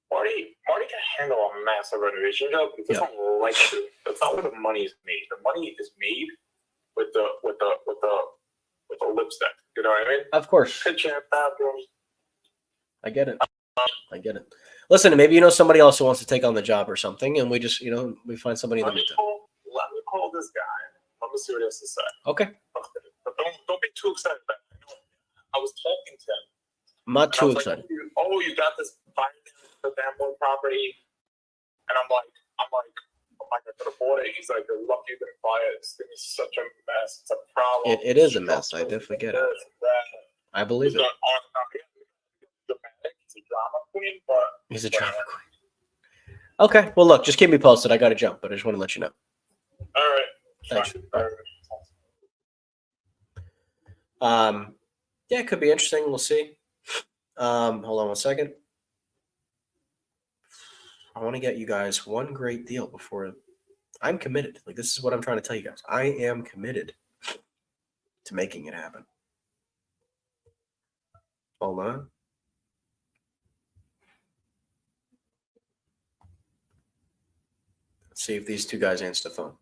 Marty can handle a massive renovation job because that's not like that's not where the money is made. The money is made with the lipstick. You know what I mean? Of course. Kitchen, bathroom. I get it. I get it. Listen, maybe you know somebody else who wants to take on the job or something, and we just, we find somebody in the meantime. Let me call this guy. Let me see what he has to say. Okay. But don't be too excited about it. I was talking to him. I'm not too like, excited. you got this fire the Bamboo property, and I'm like, oh my God, I could afford it. He's like, you're lucky you didn't buy it. This thing is such a mess. It's a problem. It is a mess. I definitely get it. I believe it. He's a drama queen, but he's a drama queen. Okay. Well, look, just keep me posted. I got to jump, but I just want to let you know. All right. Thanks. Yeah, it could be interesting. We'll see. Hold on one second. I want to get you guys one great deal before I'm committed. Like, this is what I'm trying to tell you guys. I am committed to making it happen. Hold on. Let's see if these two guys answer the phone.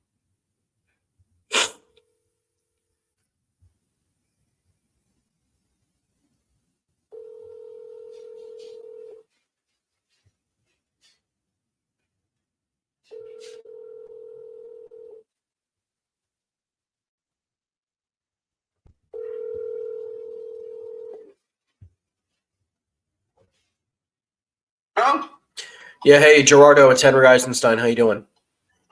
Yeah, hey, Gerardo, it's Henry Eisenstein. How you doing?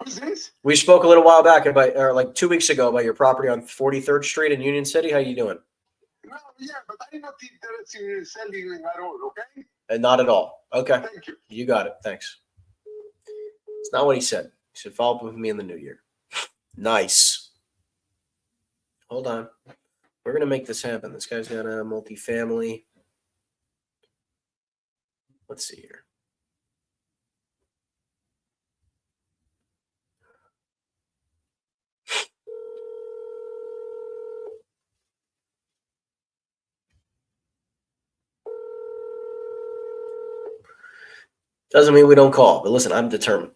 Who's this? We spoke a little while back about, or like 2 weeks ago, about your property on 43rd Street in Union City. How you doing? No, yeah, but I'm not interested in selling at all, okay? And not at all. Okay, Thank you. you got it. Thanks. It's not what he said. He said follow up with me in the new year. Nice. Hold on. We're gonna make this happen. This guy's got a multifamily. Let's see here. Doesn't mean we don't call, but listen, I'm determined.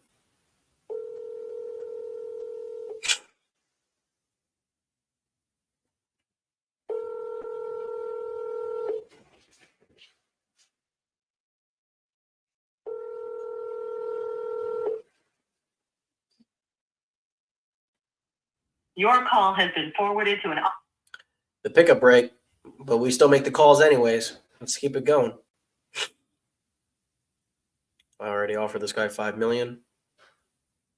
Your call has been forwarded to an. The pickup break, but we still make the calls anyways. Let's keep it going. I already offered this guy $5 million.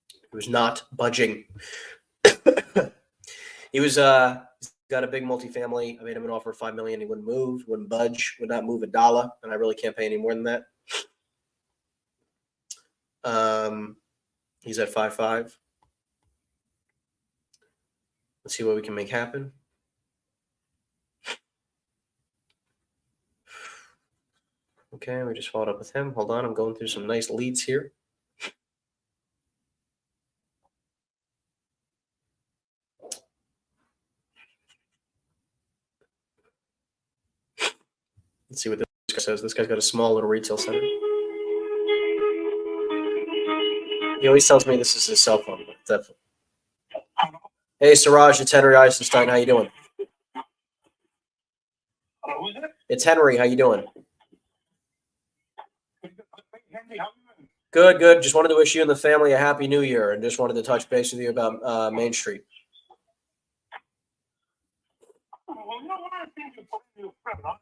He was not budging. He was he's got a big multifamily. I made him an offer of $5 million. He wouldn't move, wouldn't budge, would not move a dollar, and I really can't pay any more than that. He's at 5.5. Let's see what we can make happen. Okay, we just followed up with him. Hold on, I'm going through some nice leads here. Let's see what this guy says. This guy's got a small little retail center. He always tells me this is his cell phone, but definitely. Hey, Siraj, it's Henry Eisenstein. How you doing? Who's it? It's Henry. How you doing? Henry, how you doing? Good, good. Just wanted to wish you and the family a happy new year, and just wanted to touch base with you about Main Street. Well, you know what I think you're putting your friend on.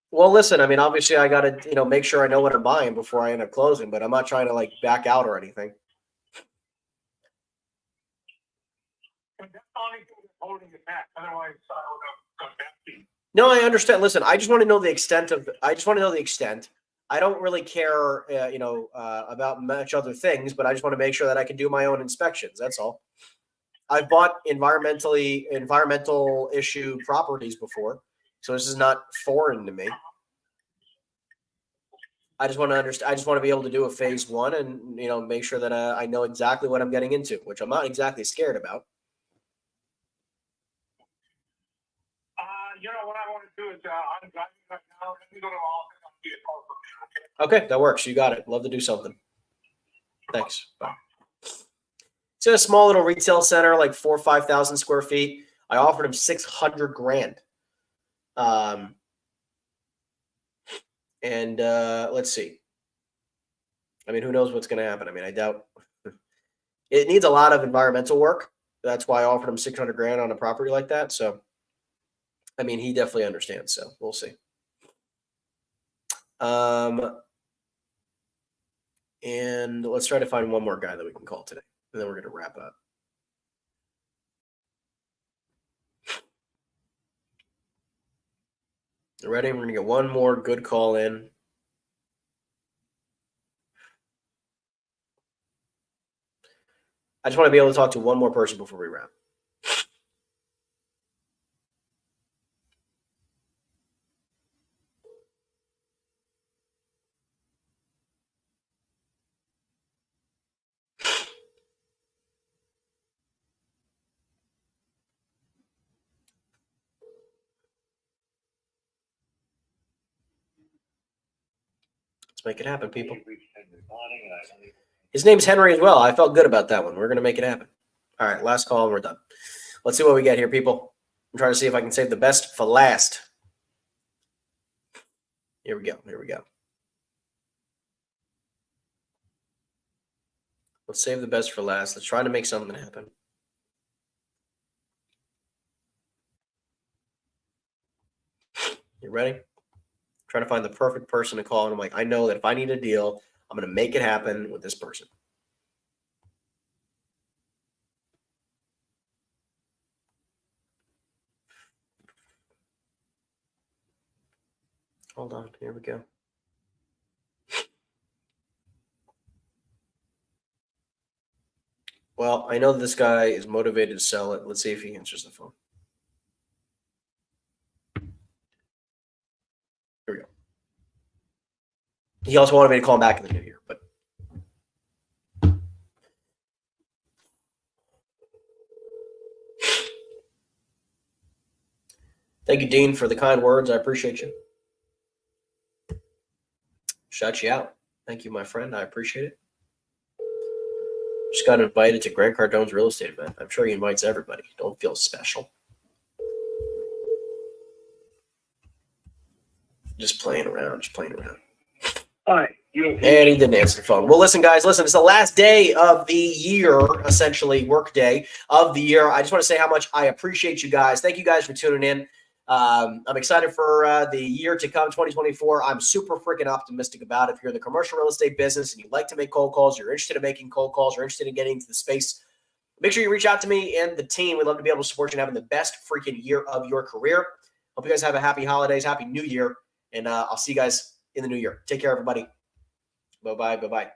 Well, listen, I mean, obviously I got to, make sure I know what I'm buying before I end up closing, but I'm not trying to like back out or anything. And that's the only thing that's holding it back. Otherwise, I would have come back to you. No, I understand. Listen, I just want to know the extent. I don't really care, about much other things, but I just want to make sure that I can do my own inspections. That's all. I've bought environmental issue properties before, so this is not foreign to me. I just want to understand. I just want to be able to do a phase one and make sure that I know exactly what I'm getting into, which I'm not exactly scared about. You know what I want to do is I'm driving right now. Let me go to the office. I'll be a call from you, okay? Okay, that works. You got it. Love to do something. Thanks. Bye. It's a small little retail center, like 4,000 or 5,000 square feet. I offered him $600,000. Let's see. I mean, who knows what's going to happen? I mean, I doubt it needs a lot of environmental work. That's why I offered him $600,000 on a property like that. So, I mean, he definitely understands. So we'll see. And let's try to find one more guy that we can call today, and then we're going to wrap up. Ready? We're going to get one more good call in. I just want to be able to talk to one more person before we wrap. Let's make it happen, people. His name's Henry as well. I felt good about that one. We're going to make it happen. All right, last call and we're done. Let's see what we get here, people. I'm trying to see if I can save the best for last. Here we go. Here we go. Let's save the best for last. Let's try to make something happen. You ready? trying to find the perfect person to call. And I'm like, I know that if I need a deal, I'm going to make it happen with this person. Hold on. Here we go. Well, I know this guy is motivated to sell it. Let's see if he answers the phone. Here we go. He also wanted me to call him back in the new year, but thank you, Dean, for the kind words. I appreciate you. Shout you out. Thank you, my friend. I appreciate it. Just got invited to Grant Cardone's real estate event. I'm sure he invites everybody. Don't feel special. Just playing around. Hi. And he didn't answer the phone. Well, listen, guys, it's the last day of the year, essentially, work day of the year. I just want to say how much I appreciate you guys. Thank you guys for tuning in. I'm excited for the year to come, 2024. I'm super freaking optimistic about it. If you're in the commercial real estate business and you like to make cold calls, you're interested in making cold calls, you're interested in getting into the space, make sure you reach out to me and the team. We'd love to be able to support you in having the best freaking year of your career. Hope you guys have a happy holidays, happy new year, and I'll see you guys in the new year. Take care, everybody. Bye-bye.